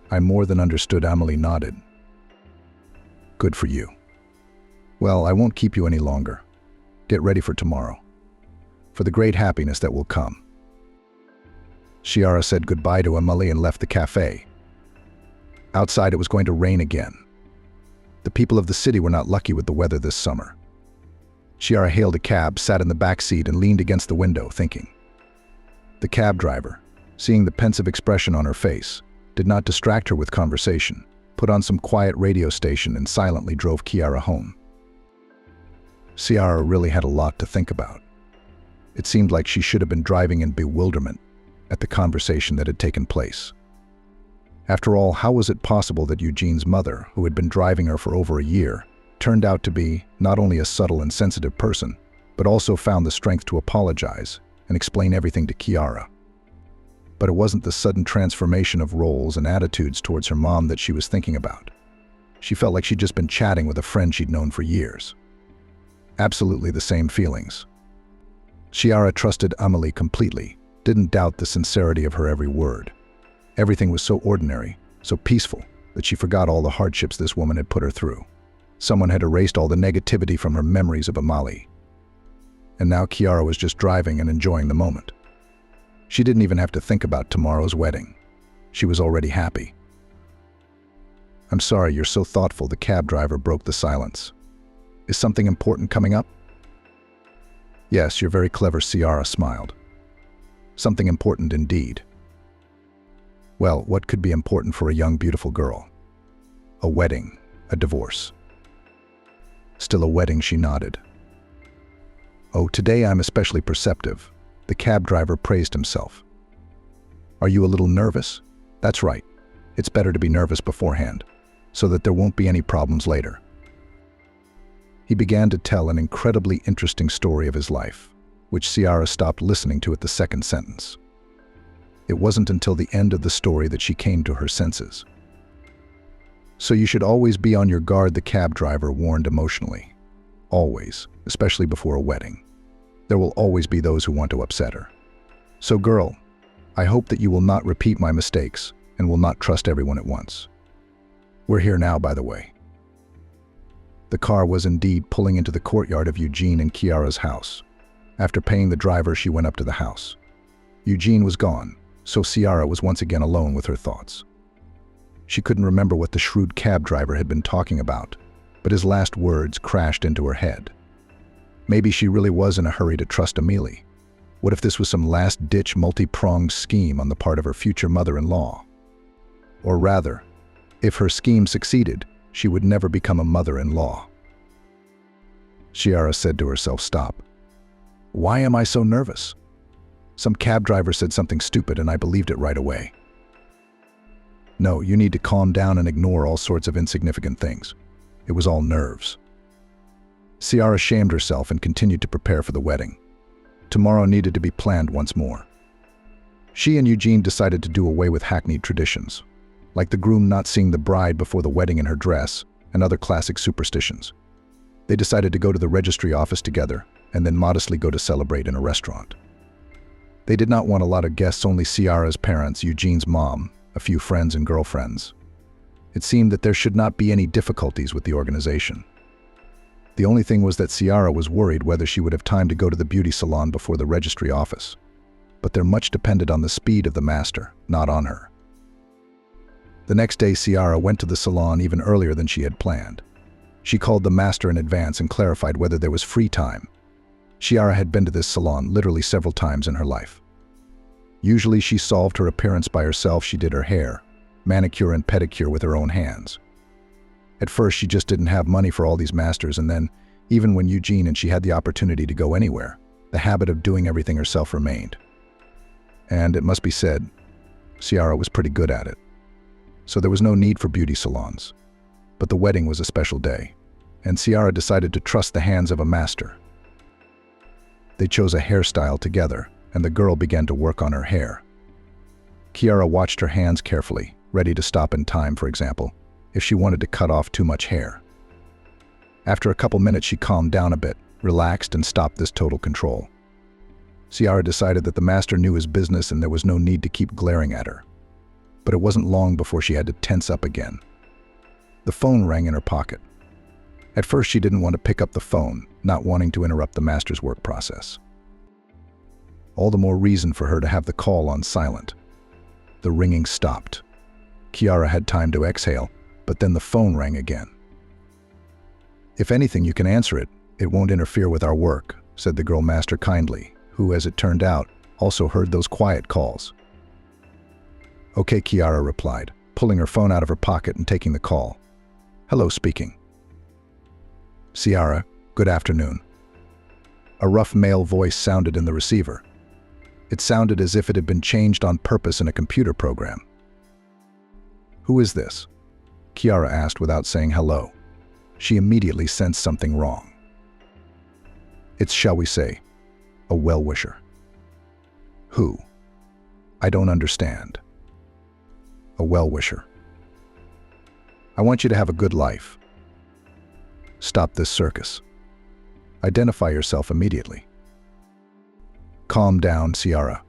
I more than understood," Amelie nodded. "Good for you. Well, I won't keep you any longer. Get ready for tomorrow, for the great happiness that will come." Ciara said goodbye to Amelie and left the cafe. Outside, it was going to rain again. The people of the city were not lucky with the weather this summer. Ciara hailed a cab, sat in the back seat, and leaned against the window, thinking. The cab driver, seeing the pensive expression on her face, did not distract her with conversation, put on some quiet radio station, and silently drove Ciara home. Ciara really had a lot to think about. It seemed like she should have been driving in bewilderment at the conversation that had taken place. After all, how was it possible that Eugene's mother, who had been driving her for over a year, turned out to be not only a subtle and sensitive person, but also found the strength to apologize and explain everything to Ciara? But it wasn't the sudden transformation of roles and attitudes towards her mom that she was thinking about. She felt like she'd just been chatting with a friend she'd known for years. Absolutely the same feelings. Ciara trusted Amelie completely, didn't doubt the sincerity of her every word. Everything was so ordinary, so peaceful, that she forgot all the hardships this woman had put her through. Someone had erased all the negativity from her memories of Amelie. And now Ciara was just driving and enjoying the moment. She didn't even have to think about tomorrow's wedding. She was already happy. "I'm sorry, you're so thoughtful," the cab driver broke the silence. "Is something important coming up?" "Yes, you're very clever," Ciara smiled. "Something important indeed." "Well, what could be important for a young, beautiful girl? A wedding, a divorce." "Still a wedding," she nodded. "Oh, today I'm especially perceptive." The cab driver praised himself. "Are you a little nervous?" "That's right. It's better to be nervous beforehand, so that there won't be any problems later." He began to tell an incredibly interesting story of his life, which Ciara stopped listening to at the second sentence. It wasn't until the end of the story that she came to her senses. "So you should always be on your guard," the cab driver warned emotionally. "Always, especially before a wedding. There will always be those who want to upset her. So girl, I hope that you will not repeat my mistakes and will not trust everyone at once. We're here now, by the way." The car was indeed pulling into the courtyard of Eugene and Ciara's house. After paying the driver, she went up to the house. Eugene was gone, so Ciara was once again alone with her thoughts. She couldn't remember what the shrewd cab driver had been talking about, but his last words crashed into her head. Maybe she really was in a hurry to trust Amelie. What if this was some last-ditch, multi-pronged scheme on the part of her future mother-in-law? Or rather, if her scheme succeeded, she would never become a mother-in-law. Ciara said to herself, "Stop. Why am I so nervous? Some cab driver said something stupid and I believed it right away. No, you need to calm down and ignore all sorts of insignificant things. It was all nerves." Ciara shamed herself and continued to prepare for the wedding. Tomorrow needed to be planned once more. She and Eugene decided to do away with hackneyed traditions, like the groom not seeing the bride before the wedding in her dress and other classic superstitions. They decided to go to the registry office together and then modestly go to celebrate in a restaurant. They did not want a lot of guests, only Ciara's parents, Eugene's mom, a few friends and girlfriends. It seemed that there should not be any difficulties with the organization. The only thing was that Ciara was worried whether she would have time to go to the beauty salon before the registry office. But there much depended on the speed of the master, not on her. The next day, Ciara went to the salon even earlier than she had planned. She called the master in advance and clarified whether there was free time. Chiara had been to this salon literally several times in her life. Usually she solved her appearance by herself. She did her hair, manicure and pedicure with her own hands. At first she just didn't have money for all these masters, and then, even when Eugene and she had the opportunity to go anywhere, the habit of doing everything herself remained. And it must be said, Chiara was pretty good at it. So there was no need for beauty salons. But the wedding was a special day, and Chiara decided to trust the hands of a master. They chose a hairstyle together, and the girl began to work on her hair. Chiara watched her hands carefully, ready to stop in time, for example, if she wanted to cut off too much hair. After a couple minutes, she calmed down a bit, relaxed, and stopped this total control. Chiara decided that the master knew his business and there was no need to keep glaring at her. But it wasn't long before she had to tense up again. The phone rang in her pocket. At first, she didn't want to pick up the phone, not wanting to interrupt the master's work process. All the more reason for her to have the call on silent. The ringing stopped. Chiara had time to exhale, but then the phone rang again. "If anything, you can answer it. It won't interfere with our work," said the girl master kindly, who, as it turned out, also heard those quiet calls. "Okay," Chiara replied, pulling her phone out of her pocket and taking the call. "Hello, speaking." "Chiara, good afternoon." A rough male voice sounded in the receiver. It sounded as if it had been changed on purpose in a computer program. "Who is this?" Chiara asked without saying hello. She immediately sensed something wrong. "It's, shall we say, a well-wisher." "Who? I don't understand." "A well-wisher. I want you to have a good life. Stop this circus. Identify yourself immediately." "Calm down, Chiara.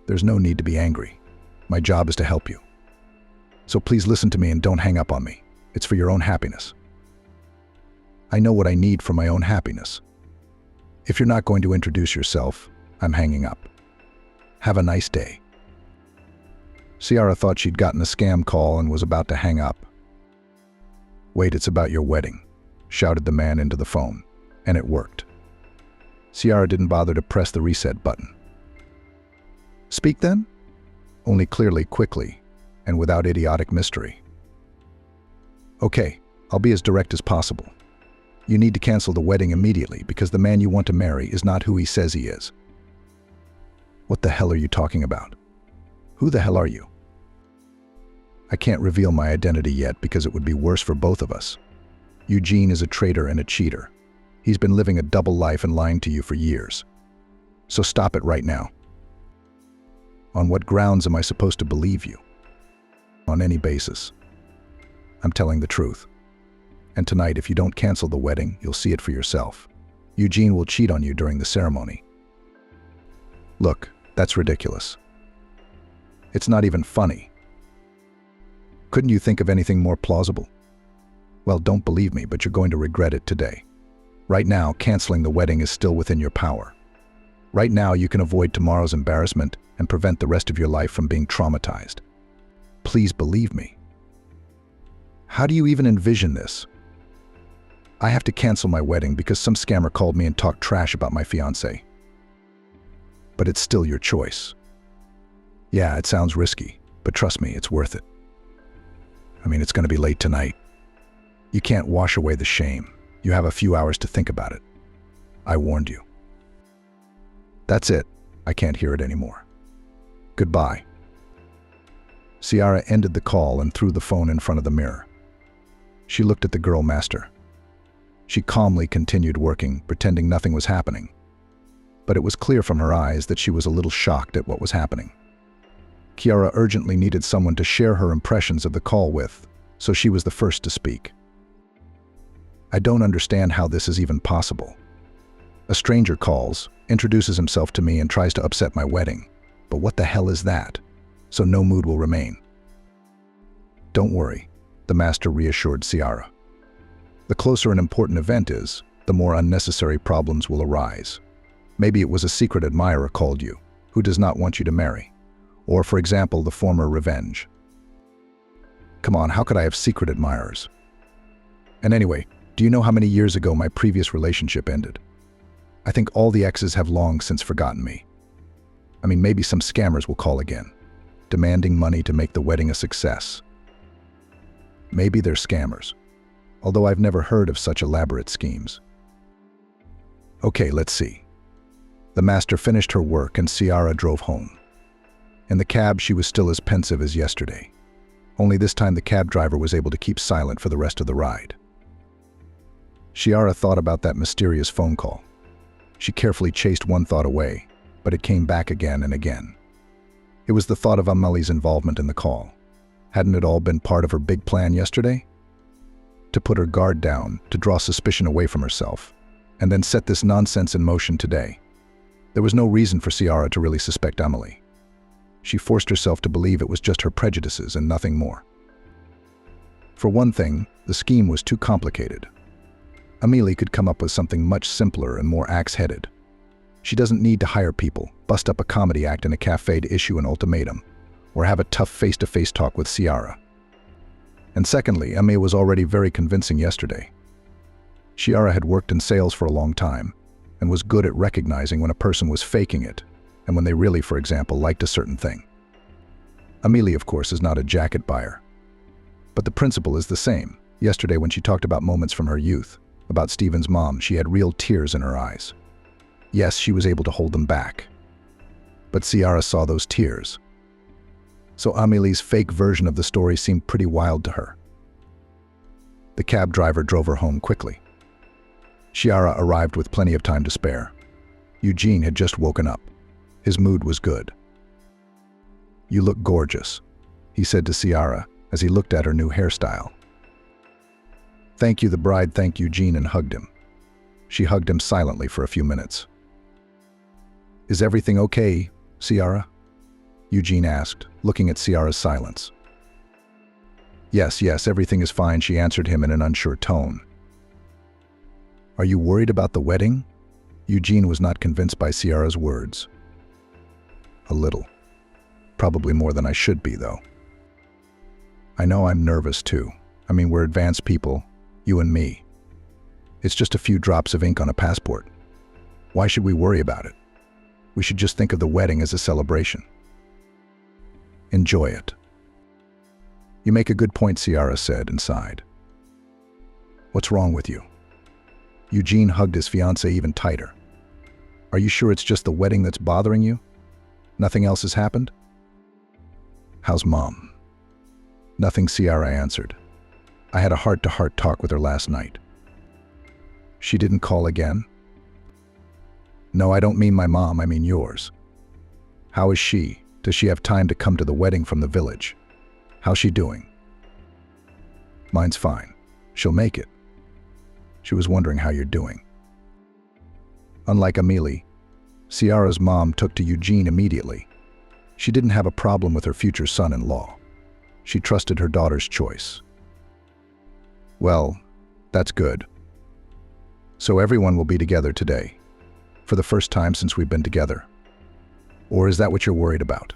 There's no need to be angry. My job is to help you. So please listen to me and don't hang up on me. It's for your own happiness. I know what I need for my own happiness. If you're not going to introduce yourself, I'm hanging up. Have a nice day." Chiara thought she'd gotten a scam call and was about to hang up. "Wait, it's about your wedding," shouted the man into the phone, and it worked. Chiara didn't bother to press the reset button. "Speak then?" Only clearly, quickly, and without idiotic mystery. "Okay, I'll be as direct as possible. You need to cancel the wedding immediately because the man you want to marry is not who he says he is." "What the hell are you talking about? Who the hell are you?" "I can't reveal my identity yet because it would be worse for both of us. Eugene is a traitor and a cheater. He's been living a double life and lying to you for years. So stop it right now." "On what grounds am I supposed to believe you?" "On any basis. I'm telling the truth. And tonight, if you don't cancel the wedding, you'll see it for yourself. Eugene will cheat on you during the ceremony." "Look, that's ridiculous. It's not even funny. Couldn't you think of anything more plausible? Well, don't believe me, but you're going to regret it today. Right now, canceling the wedding is still within your power. Right now, you can avoid tomorrow's embarrassment and prevent the rest of your life from being traumatized. Please believe me." "How do you even envision this?" "I have to cancel my wedding because some scammer called me and talked trash about my fiancé." "But it's still your choice." "Yeah, it sounds risky, but trust me, it's worth it. I mean, it's going to be late tonight. You can't wash away the shame. You have a few hours to think about it. I warned you." "That's it. I can't hear it anymore. Goodbye." Chiara ended the call and threw the phone in front of the mirror. She looked at the girl master. She calmly continued working, pretending nothing was happening. But it was clear from her eyes that she was a little shocked at what was happening. Chiara urgently needed someone to share her impressions of the call with, so she was the first to speak. "I don't understand how this is even possible. A stranger calls, introduces himself to me and tries to upset my wedding. But what the hell is that? So no mood will remain." "Don't worry," the master reassured Chiara. "The closer an important event is, the more unnecessary problems will arise. Maybe it was a secret admirer called you, who does not want you to marry. Or, for example, the former revenge." "Come on, how could I have secret admirers? And anyway, Do you know how many years ago my previous relationship ended? I think all the exes have long since forgotten me. I mean, maybe some scammers will call again, demanding money to make the wedding a success. Maybe they're scammers, although I've never heard of such elaborate schemes. Okay, let's see. The master finished her work and Ciara drove home. In the cab, she was still as pensive as yesterday. Only this time the cab driver was able to keep silent for the rest of the ride. Ciara thought about that mysterious phone call. She carefully chased one thought away, but it came back again and again. It was the thought of Amelie's involvement in the call. Hadn't it all been part of her big plan yesterday? To put her guard down, to draw suspicion away from herself, and then set this nonsense in motion today. There was no reason for Ciara to really suspect Amelie. She forced herself to believe it was just her prejudices and nothing more. For one thing, the scheme was too complicated. Amelie could come up with something much simpler and more axe-headed. She doesn't need to hire people, bust up a comedy act in a cafe to issue an ultimatum, or have a tough face-to-face talk with Ciara. And secondly, Amelie was already very convincing yesterday. Ciara had worked in sales for a long time, and was good at recognizing when a person was faking it, and when they really, for example, liked a certain thing. Amelie, of course, is not a jacket buyer. But the principle is the same. Yesterday, when she talked about moments from her youth, about Stephen's mom, she had real tears in her eyes. Yes, she was able to hold them back. But Ciara saw those tears. So Amelie's fake version of the story seemed pretty wild to her. The cab driver drove her home quickly. Ciara arrived with plenty of time to spare. Eugene had just woken up. His mood was good. "You look gorgeous," he said to Ciara as he looked at her new hairstyle. "Thank you," the bride thanked Eugene and hugged him. She hugged him silently for a few minutes. "Is everything okay, Ciara?" Eugene asked, looking at Ciara's silence. Yes, everything is fine," she answered him in an unsure tone. "Are you worried about the wedding?" Eugene was not convinced by Ciara's words. "A little. Probably more than I should be, though. I know I'm nervous, too. I mean, we're advanced people, you and me. It's just a few drops of ink on a passport. Why should we worry about it? We should just think of the wedding as a celebration. Enjoy it." "You make a good point," Ciara said and sighed. "What's wrong with you?" Eugene hugged his fiancée even tighter. "Are you sure it's just the wedding that's bothering you? Nothing else has happened?" "How's Mom?" "Nothing," Ciara answered. "I had a heart-to-heart talk with her last night." "She didn't call again?" "No, I don't mean my mom, I mean yours." "How is she? Does she have time to come to the wedding from the village? How's she doing?" "Mine's fine. She'll make it. She was wondering how you're doing." Unlike Amelie, Ciara's mom took to Eugene immediately. She didn't have a problem with her future son-in-law. She trusted her daughter's choice. "Well, that's good. So everyone will be together today, for the first time since we've been together. Or is that what you're worried about?"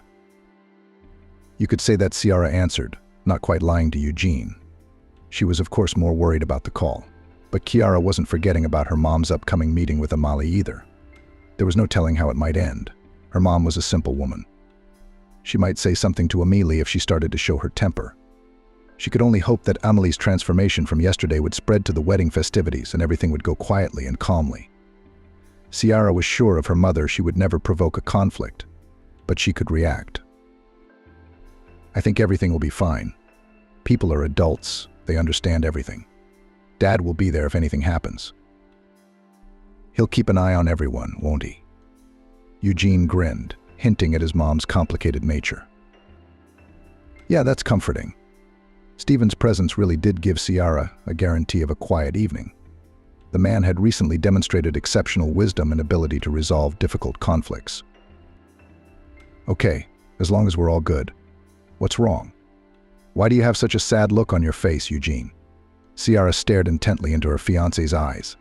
You could say that, Ciara answered, not quite lying to Eugene. She was of course more worried about the call. But Ciara wasn't forgetting about her mom's upcoming meeting with Amelie either. There was no telling how it might end. Her mom was a simple woman. She might say something to Amelie if she started to show her temper. She could only hope that Amelie's transformation from yesterday would spread to the wedding festivities and everything would go quietly and calmly. Ciara was sure of her mother she would never provoke a conflict, but she could react. "I think everything will be fine. People are adults, they understand everything. Dad will be there if anything happens. He'll keep an eye on everyone, won't he?" Eugene grinned, hinting at his mom's complicated nature. "Yeah, that's comforting." Stephen's presence really did give Ciara a guarantee of a quiet evening. The man had recently demonstrated exceptional wisdom and ability to resolve difficult conflicts. "Okay, as long as we're all good. What's wrong? Why do you have such a sad look on your face, Eugene?" Ciara stared intently into her fiancé's eyes.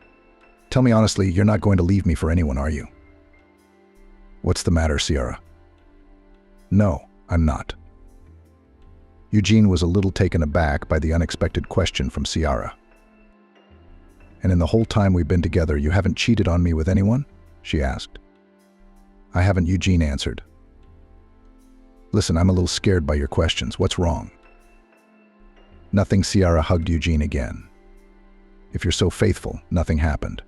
"Tell me honestly, you're not going to leave me for anyone, are you?" "What's the matter, Ciara?" "No, I'm not." Eugene was a little taken aback by the unexpected question from Ciara. And in the whole time we've been together, you haven't cheated on me with anyone? She asked. I haven't, Eugene answered. Listen, I'm a little scared by your questions. What's wrong? Nothing. Ciara hugged Eugene again. If you're so faithful, nothing happened.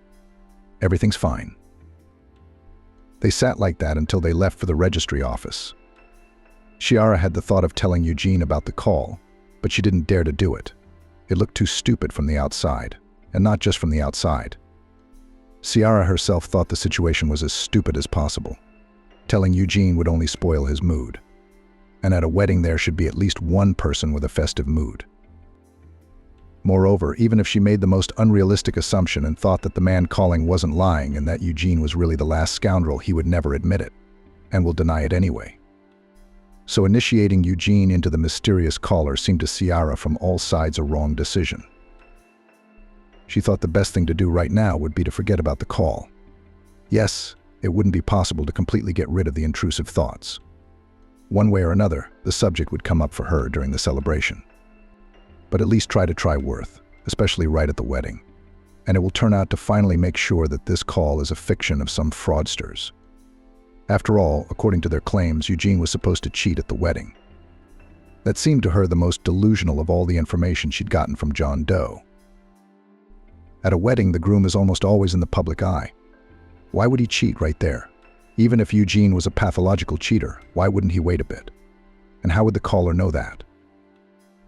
Everything's fine. They sat like that until they left for the registry office. Ciara had the thought of telling Eugene about the call, but she didn't dare to do it. It looked too stupid from the outside, and not just from the outside. Ciara herself thought the situation was as stupid as possible. Telling Eugene would only spoil his mood. And at a wedding there should be at least one person with a festive mood. Moreover, even if she made the most unrealistic assumption and thought that the man calling wasn't lying and that Eugene was really the last scoundrel, he would never admit it, and will deny it anyway. So initiating Eugene into the mysterious caller seemed to Ciara from all sides a wrong decision. She thought the best thing to do right now would be to forget about the call. Yes, it wouldn't be possible to completely get rid of the intrusive thoughts. One way or another, the subject would come up for her during the celebration. But at least try worth, especially right at the wedding. And it will turn out to finally make sure that this call is a fiction of some fraudsters. After all, according to their claims, Eugene was supposed to cheat at the wedding. That seemed to her the most delusional of all the information she'd gotten from John Doe. At a wedding, the groom is almost always in the public eye. Why would he cheat right there? Even if Eugene was a pathological cheater, why wouldn't he wait a bit? And how would the caller know that?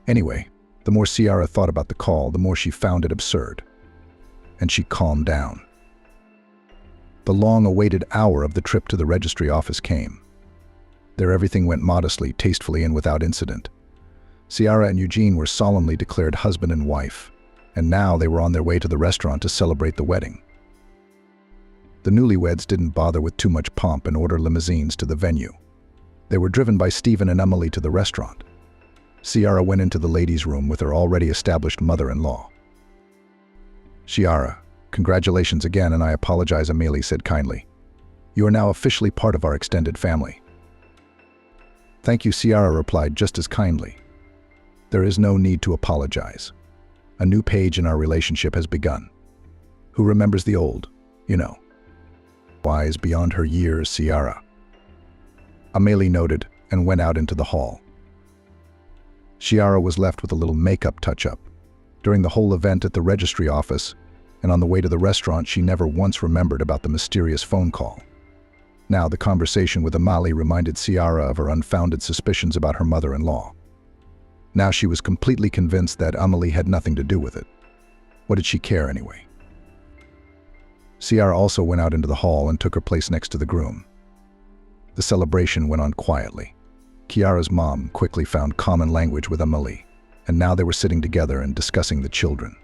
Anyway, the more Ciara thought about the call, the more she found it absurd. And she calmed down. The long-awaited hour of the trip to the registry office came. There everything went modestly, tastefully, and without incident. Ciara and Eugene were solemnly declared husband and wife, and now they were on their way to the restaurant to celebrate the wedding. The newlyweds didn't bother with too much pomp and order limousines to the venue. They were driven by Stephen and Emily to the restaurant. Ciara went into the ladies' room with her already established mother-in-law. Ciara, congratulations again, and I apologize, Amelie said kindly. You are now officially part of our extended family. Thank you, Ciara replied just as kindly. There is no need to apologize. A new page in our relationship has begun. Who remembers the old, you know? Wise beyond her years, Ciara. Amelie noted and went out into the hall. Ciara was left with a little makeup touch-up. During the whole event at the registry office and on the way to the restaurant, she never once remembered about the mysterious phone call. Now, the conversation with Amelie reminded Ciara of her unfounded suspicions about her mother-in-law. Now she was completely convinced that Amelie had nothing to do with it. What did she care anyway? Ciara also went out into the hall and took her place next to the groom. The celebration went on quietly. Chiara's mom quickly found common language with Amelie, and now they were sitting together and discussing the children.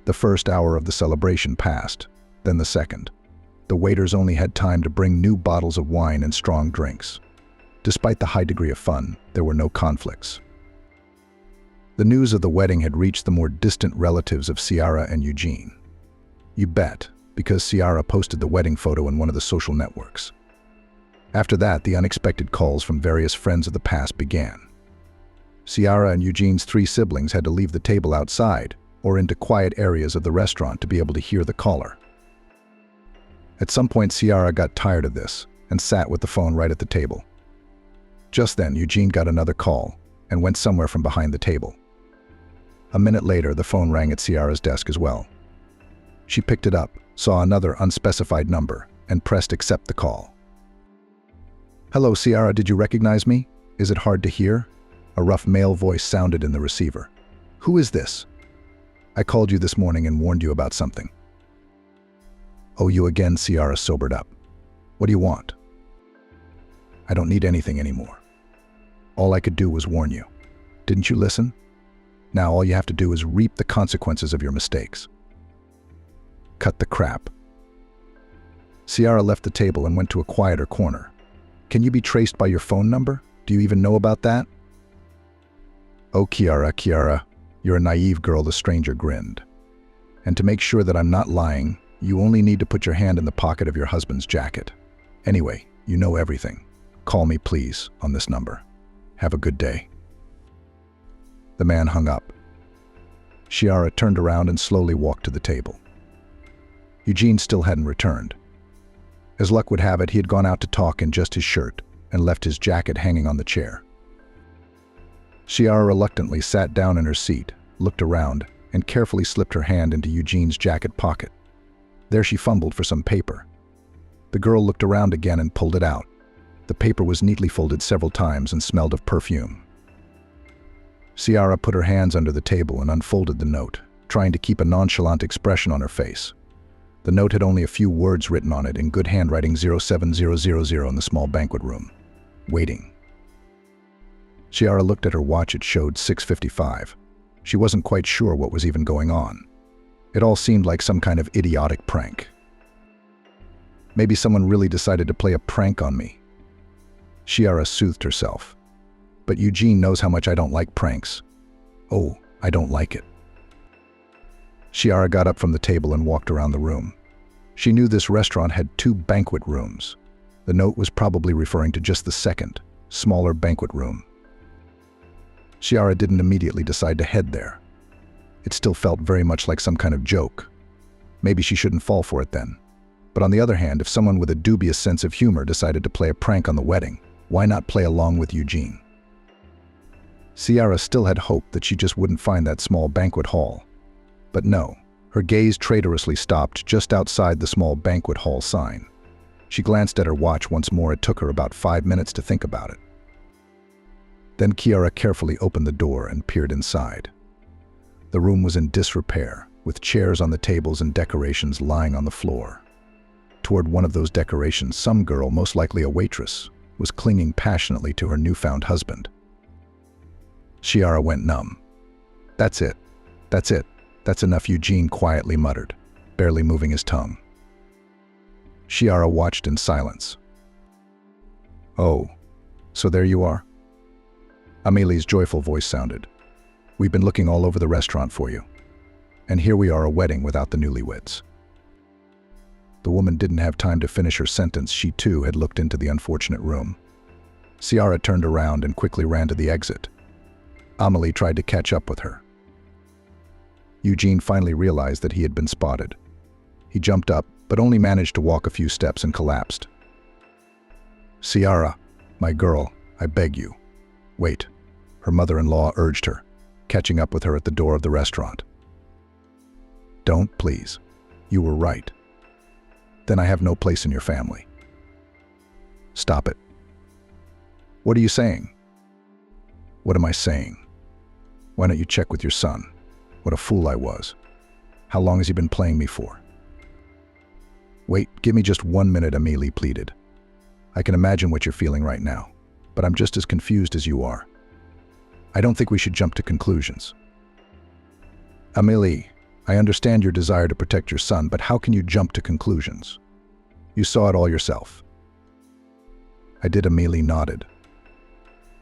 The first hour of the celebration passed, then the second. The waiters only had time to bring new bottles of wine and strong drinks. Despite the high degree of fun, there were no conflicts. The news of the wedding had reached the more distant relatives of Ciara and Eugene. You bet, because Ciara posted the wedding photo in one of the social networks. After that, the unexpected calls from various friends of the past began. Ciara and Eugene's 3 siblings had to leave the table outside or into quiet areas of the restaurant to be able to hear the caller. At some point, Ciara got tired of this and sat with the phone right at the table. Just then, Eugene got another call and went somewhere from behind the table. A minute later, the phone rang at Ciara's desk as well. She picked it up, saw another unspecified number, and pressed accept the call. Hello, Ciara, did you recognize me? Is it hard to hear? A rough male voice sounded in the receiver. Who is this? I called you this morning and warned you about something. Oh, you again, Ciara sobered up. What do you want? I don't need anything anymore. All I could do was warn you. Didn't you listen? Now all you have to do is reap the consequences of your mistakes. Cut the crap. Ciara left the table and went to a quieter corner. Can you be traced by your phone number? Do you even know about that? Oh, Ciara, you're a naive girl, the stranger grinned. And to make sure that I'm not lying, you only need to put your hand in the pocket of your husband's jacket. Anyway, you know everything. Call me, please, on this number. Have a good day. The man hung up. Chiara turned around and slowly walked to the table. Eugene still hadn't returned. As luck would have it, he had gone out to talk in just his shirt and left his jacket hanging on the chair. Chiara reluctantly sat down in her seat, looked around, and carefully slipped her hand into Eugene's jacket pocket. There she fumbled for some paper. The girl looked around again and pulled it out. The paper was neatly folded several times and smelled of perfume. Chiara put her hands under the table and unfolded the note, trying to keep a nonchalant expression on her face. The note had only a few words written on it in good handwriting: 07000 in the small banquet room. Waiting. Chiara looked at her watch. It showed 6:55. She wasn't quite sure what was even going on. It all seemed like some kind of idiotic prank. Maybe someone really decided to play a prank on me. Chiara soothed herself. But Eugene knows how much I don't like pranks. Oh, I don't like it. Chiara got up from the table and walked around the room. She knew this restaurant had 2 banquet rooms. The note was probably referring to just the second, smaller banquet room. Chiara didn't immediately decide to head there. It still felt very much like some kind of joke. Maybe she shouldn't fall for it then. But on the other hand, if someone with a dubious sense of humor decided to play a prank on the wedding, why not play along with Eugene? Chiara still had hope that she just wouldn't find that small banquet hall. But no, her gaze traitorously stopped just outside the small banquet hall sign. She glanced at her watch once more. It took her about 5 minutes to think about it. Then Chiara carefully opened the door and peered inside. The room was in disrepair, with chairs on the tables and decorations lying on the floor. Toward one of those decorations, some girl, most likely a waitress, was clinging passionately to her newfound husband. Chiara went numb. That's it. That's it. That's enough, Eugene quietly muttered, barely moving his tongue. Chiara watched in silence. Oh, so there you are? Amélie's joyful voice sounded. We've been looking all over the restaurant for you. And here we are, a wedding without the newlyweds. The woman didn't have time to finish her sentence. She too had looked into the unfortunate room. Chiara turned around and quickly ran to the exit. Amélie tried to catch up with her. Eugene finally realized that he had been spotted. He jumped up, but only managed to walk a few steps and collapsed. Chiara, my girl, I beg you. Wait, her mother-in-law urged her, catching up with her at the door of the restaurant. Don't, please. You were right. Then I have no place in your family. Stop it. What are you saying? What am I saying? Why don't you check with your son? What a fool I was. How long has he been playing me for? Wait, give me just 1 minute, Amélie pleaded. I can imagine what you're feeling right now, but I'm just as confused as you are. I don't think we should jump to conclusions. Amélie, I understand your desire to protect your son, but how can you jump to conclusions? You saw it all yourself. I did. Amélie nodded.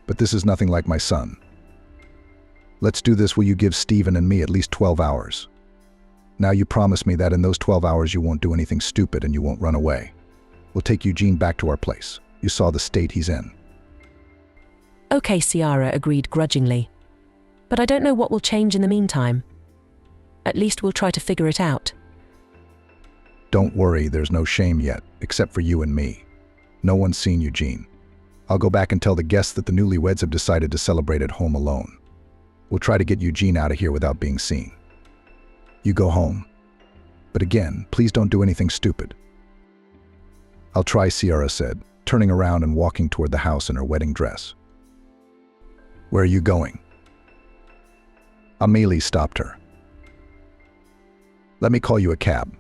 But this is nothing like my son. Let's do this. Will you give Stephen and me at least 12 hours? Now you promise me that in those 12 hours you won't do anything stupid and you won't run away. We'll take Eugene back to our place. You saw the state he's in. Okay, Chiara agreed grudgingly. But I don't know what will change in the meantime. At least we'll try to figure it out. Don't worry, there's no shame yet, except for you and me. No one's seen Eugene. I'll go back and tell the guests that the newlyweds have decided to celebrate at home alone. We'll try to get Eugene out of here without being seen. You go home. But again, please don't do anything stupid. I'll try, Chiara said, turning around and walking toward the house in her wedding dress. Where are you going? Amélie stopped her. Let me call you a cab.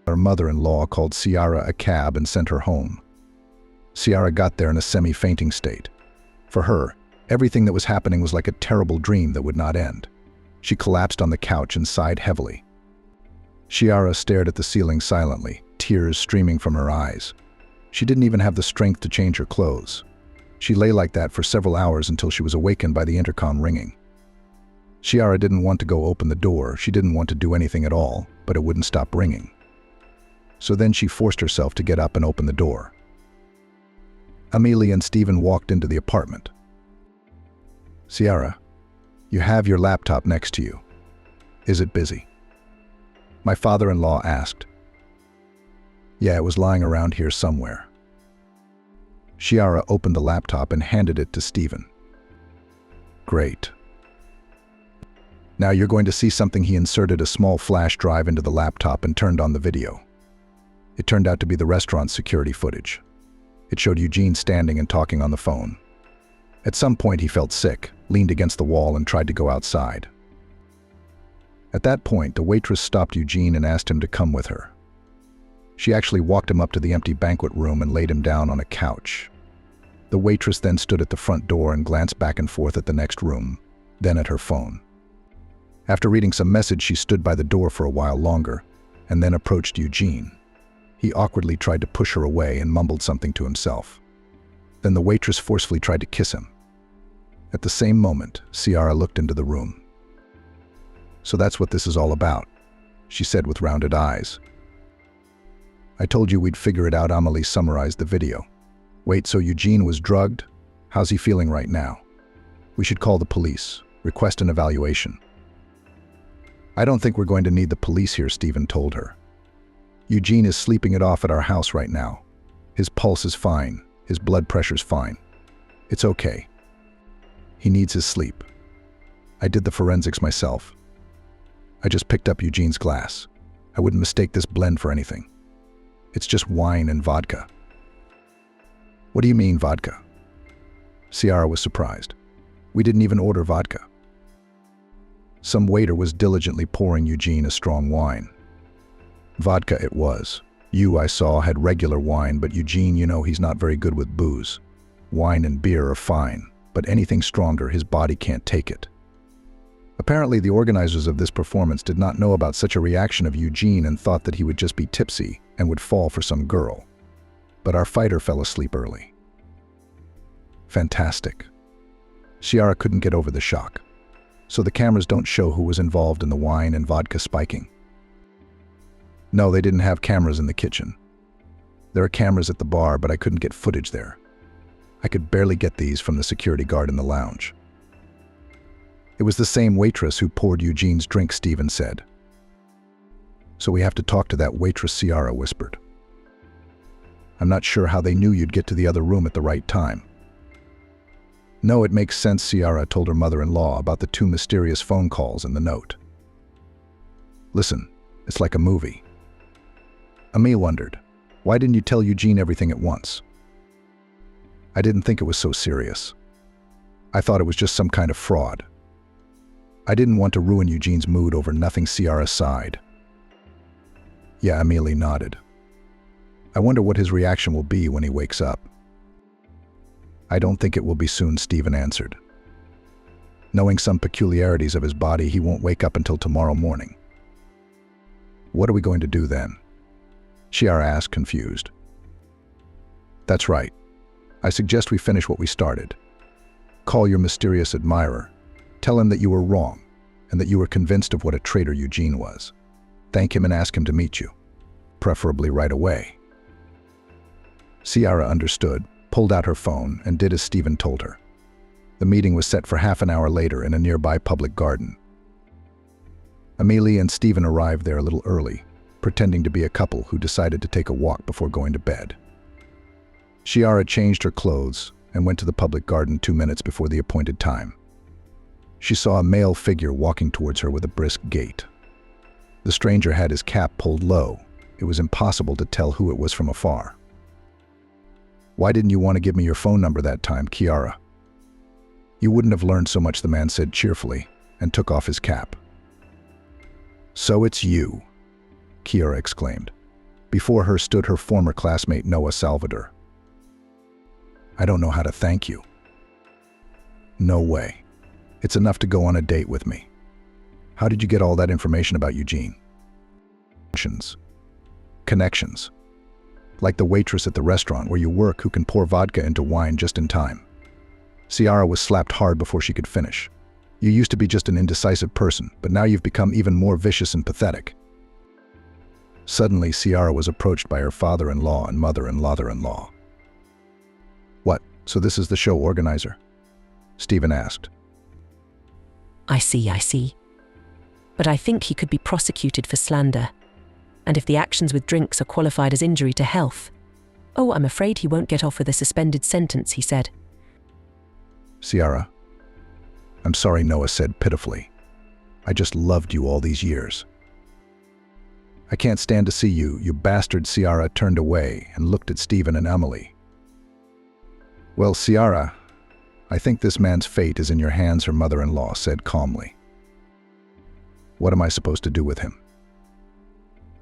Her mother-in-law called Chiara a cab and sent her home. Chiara got there in a semi-fainting state. For her, everything that was happening was like a terrible dream that would not end. She collapsed on the couch and sighed heavily. Chiara stared at the ceiling silently, tears streaming from her eyes. She didn't even have the strength to change her clothes. She lay like that for several hours until she was awakened by the intercom ringing. Chiara didn't want to go open the door. She didn't want to do anything at all, but it wouldn't stop ringing. So then she forced herself to get up and open the door. Amélie and Stephen walked into the apartment. Chiara, you have your laptop next to you. Is it busy? My father-in-law asked. Yeah, it was lying around here somewhere. Chiara opened the laptop and handed it to Stephen. Great. Now you're going to see something. He inserted a small flash drive into the laptop and turned on the video. It turned out to be the restaurant's security footage. It showed Eugene standing and talking on the phone. At some point he felt sick, leaned against the wall and tried to go outside. At that point, the waitress stopped Eugene and asked him to come with her. She actually walked him up to the empty banquet room and laid him down on a couch. The waitress then stood at the front door and glanced back and forth at the next room, then at her phone. After reading some message, she stood by the door for a while longer, and then approached Eugene. He awkwardly tried to push her away and mumbled something to himself. Then the waitress forcefully tried to kiss him. At the same moment, Chiara looked into the room. So that's what this is all about, she said with rounded eyes. I told you we'd figure it out. Amelie summarized the video. Wait, so Eugene was drugged? How's he feeling right now? We should call the police, request an evaluation. I don't think we're going to need the police here, Stephen told her. Eugene is sleeping it off at our house right now. His pulse is fine, his blood pressure's fine. It's okay. He needs his sleep. I did the forensics myself. I just picked up Eugene's glass. I wouldn't mistake this blend for anything. It's just wine and vodka. What do you mean, vodka? Chiara was surprised. We didn't even order vodka. Some waiter was diligently pouring Eugene a strong wine. Vodka it was. You, I saw, had regular wine, but Eugene, you know, he's not very good with booze. Wine and beer are fine, but anything stronger, his body can't take it. Apparently, the organizers of this performance did not know about such a reaction of Eugene and thought that he would just be tipsy and would fall for some girl. But our fighter fell asleep early. Fantastic. Chiara couldn't get over the shock. So the cameras don't show who was involved in the wine and vodka spiking. No, they didn't have cameras in the kitchen. There are cameras at the bar, but I couldn't get footage there. I could barely get these from the security guard in the lounge. It was the same waitress who poured Eugene's drink, Stephen said. So we have to talk to that waitress, Chiara whispered. I'm not sure how they knew you'd get to the other room at the right time. No, it makes sense, Chiara told her mother-in-law about the 2 mysterious phone calls in the note. Listen, it's like a movie. Amelie wondered, why didn't you tell Eugene everything at once? I didn't think it was so serious. I thought it was just some kind of fraud. I didn't want to ruin Eugene's mood over nothing. Chiara sighed. Yeah, Amelie nodded. I wonder what his reaction will be when he wakes up. I don't think it will be soon, Stephen answered. Knowing some peculiarities of his body, he won't wake up until tomorrow morning. What are we going to do then? Chiara asked, confused. That's right. I suggest we finish what we started. Call your mysterious admirer. Tell him that you were wrong and that you were convinced of what a traitor Eugene was. Thank him and ask him to meet you, preferably right away. Chiara understood, pulled out her phone, and did as Stephen told her. The meeting was set for half an hour later in a nearby public garden. Amelie and Stephen arrived there a little early, pretending to be a couple who decided to take a walk before going to bed. Chiara changed her clothes and went to the public garden 2 minutes before the appointed time. She saw a male figure walking towards her with a brisk gait. The stranger had his cap pulled low. It was impossible to tell who it was from afar. Why didn't you want to give me your phone number that time, Chiara? You wouldn't have learned so much, the man said cheerfully, and took off his cap. So it's you, Chiara exclaimed. Before her stood her former classmate Noah Salvador. I don't know how to thank you. No way. It's enough to go on a date with me. How did you get all that information about Eugene? Connections. Like the waitress at the restaurant where you work who can pour vodka into wine just in time. Chiara was slapped hard before she could finish. You used to be just an indecisive person, but now you've become even more vicious and pathetic. Suddenly, Chiara was approached by her father-in-law and mother-in-law. What, so this is the show organizer? Stephen asked. I see. but I think he could be prosecuted for slander. And if the actions with drinks are qualified as injury to health, oh, I'm afraid he won't get off with a suspended sentence, he said. Ciara, I'm sorry, Noah said pitifully. I just loved you all these years. I can't stand to see you, you bastard. Ciara turned away and looked at Stephen and Emily. Well, Ciara, I think this man's fate is in your hands, her mother-in-law said calmly. What am I supposed to do with him?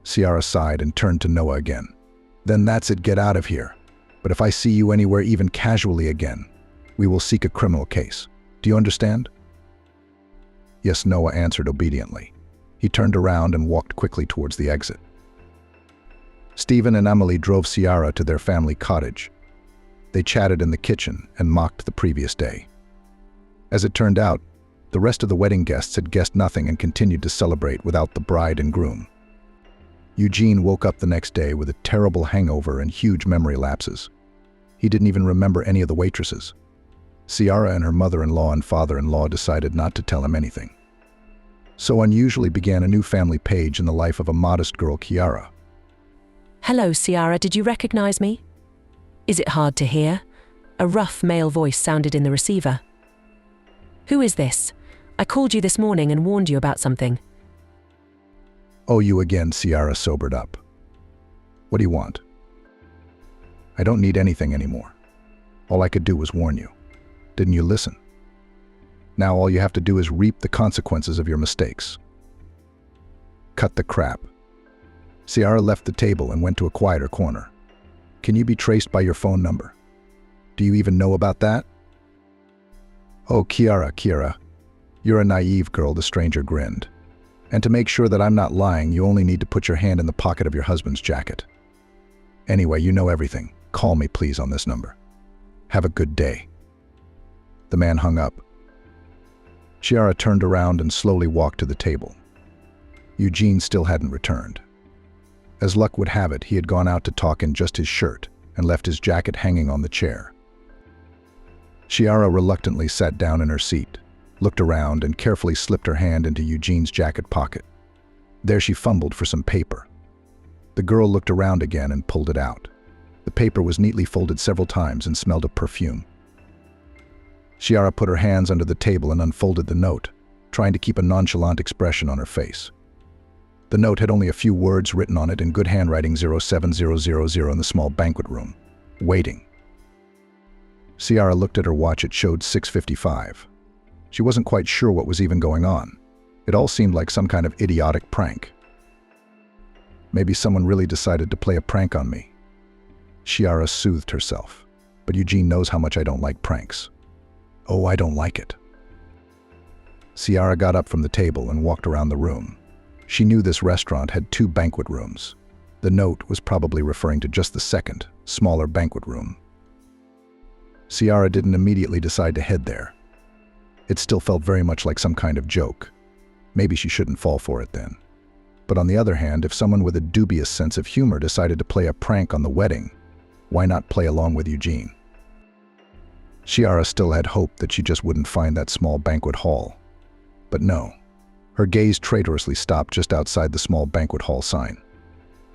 Ciara sighed and turned to Noah again. Then that's it, get out of here. But if I see you anywhere even casually again, we will seek a criminal case. Do you understand? Yes, Noah answered obediently. He turned around and walked quickly towards the exit. Stephen and Emily drove Ciara to their family cottage. They chatted in the kitchen and mocked the previous day. As it turned out, the rest of the wedding guests had guessed nothing and continued to celebrate without the bride and groom. Eugene woke up the next day with a terrible hangover and huge memory lapses. He didn't even remember any of the waitresses. Ciara and her mother-in-law and father-in-law decided not to tell him anything. So unusually began a new family page in the life of a modest girl, Kiara. Hello, Ciara, did you recognize me? Is it hard to hear? A rough male voice sounded in the receiver. Who is this? I called you this morning and warned you about something. Oh, you again, Ciara sobered up. What do you want? I don't need anything anymore. All I could do was warn you. Didn't you listen? Now all you have to do is reap the consequences of your mistakes. Cut the crap. Ciara left the table and went to a quieter corner. Can you be traced by your phone number? Do you even know about that? Oh, Kiara, you're a naive girl, the stranger grinned. And to make sure that I'm not lying, you only need to put your hand in the pocket of your husband's jacket. Anyway, you know everything. Call me, please, on this number. Have a good day. The man hung up. Ciara turned around and slowly walked to the table. Eugene still hadn't returned. As luck would have it, he had gone out to talk in just his shirt and left his jacket hanging on the chair. Ciara reluctantly sat down in her seat, looked around, and carefully slipped her hand into Eugene's jacket pocket. There she fumbled for some paper. The girl looked around again and pulled it out. The paper was neatly folded several times and smelled of perfume. Ciara put her hands under the table and unfolded the note, trying to keep a nonchalant expression on her face. The note had only a few words written on it in good handwriting: 07000 in the small banquet room. Waiting. Ciara looked at her watch. It showed 6:55. She wasn't quite sure what was even going on. It all seemed like some kind of idiotic prank. Maybe someone really decided to play a prank on me. Ciara soothed herself. But Eugene knows how much I don't like pranks. Oh, I don't like it. Ciara got up from the table and walked around the room. She knew this restaurant had 2 banquet rooms. The note was probably referring to just the second, smaller banquet room. Ciara didn't immediately decide to head there. It still felt very much like some kind of joke. Maybe she shouldn't fall for it then. But on the other hand, if someone with a dubious sense of humor decided to play a prank on the wedding, why not play along with Eugene? Ciara still had hope that she just wouldn't find that small banquet hall. But no. Her gaze traitorously stopped just outside the small banquet hall sign.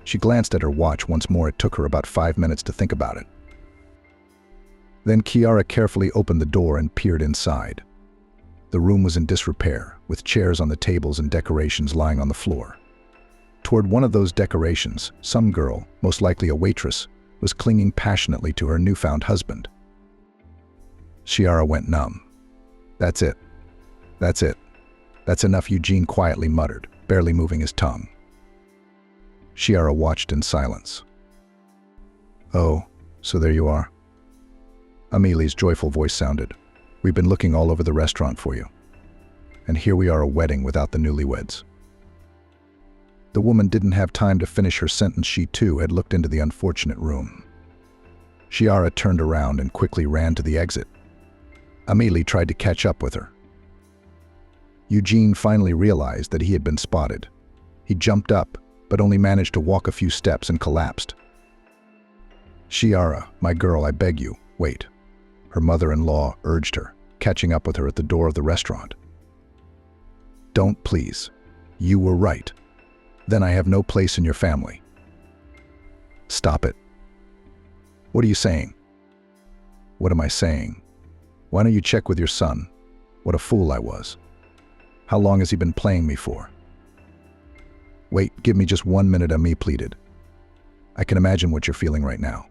She glanced at her watch once more. It took her about 5 minutes to think about it. Then Ciara carefully opened the door and peered inside. The room was in disrepair, with chairs on the tables and decorations lying on the floor. Toward one of those decorations, some girl, most likely a waitress, was clinging passionately to her newfound husband. Ciara went numb. That's it. That's it. That's enough, Eugene quietly muttered, barely moving his tongue. Ciara watched in silence. Oh, so there you are. Amélie's joyful voice sounded. We've been looking all over the restaurant for you. And here we are, a wedding without the newlyweds. The woman didn't have time to finish her sentence. She too had looked into the unfortunate room. Ciara turned around and quickly ran to the exit. Amélie tried to catch up with her. Eugene finally realized that he had been spotted. He jumped up, but only managed to walk a few steps and collapsed. Ciara, my girl, I beg you, wait. Her mother-in-law urged her, catching up with her at the door of the restaurant. Don't, please. You were right. Then I have no place in your family. Stop it. What are you saying? What am I saying? Why don't you check with your son? What a fool I was. How long has he been playing me for? Wait, give me just 1 minute, Ami pleaded. I can imagine what you're feeling right now,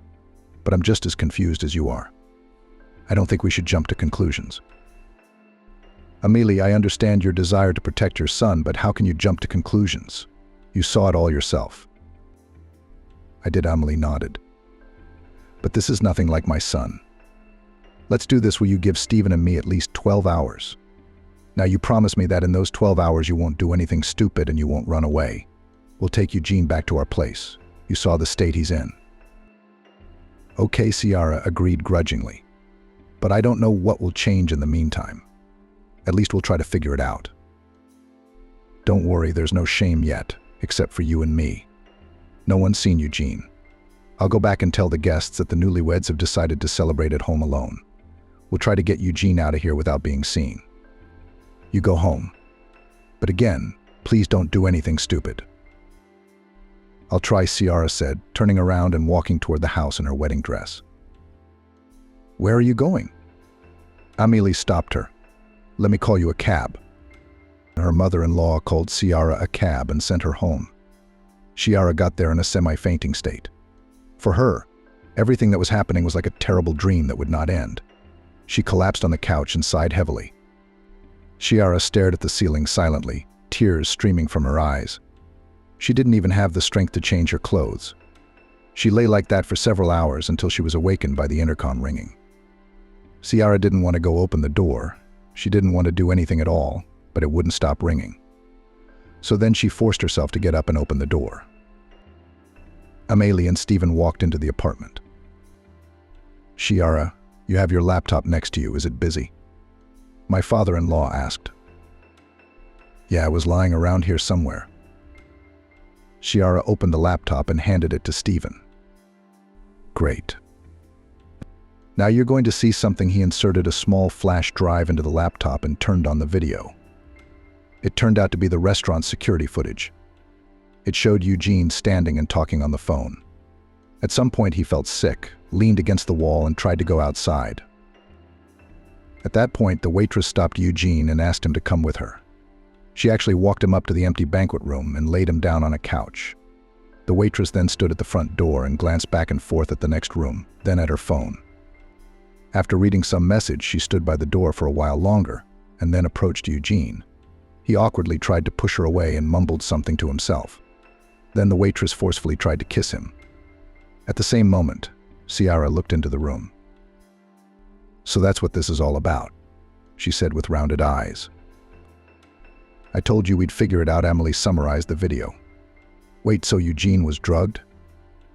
but I'm just as confused as you are. I don't think we should jump to conclusions. Amelie, I understand your desire to protect your son, but how can you jump to conclusions? You saw it all yourself. I did. Amelie nodded. But this is nothing like my son. Let's do this. Will you give Stephen and me at least 12 hours? Now you promise me that in those 12 hours you won't do anything stupid and you won't run away. We'll take Eugene back to our place. You saw the state he's in. Okay, Ciara agreed grudgingly. But I don't know what will change in the meantime. At least we'll try to figure it out. Don't worry, there's no shame yet, except for you and me. No one's seen Eugene. I'll go back and tell the guests that the newlyweds have decided to celebrate at home alone. We'll try to get Eugene out of here without being seen. You go home. But again, please don't do anything stupid. I'll try, Ciara said, turning around and walking toward the house in her wedding dress. Where are you going? Amelie stopped her. Let me call you a cab. Her mother-in-law called Ciara a cab and sent her home. Ciara got there in a semi-fainting state. For her, everything that was happening was like a terrible dream that would not end. She collapsed on the couch and sighed heavily. Ciara stared at the ceiling silently, tears streaming from her eyes. She didn't even have the strength to change her clothes. She lay like that for several hours until she was awakened by the intercom ringing. Ciara didn't want to go open the door. She didn't want to do anything at all, but it wouldn't stop ringing. So then she forced herself to get up and open the door. Amelie and Stephen walked into the apartment. Ciara, you have your laptop next to you. Is it busy? My father-in-law asked. Yeah, it was lying around here somewhere. Ciara opened the laptop and handed it to Stephen. Great. Now you're going to see something. He inserted a small flash drive into the laptop and turned on the video. It turned out to be the restaurant's security footage. It showed Eugene standing and talking on the phone. At some point he felt sick, leaned against the wall and tried to go outside. At that point, the waitress stopped Eugene and asked him to come with her. She actually walked him up to the empty banquet room and laid him down on a couch. The waitress then stood at the front door and glanced back and forth at the next room, then at her phone. After reading some message, she stood by the door for a while longer and then approached Eugene. He awkwardly tried to push her away and mumbled something to himself. Then the waitress forcefully tried to kiss him. At the same moment, Ciara looked into the room. So that's what this is all about, she said with rounded eyes. I told you we'd figure it out. Amelie summarized the video. Wait, so Eugene was drugged?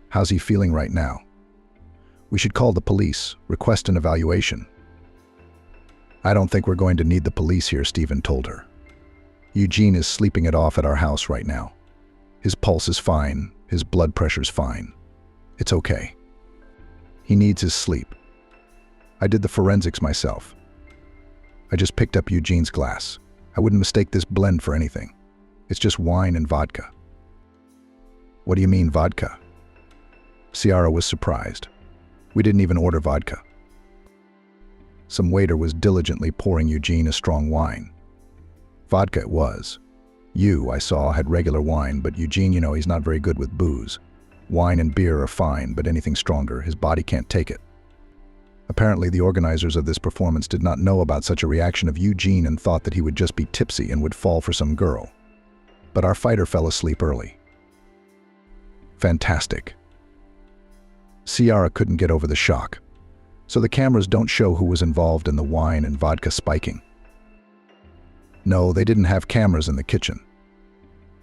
How's he feeling right now? We should call the police, request an evaluation. I don't think we're going to need the police here, Stephen told her. Eugene is sleeping it off at our house right now. His pulse is fine, his blood pressure's fine. It's okay. He needs his sleep. I did the forensics myself. I just picked up Eugene's glass. I wouldn't mistake this blend for anything. It's just wine and vodka. What do you mean, vodka? Ciara was surprised. We didn't even order vodka. Some waiter was diligently pouring Eugene a strong wine. Vodka it was. I saw, had regular wine, but Eugene, he's not very good with booze. Wine and beer are fine, but anything stronger, his body can't take it. Apparently, the organizers of this performance did not know about such a reaction of Eugene and thought that he would just be tipsy and would fall for some girl. But our fighter fell asleep early. Fantastic. Ciara couldn't get over the shock. So the cameras don't show who was involved in the wine and vodka spiking. No, they didn't have cameras in the kitchen.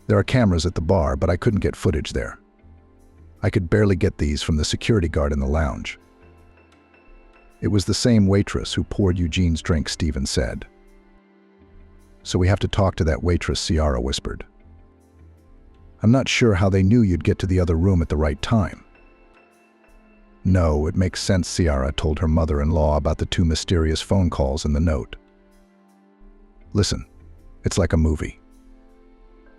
There are cameras at the bar, but I couldn't get footage there. I could barely get these from the security guard in the lounge. It was the same waitress who poured Eugene's drink, Stephen said. So we have to talk to that waitress, Ciara whispered. I'm not sure how they knew you'd get to the other room at the right time. No, it makes sense, Ciara told her mother-in-law about the 2 mysterious phone calls in the note. Listen, it's like a movie.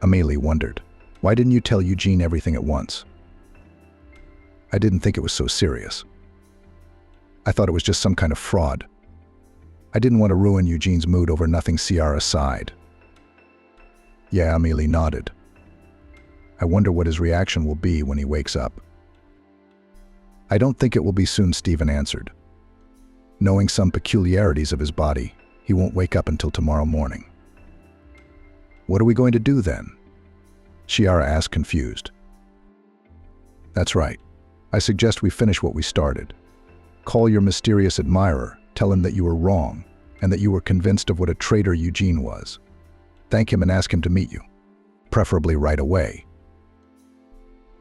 Amelie wondered. Why didn't you tell Eugene everything at once? I didn't think it was so serious. I thought it was just some kind of fraud. I didn't want to ruin Eugene's mood over nothing. Ciara sighed. Yeah, Amelie nodded. I wonder what his reaction will be when he wakes up. I don't think it will be soon, Stephen answered. Knowing some peculiarities of his body, he won't wake up until tomorrow morning. What are we going to do then? Ciara asked, confused. That's right. I suggest we finish what we started. Call your mysterious admirer, tell him that you were wrong, and that you were convinced of what a traitor Eugene was. Thank him and ask him to meet you, preferably right away.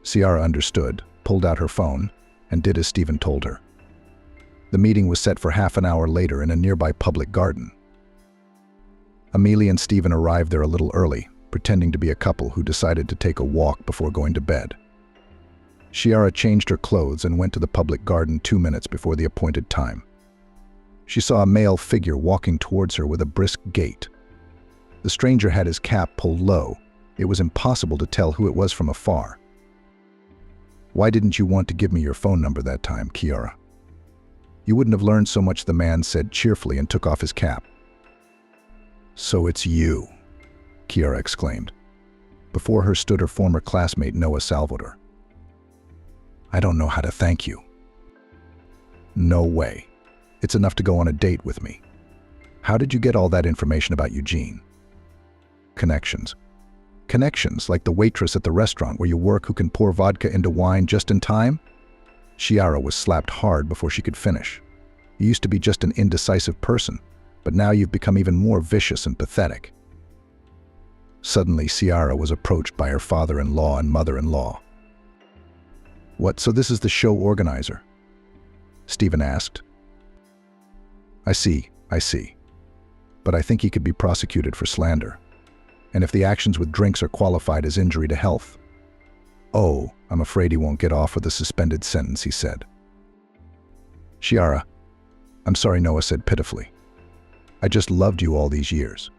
Ciara understood, pulled out her phone, and did as Stephen told her. The meeting was set for half an hour later in a nearby public garden. Amelie and Stephen arrived there a little early, pretending to be a couple who decided to take a walk before going to bed. Ciara changed her clothes and went to the public garden 2 minutes before the appointed time. She saw a male figure walking towards her with a brisk gait. The stranger had his cap pulled low. It was impossible to tell who it was from afar. Why didn't you want to give me your phone number that time, Ciara? You wouldn't have learned so much, the man said cheerfully and took off his cap. So it's you, Ciara exclaimed. Before her stood her former classmate Noah Salvador. I don't know how to thank you. No way. It's enough to go on a date with me. How did you get all that information about Eugene? Connections. Connections, like the waitress at the restaurant where you work who can pour vodka into wine just in time? Ciara was slapped hard before she could finish. You used to be just an indecisive person, but now you've become even more vicious and pathetic. Suddenly, Ciara was approached by her father-in-law and mother-in-law. What, so this is the show organizer? Stephen asked. I see. But I think he could be prosecuted for slander. And if the actions with drinks are qualified as injury to health. Oh, I'm afraid he won't get off with a suspended sentence, he said. Ciara, I'm sorry, Noah said pitifully. I just loved you all these years.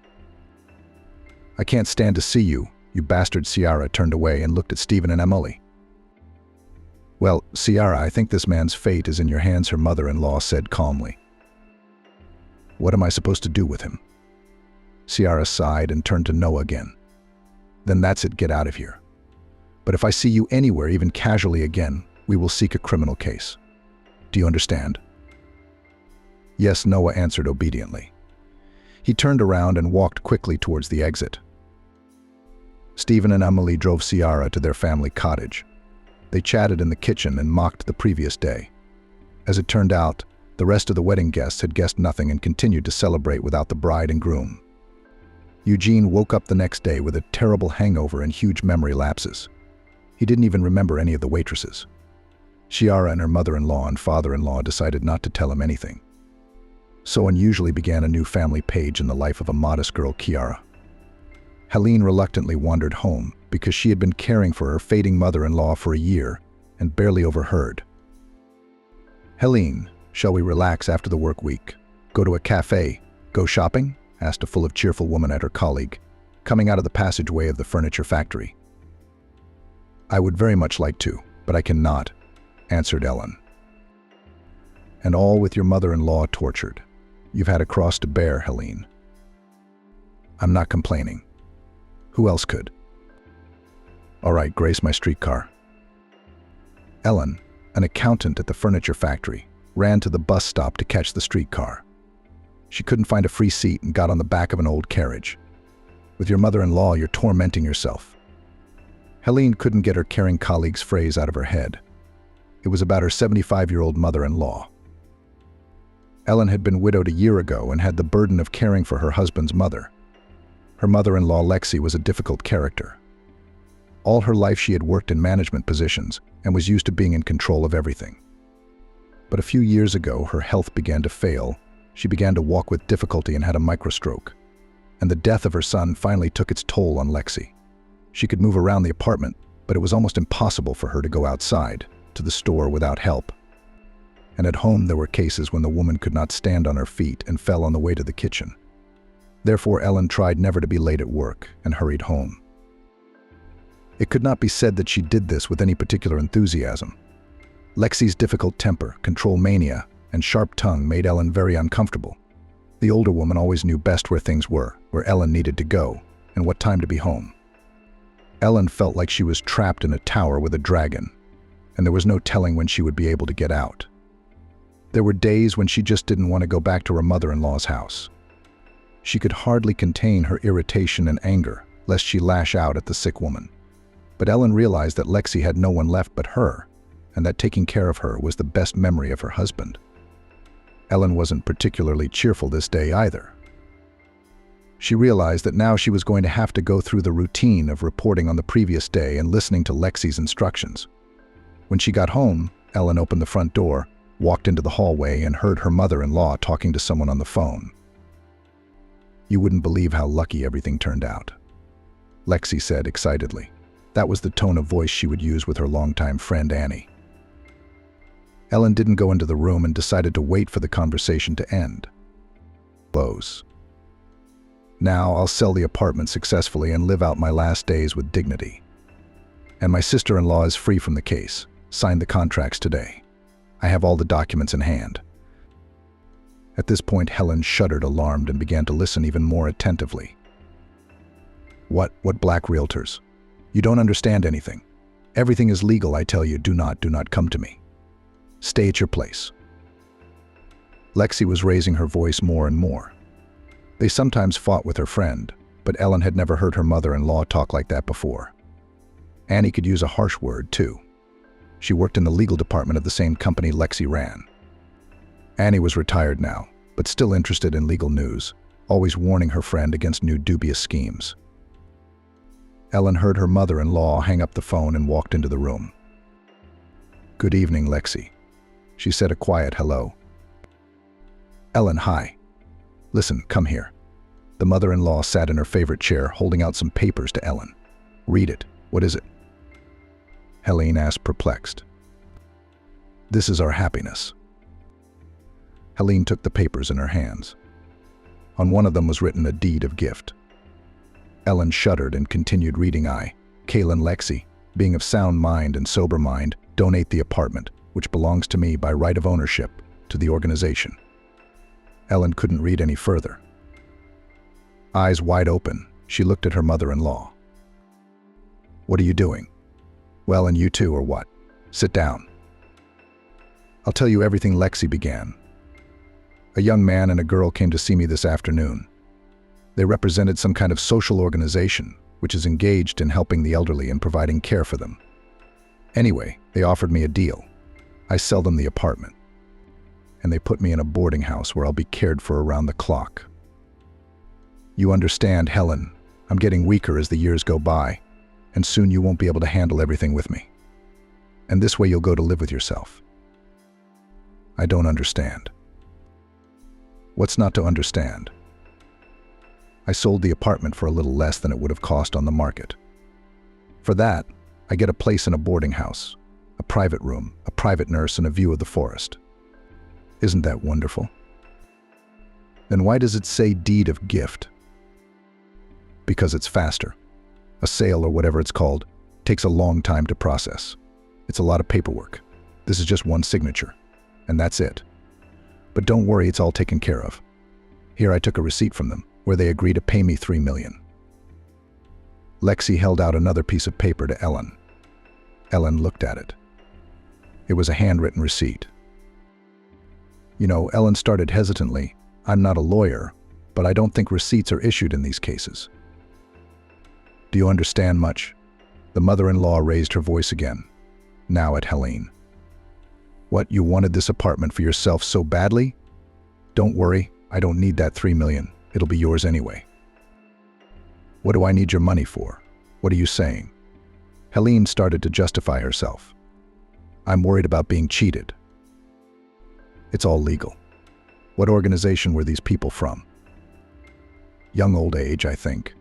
I can't stand to see you, you bastard. Ciara turned away and looked at Stephen and Emily. Well, Ciara, I think this man's fate is in your hands, her mother-in-law said calmly. What am I supposed to do with him? Ciara sighed and turned to Noah again. Then that's it, get out of here. But if I see you anywhere, even casually again, we will seek a criminal case. Do you understand? Yes, Noah answered obediently. He turned around and walked quickly towards the exit. Stephen and Emily drove Ciara to their family cottage. They chatted in the kitchen and mocked the previous day. As it turned out, the rest of the wedding guests had guessed nothing and continued to celebrate without the bride and groom. Eugene woke up the next day with a terrible hangover and huge memory lapses. He didn't even remember any of the waitresses. Ciara and her mother-in-law and father-in-law decided not to tell him anything. So unusually began a new family page in the life of a modest girl, Ciara. Helene reluctantly wandered home because she had been caring for her fading mother-in-law for a year and barely overheard. Helene, shall we relax after the work week? Go to a cafe? Go shopping? Asked a full of cheerful woman at her colleague, coming out of the passageway of the furniture factory. I would very much like to, but I cannot, answered Ellen. And all with your mother-in-law tortured. You've had a cross to bear, Helene. I'm not complaining. Who else could? All right, grace my streetcar. Ellen, an accountant at the furniture factory, ran to the bus stop to catch the streetcar. She couldn't find a free seat and got on the back of an old carriage. With your mother-in-law, you're tormenting yourself. Helene couldn't get her caring colleague's phrase out of her head. It was about her 75-year-old mother-in-law. Ellen had been widowed a year ago and had the burden of caring for her husband's mother. Her mother-in-law, Lexi, was a difficult character. All her life she had worked in management positions and was used to being in control of everything. But a few years ago, her health began to fail. She began to walk with difficulty and had a microstroke. And the death of her son finally took its toll on Lexi. She could move around the apartment, but it was almost impossible for her to go outside, to the store without help. And at home there were cases when the woman could not stand on her feet and fell on the way to the kitchen. Therefore, Ellen tried never to be late at work and hurried home. It could not be said that she did this with any particular enthusiasm. Lexi's difficult temper, control mania, and sharp tongue made Ellen very uncomfortable. The older woman always knew best where things were, where Ellen needed to go, and what time to be home. Ellen felt like she was trapped in a tower with a dragon, and there was no telling when she would be able to get out. There were days when she just didn't want to go back to her mother-in-law's house. She could hardly contain her irritation and anger, lest she lash out at the sick woman. But Ellen realized that Lexi had no one left but her, and that taking care of her was the best memory of her husband. Ellen wasn't particularly cheerful this day either. She realized that now she was going to have to go through the routine of reporting on the previous day and listening to Lexi's instructions. When she got home, Ellen opened the front door, walked into the hallway, and heard her mother-in-law talking to someone on the phone. "You wouldn't believe how lucky everything turned out," Lexi said excitedly. That was the tone of voice she would use with her longtime friend Annie. Ellen didn't go into the room and decided to wait for the conversation to end. Close. Now I'll sell the apartment successfully and live out my last days with dignity. And my sister-in-law is free from the case. Signed the contracts today. I have all the documents in hand. At this point, Helen shuddered, alarmed, and began to listen even more attentively. What black realtors? You don't understand anything. Everything is legal, I tell you. Do not come to me. Stay at your place. Lexi was raising her voice more and more. They sometimes fought with her friend, but Ellen had never heard her mother-in-law talk like that before. Annie could use a harsh word, too. She worked in the legal department of the same company Lexi ran. Annie was retired now, but still interested in legal news, always warning her friend against new dubious schemes. Ellen heard her mother-in-law hang up the phone and walked into the room. "Good evening, Lexi." She said a quiet hello. "Ellen, hi. Listen, come here." The mother-in-law sat in her favorite chair, holding out some papers to Ellen. "Read it. What is it?" Helene asked, perplexed. "This is our happiness." Helene took the papers in her hands. On one of them was written a deed of gift. Ellen shuddered and continued reading. "I, Kaylin Lexi, being of sound mind and sober mind, donate the apartment, which belongs to me by right of ownership, to the organization." Ellen couldn't read any further. Eyes wide open, she looked at her mother-in-law. "What are you doing?" "Well, and you too, or what? Sit down." "I'll tell you everything," Lexi began. "A young man and a girl came to see me this afternoon. They represented some kind of social organization, which is engaged in helping the elderly and providing care for them. Anyway, they offered me a deal. I sell them the apartment. And they put me in a boarding house where I'll be cared for around the clock. You understand, Helen, I'm getting weaker as the years go by, and soon you won't be able to handle everything with me. And this way you'll go to live with yourself." "I don't understand." "What's not to understand?" "I sold the apartment for a little less than it would have cost on the market. For that, I get a place in a boarding house, a private room, a private nurse, and a view of the forest. Isn't that wonderful?" "Then why does it say deed of gift?" "Because it's faster. A sale, or whatever it's called, takes a long time to process. It's a lot of paperwork. This is just one signature, and that's it. But don't worry, it's all taken care of. Here, I took a receipt from them, where they agree to pay me $3 million. Lexi held out another piece of paper to Ellen. Ellen looked at it. It was a handwritten receipt. "You know," Ellen started hesitantly, "I'm not a lawyer, but I don't think receipts are issued in these cases." "Do you understand much?" The mother-in-law raised her voice again, now at Helene. "What, you wanted this apartment for yourself so badly? Don't worry, I don't need that $3 million. It'll be yours anyway." "What do I need your money for? What are you saying?" Helene started to justify herself. "I'm worried about being cheated." "It's all legal. What organization were these people from?" "Young Old Age, I think."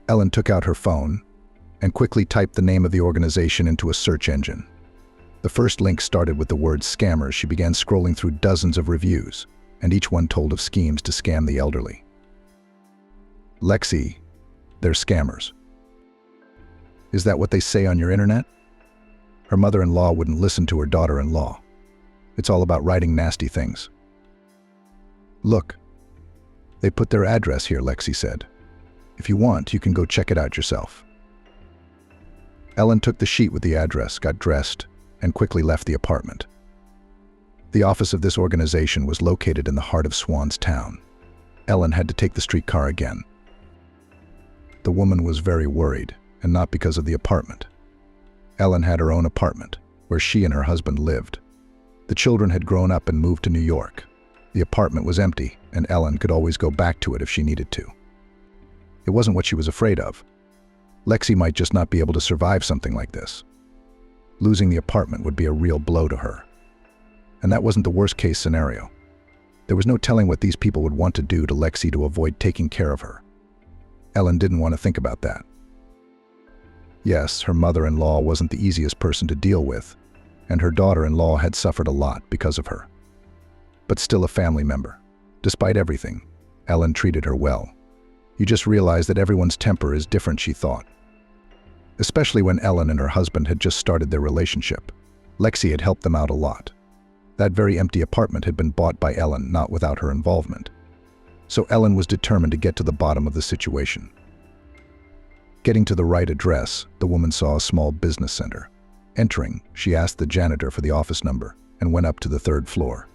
Ellen took out her phone and quickly typed the name of the organization into a search engine. The first link started with the word scammers. She began scrolling through dozens of reviews, and each one told of schemes to scam the elderly. "Lexi, they're scammers." Is that what they say on your internet? Her mother-in-law wouldn't listen to her daughter-in-law. It's all about writing nasty things. Look, they put their address here, Lexi said. If you want, you can go check it out yourself. Ellen took the sheet with the address, got dressed, and quickly left the apartment. The office of this organization was located in the heart of Swan's town. Ellen had to take the streetcar again. The woman was very worried, and not because of the apartment. Ellen had her own apartment, where she and her husband lived. The children had grown up and moved to New York. The apartment was empty, and Ellen could always go back to it if she needed to. It wasn't what she was afraid of. Lexi might just not be able to survive something like this. Losing the apartment would be a real blow to her. And that wasn't the worst-case scenario. There was no telling what these people would want to do to Lexi to avoid taking care of her. Ellen didn't want to think about that. Yes, her mother-in-law wasn't the easiest person to deal with, and her daughter-in-law had suffered a lot because of her. But still a family member. Despite everything, Ellen treated her well. You just realize that everyone's temper is different, she thought. Especially when Ellen and her husband had just started their relationship. Lexi had helped them out a lot. That very empty apartment had been bought by Ellen, not without her involvement. So Ellen was determined to get to the bottom of the situation. Getting to the right address, the woman saw a small business center. Entering, she asked the janitor for the office number and went up to the third floor.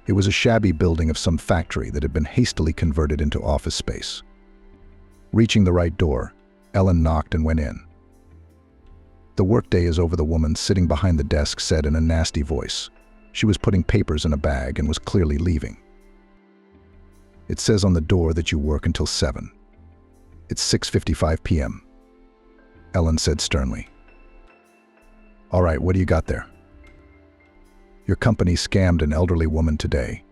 It was a shabby building of some factory that had been hastily converted into office space. Reaching the right door, Ellen knocked and went in. The workday is over, the woman sitting behind the desk said in a nasty voice. She was putting papers in a bag and was clearly leaving. It says on the door that you work until 7. It's 6:55 p.m. Ellen said sternly. All right, what do you got there? Your company scammed an elderly woman today,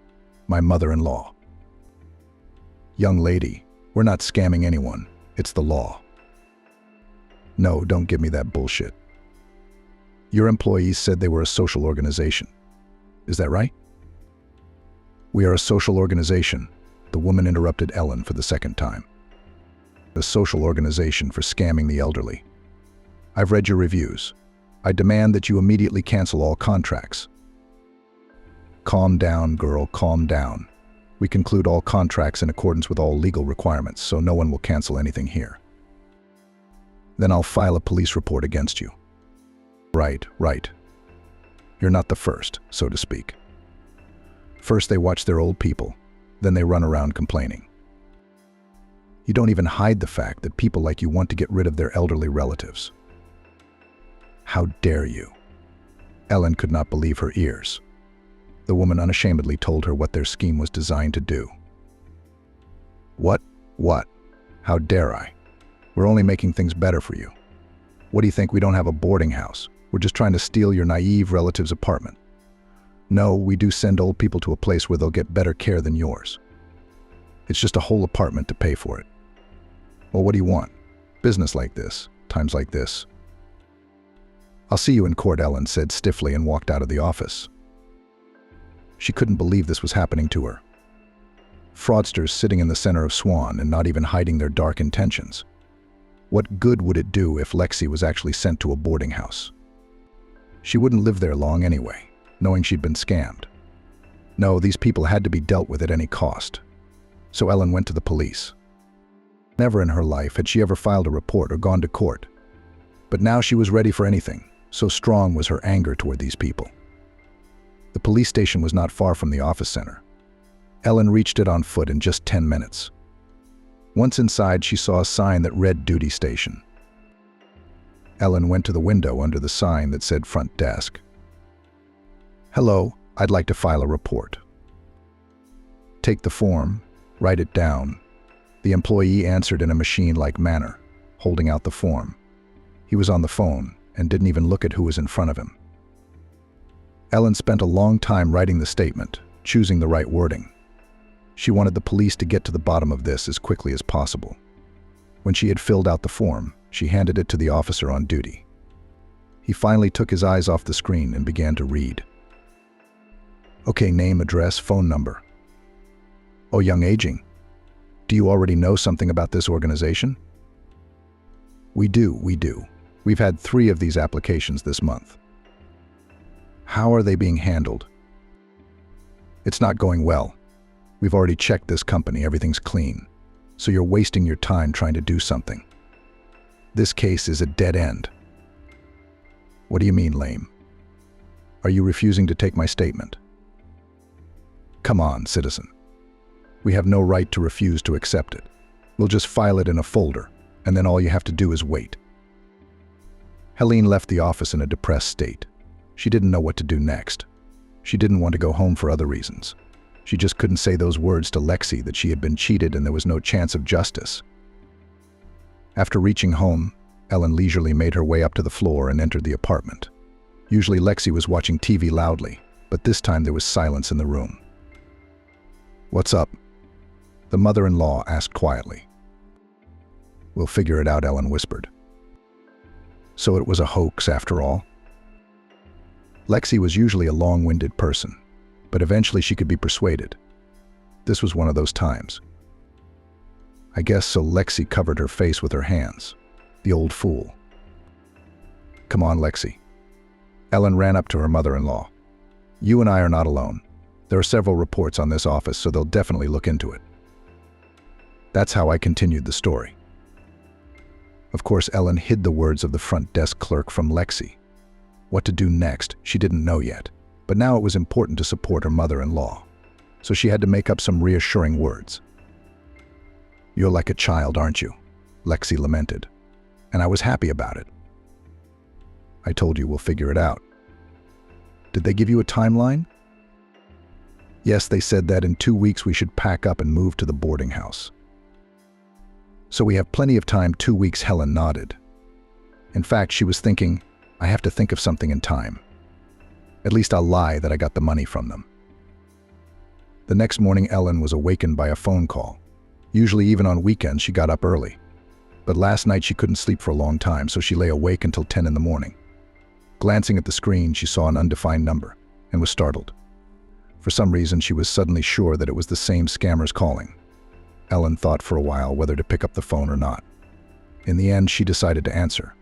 my mother-in-law. Young lady, we're not scamming anyone. It's the law. No, don't give me that bullshit. Your employees said they were a social organization. Is that right? We are a social organization, the woman interrupted Ellen for the second time. A social organization for scamming the elderly. I've read your reviews. I demand that you immediately cancel all contracts. Calm down, girl, calm down. We conclude all contracts in accordance with all legal requirements, so no one will cancel anything here. Then I'll file a police report against you. Right. You're not the first, so to speak. First they watch their old people, then they run around complaining. You don't even hide the fact that people like you want to get rid of their elderly relatives. How dare you? Ellen could not believe her ears. The woman unashamedly told her what their scheme was designed to do. What? How dare I? We're only making things better for you. What do you think, we don't have a boarding house? We're just trying to steal your naive relative's apartment. No, we do send old people to a place where they'll get better care than yours. It's just a whole apartment to pay for it. Well, what do you want? Business like this, times like this. I'll see you in court, Ellen said stiffly and walked out of the office. She couldn't believe this was happening to her. Fraudsters sitting in the center of Swan and not even hiding their dark intentions. What good would it do if Lexi was actually sent to a boarding house? She wouldn't live there long anyway, knowing she'd been scammed. No, these people had to be dealt with at any cost. So Ellen went to the police. Never in her life had she ever filed a report or gone to court. But now she was ready for anything, so strong was her anger toward these people. The police station was not far from the office center. Ellen reached it on foot in just 10 minutes. Once inside, she saw a sign that read Duty Station. Ellen went to the window under the sign that said Front Desk. Hello, I'd like to file a report. Take the form, write it down. The employee answered in a machine-like manner, holding out the form. He was on the phone and didn't even look at who was in front of him. Ellen spent a long time writing the statement, choosing the right wording. She wanted the police to get to the bottom of this as quickly as possible. When she had filled out the form, she handed it to the officer on duty. He finally took his eyes off the screen and began to read. Okay, name, address, phone number. Oh, young aging. Do you already know something about this organization? We do. We've had 3 of these applications this month. How are they being handled? It's not going well. We've already checked this company, everything's clean. So you're wasting your time trying to do something. This case is a dead end. What do you mean, lame? Are you refusing to take my statement? Come on, citizen. We have no right to refuse to accept it. We'll just file it in a folder, and then all you have to do is wait. Helene left the office in a depressed state. She didn't know what to do next. She didn't want to go home for other reasons. She just couldn't say those words to Lexi that she had been cheated and there was no chance of justice. After reaching home, Ellen leisurely made her way up to the floor and entered the apartment. Usually Lexi was watching TV loudly, but this time there was silence in the room. "What's up?" the mother-in-law asked quietly. "We'll figure it out," Ellen whispered. So it was a hoax after all? Lexi was usually a long-winded person, but eventually she could be persuaded. This was one of those times. I guess so. Lexi covered her face with her hands. The old fool. "Come on, Lexi." Ellen ran up to her mother-in-law. "You and I are not alone. There are several reports on this office, so they'll definitely look into it." That's how I continued the story. Of course, Ellen hid the words of the front desk clerk from Lexi. What to do next, she didn't know yet, but now it was important to support her mother-in-law. So she had to make up some reassuring words. "You're like a child, aren't you?" Lexi lamented. "And I was happy about it." "I told you we'll figure it out." "Did they give you a timeline?" "Yes, they said that in 2 weeks we should pack up and move to the boarding house." "So we have plenty of time." 2 weeks, Helen nodded. In fact, she was thinking, I have to think of something in time. At least I'll lie that I got the money from them. The next morning, Ellen was awakened by a phone call. Usually, even on weekends, she got up early. But last night she couldn't sleep for a long time, so she lay awake until 10 in the morning. Glancing at the screen, she saw an undefined number and was startled. For some reason, she was suddenly sure that it was the same scammers calling. Ellen thought for a while whether to pick up the phone or not. In the end, she decided to answer.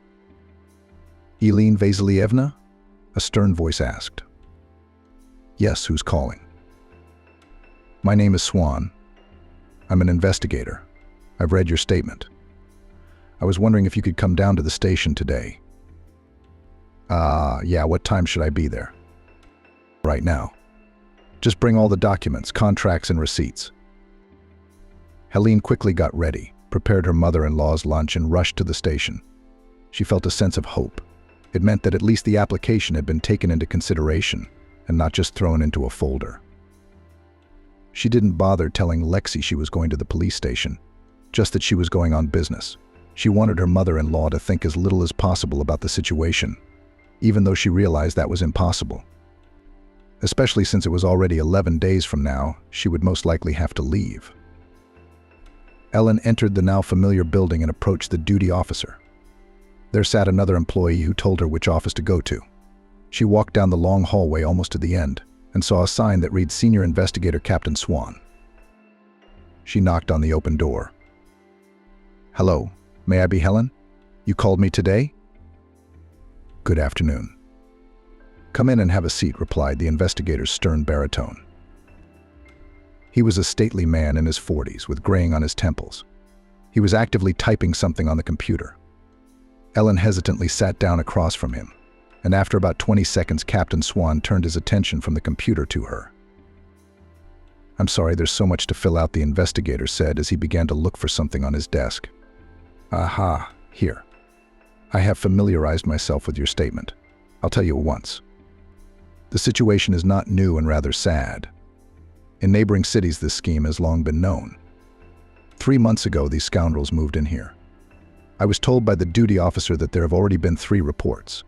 "Eileen Vasilievna?" a stern voice asked. "Yes, who's calling?" "My name is Swan. I'm an investigator. I've read your statement. I was wondering if you could come down to the station today." Yeah, what time should I be there?" "Right now. Just bring all the documents, contracts, and receipts." Helene quickly got ready, prepared her mother-in-law's lunch, and rushed to the station. She felt a sense of hope. It meant that at least the application had been taken into consideration and not just thrown into a folder. She didn't bother telling Lexi she was going to the police station, just that she was going on business. She wanted her mother-in-law to think as little as possible about the situation, even though she realized that was impossible. Especially since it was already 11 days from now, she would most likely have to leave. Ellen entered the now familiar building and approached the duty officer. There sat another employee who told her which office to go to. She walked down the long hallway almost to the end and saw a sign that read Senior Investigator Captain Swan. She knocked on the open door. "Hello, may I be Helen? You called me today?" "Good afternoon." "Come in and have a seat," replied the investigator's stern baritone. He was a stately man in his 40s with graying on his temples. He was actively typing something on the computer. Ellen hesitantly sat down across from him, and after about 20 seconds, Captain Swan turned his attention from the computer to her. "I'm sorry, there's so much to fill out," the investigator said as he began to look for something on his desk. "Aha, here. I have familiarized myself with your statement. I'll tell you at once. The situation is not new and rather sad. In neighboring cities, this scheme has long been known. 3 months ago, these scoundrels moved in here. I was told by the duty officer that there have already been 3 reports.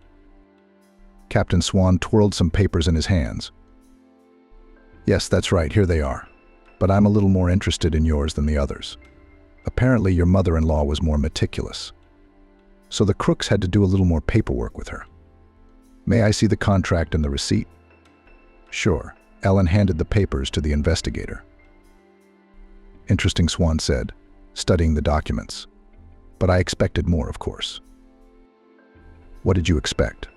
Captain Swan twirled some papers in his hands. "Yes, that's right, here they are. But I'm a little more interested in yours than the others. Apparently, your mother-in-law was more meticulous. So the crooks had to do a little more paperwork with her. May I see the contract and the receipt?" "Sure." Ellen handed the papers to the investigator. "Interesting," Swan said, studying the documents. "But I expected more, of course." What did you expect?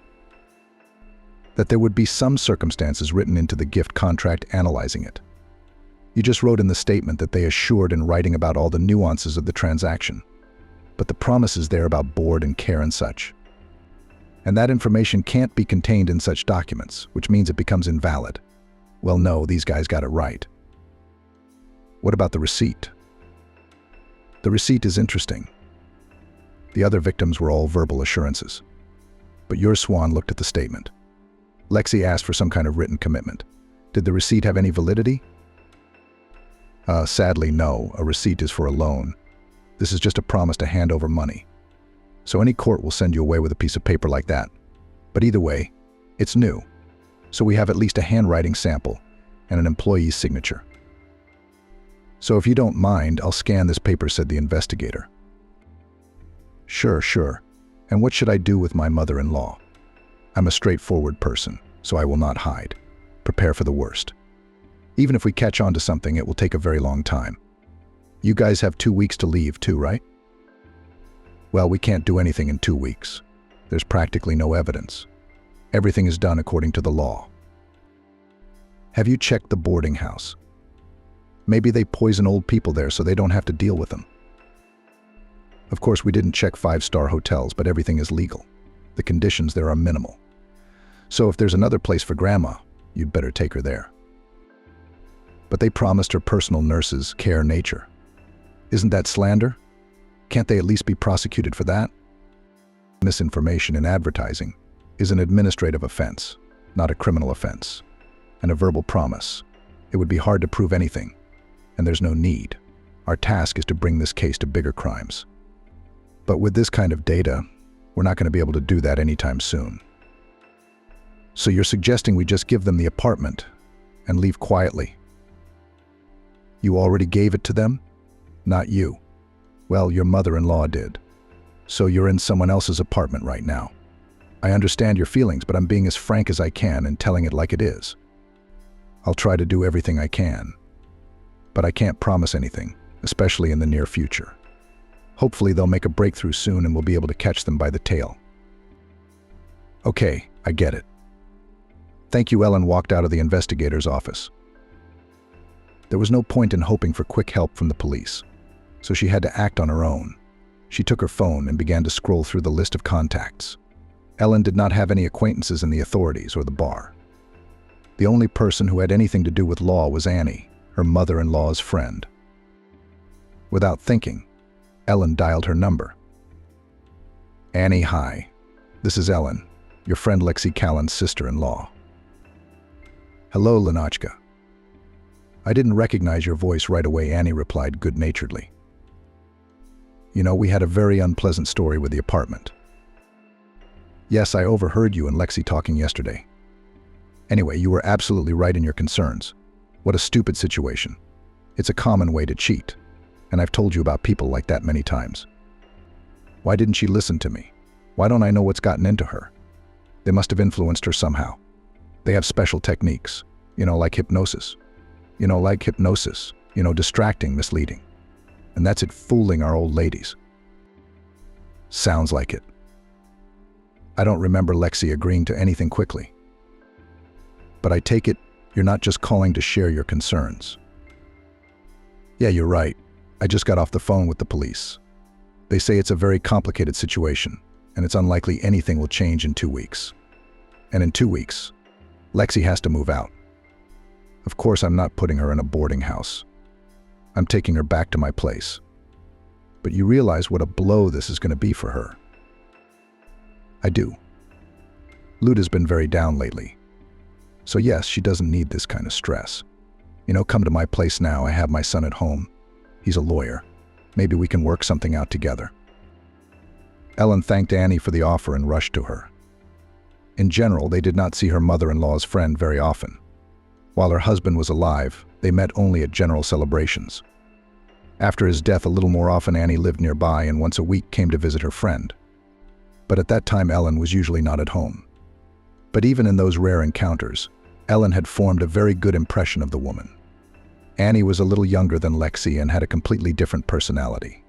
That there would be some circumstances written into the gift contract analyzing it. You just wrote in the statement that they assured in writing about all the nuances of the transaction. But the promises there about board and care and such. And that information can't be contained in such documents, which means it becomes invalid. Well, no, these guys got it right. What about the receipt? The receipt is interesting. The other victims were all verbal assurances. But your swan looked at the statement. Lexi asked for some kind of written commitment. Did the receipt have any validity? Sadly, no. A receipt is for a loan. This is just a promise to hand over money. So any court will send you away with a piece of paper like that. But either way, it's new. So we have at least a handwriting sample and an employee's signature. So if you don't mind, I'll scan this paper, said the investigator. Sure. And what should I do with my mother-in-law? I'm a straightforward person, so I will not hide. Prepare for the worst. Even if we catch on to something, it will take a very long time. You guys have 2 weeks to leave too, right? Well, we can't do anything in 2 weeks. There's practically no evidence. Everything is done according to the law. Have you checked the boarding house? Maybe they poison old people there so they don't have to deal with them. Of course, we didn't check 5-star hotels, but everything is legal. The conditions there are minimal. So if there's another place for Grandma, you'd better take her there. But they promised her personal nurses care nature. Isn't that slander? Can't they at least be prosecuted for that? Misinformation in advertising is an administrative offense, not a criminal offense, and a verbal promise. It would be hard to prove anything, and there's no need. Our task is to bring this case to bigger crimes. But with this kind of data, we're not going to be able to do that anytime soon. So you're suggesting we just give them the apartment and leave quietly? You already gave it to them? Not you. Well, your mother-in-law did. So you're in someone else's apartment right now. I understand your feelings, but I'm being as frank as I can and telling it like it is. I'll try to do everything I can. But I can't promise anything, especially in the near future. Hopefully they'll make a breakthrough soon and we'll be able to catch them by the tail. Okay, I get it. Thank you. Ellen walked out of the investigator's office. There was no point in hoping for quick help from the police, so she had to act on her own. She took her phone and began to scroll through the list of contacts. Ellen did not have any acquaintances in the authorities or the bar. The only person who had anything to do with law was Annie, her mother-in-law's friend. Without thinking, Ellen dialed her number. Annie, hi. This is Ellen, your friend Lexi Callan's sister-in-law. Hello, Lenachka. I didn't recognize your voice right away, Annie replied good-naturedly. You know, we had a very unpleasant story with the apartment. Yes, I overheard you and Lexi talking yesterday. Anyway, you were absolutely right in your concerns. What a stupid situation. It's a common way to cheat, and I've told you about people like that many times. Why didn't she listen to me? Why don't I know what's gotten into her? They must have influenced her somehow. They have special techniques, like hypnosis. Distracting, misleading. And that's it, fooling our old ladies. Sounds like it. I don't remember Lexi agreeing to anything quickly. But I take it you're not just calling to share your concerns. Yeah, you're right. I just got off the phone with the police. They say it's a very complicated situation, and it's unlikely anything will change in 2 weeks. And in 2 weeks, Lexi has to move out. Of course, I'm not putting her in a boarding house. I'm taking her back to my place. But you realize what a blow this is going to be for her. I do. Luda's been very down lately. So yes, she doesn't need this kind of stress. Come to my place now. I have my son at home. He's a lawyer. Maybe we can work something out together. Ellen thanked Annie for the offer and rushed to her. In general, they did not see her mother-in-law's friend very often. While her husband was alive, they met only at general celebrations. After his death, a little more often, Annie lived nearby and once a week came to visit her friend. But at that time, Ellen was usually not at home. But even in those rare encounters, Ellen had formed a very good impression of the woman. Annie was a little younger than Lexi and had a completely different personality.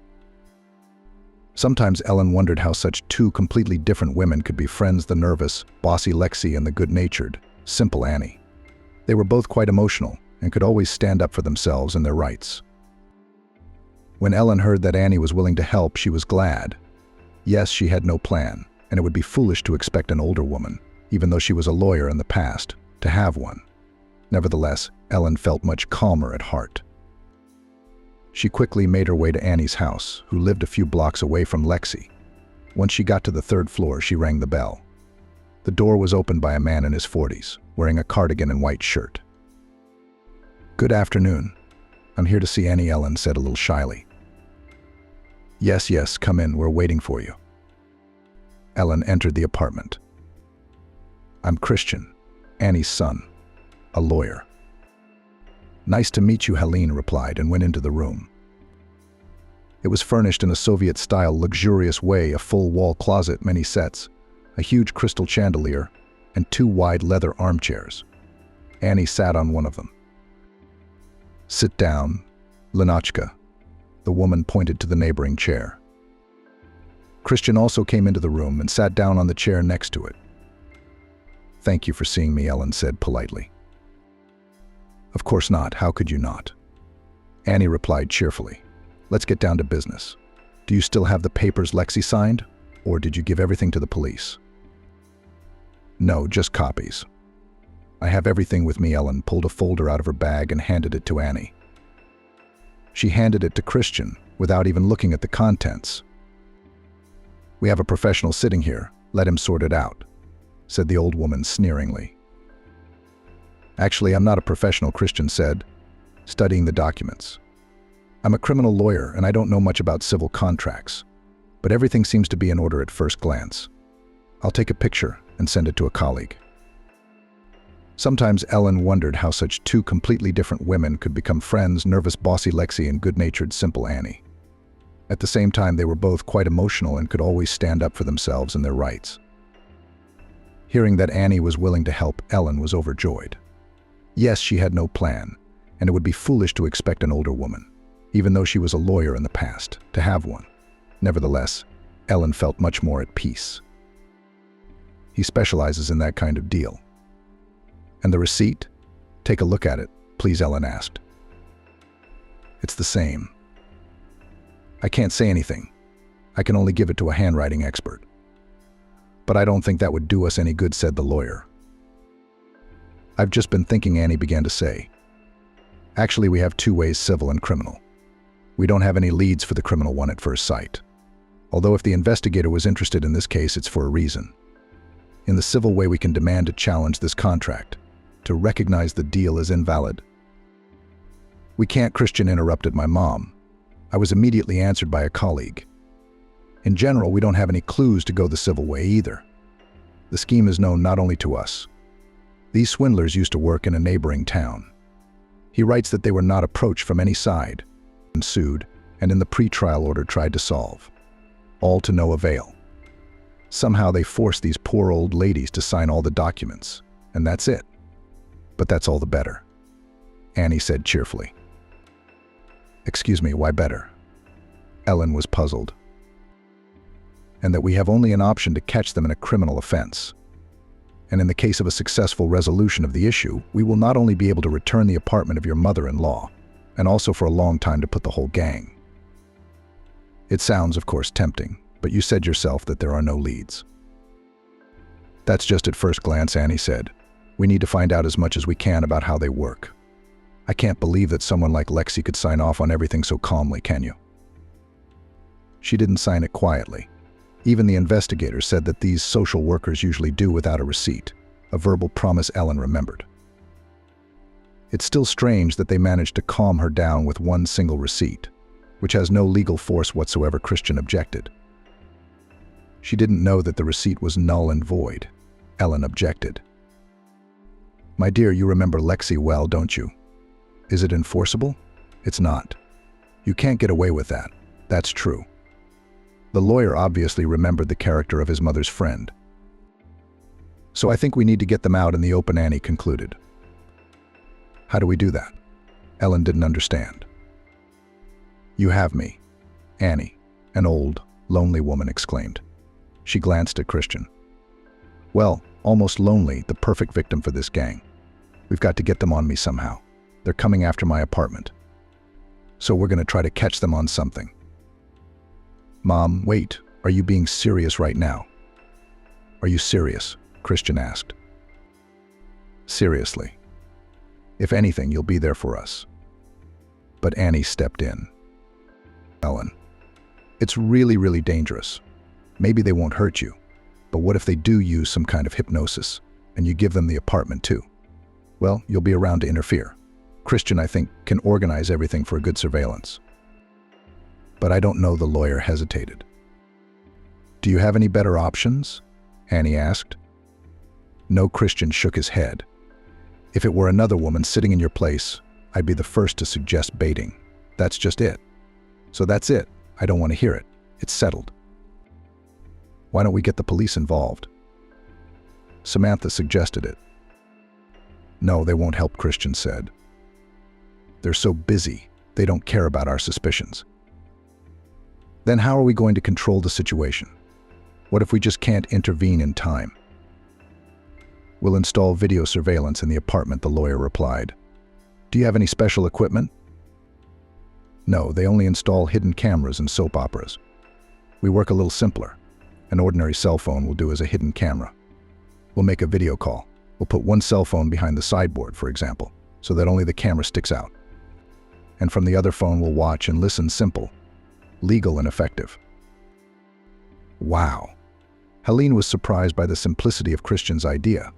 Sometimes Ellen wondered how such two completely different women could be friends, the nervous, bossy Lexi and the good-natured, simple Annie. They were both quite emotional and could always stand up for themselves and their rights. When Ellen heard that Annie was willing to help, she was glad. Yes, she had no plan, and it would be foolish to expect an older woman, even though she was a lawyer in the past, to have one. Nevertheless, Ellen felt much calmer at heart. She quickly made her way to Annie's house, who lived a few blocks away from Lexi. Once she got to the third floor, she rang the bell. The door was opened by a man in his 40s, wearing a cardigan and white shirt. "Good afternoon. I'm here to see Annie," Ellen said a little shyly. Yes, come in, we're waiting for you." Ellen entered the apartment. "I'm Christian, Annie's son, a lawyer." "Nice to meet you," Helene replied and went into the room. It was furnished in a Soviet-style luxurious way, a full wall closet, many sets, a huge crystal chandelier, and 2 wide leather armchairs. Annie sat on one of them. "Sit down, Lenachka." The woman pointed to the neighboring chair. Christian also came into the room and sat down on the chair next to it. "Thank you for seeing me," Ellen said politely. "Of course not. How could you not?" Annie replied cheerfully. "Let's get down to business. Do you still have the papers Lexi signed, or did you give everything to the police?" "No, just copies." "I have everything with me." Ellen pulled a folder out of her bag and handed it to Annie. She handed it to Christian without even looking at the contents. "We have a professional sitting here. Let him sort it out," said the old woman sneeringly. "Actually, I'm not a professional," Christian said, studying the documents. "I'm a criminal lawyer and I don't know much about civil contracts, but everything seems to be in order at first glance. I'll take a picture and send it to a colleague." Sometimes Ellen wondered how such two completely different women could become friends, nervous, bossy Lexi and good-natured, simple Annie. At the same time, they were both quite emotional and could always stand up for themselves and their rights. Hearing that Annie was willing to help, Ellen was overjoyed. Yes, she had no plan, and it would be foolish to expect an older woman, even though she was a lawyer in the past, to have one. Nevertheless, Ellen felt much more at peace. "He specializes in that kind of deal." "And the receipt? Take a look at it, please," Ellen asked. "It's the same." "I can't say anything. I can only give it to a handwriting expert." "But I don't think that would do us any good," said the lawyer. "I've just been thinking," Annie began to say. "Actually, we have 2 ways, civil and criminal. We don't have any leads for the criminal one at first sight. Although if the investigator was interested in this case, it's for a reason. In the civil way, we can demand to challenge this contract, to recognize the deal as invalid." "We can't," Christian interrupted my mom. I was immediately answered by a colleague. "In general, we don't have any clues to go the civil way either. The scheme is known not only to us. These swindlers used to work in a neighboring town. He writes that they were not approached from any side, and sued, and in the pre-trial order tried to solve. All to no avail. Somehow they forced these poor old ladies to sign all the documents, and that's it. But that's all the better," Annie said cheerfully. "Excuse me, why better?" Ellen was puzzled. "And that we have only an option to catch them in a criminal offense. And in the case of a successful resolution of the issue, we will not only be able to return the apartment of your mother-in-law, and also for a long time to put the whole gang." "It sounds, of course, tempting, but you said yourself that there are no leads." "That's just at first glance," Annie said. "We need to find out as much as we can about how they work. I can't believe that someone like Lexi could sign off on everything so calmly, can you?" She didn't sign it quietly. Even the investigator said that these social workers usually do without a receipt, a verbal promise Ellen remembered. It's still strange that they managed to calm her down with one single receipt, which has no legal force whatsoever, Christian objected. She didn't know that the receipt was null and void, Ellen objected. "My dear, you remember Lexi well, don't you? Is it enforceable? It's not. You can't get away with that. That's true." The lawyer obviously remembered the character of his mother's friend. "So I think we need to get them out in the open," Annie concluded. "How do we do that?" Ellen didn't understand. "You have me, Annie, an old, lonely woman exclaimed. She glanced at Christian. Well, almost lonely, the perfect victim for this gang. We've got to get them on me somehow. They're coming after my apartment. So we're going to try to catch them on something. Mom, wait, are you being serious right now? Are you serious? Christian asked. Seriously. If anything, you'll be there for us. But Annie stepped in. Ellen, it's really dangerous. Maybe they won't hurt you, but what if they do use some kind of hypnosis and you give them the apartment too? Well, you'll be around to interfere. Christian, I think, can organize everything for a good surveillance. But I don't know, the lawyer hesitated. Do you have any better options? Annie asked. No, Christian shook his head. If it were another woman sitting in your place, I'd be the first to suggest baiting. That's just it. So that's it. I don't want to hear it. It's settled. Why don't we get the police involved? Samantha suggested it. No, they won't help, Christian said. They're so busy, they don't care about our suspicions. Then how are we going to control the situation? What if we just can't intervene in time? We'll install video surveillance in the apartment, the lawyer replied. Do you have any special equipment? No, they only install hidden cameras in soap operas. We work a little simpler. An ordinary cell phone will do as a hidden camera. We'll make a video call. We'll put one cell phone behind the sideboard, for example, so that only the camera sticks out. And from the other phone we'll watch and listen. Simple, legal and effective. Wow. Helene was surprised by the simplicity of Christian's idea.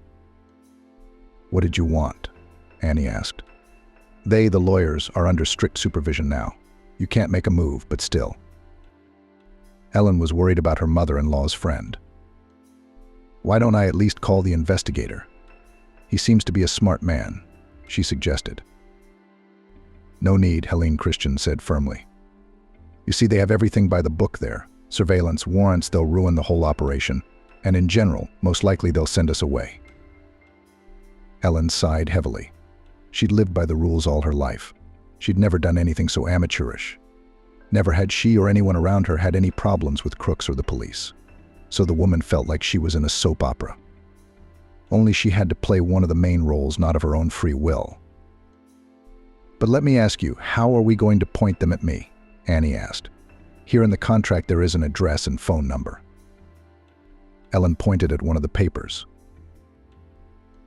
What did you want? Annie asked. They, the lawyers, are under strict supervision now. You can't make a move, but still. Ellen was worried about her mother-in-law's friend. Why don't I at least call the investigator? He seems to be a smart man, she suggested. No need, Helene, Christian said firmly. You see, they have everything by the book there. Surveillance, warrants, they'll ruin the whole operation. And in general, most likely they'll send us away. Ellen sighed heavily. She'd lived by the rules all her life. She'd never done anything so amateurish. Never had she or anyone around her had any problems with crooks or the police. So the woman felt like she was in a soap opera. Only she had to play one of the main roles, not of her own free will. But let me ask you, how are we going to point them at me? Annie asked. Here in the contract there is an address and phone number. Ellen pointed at one of the papers.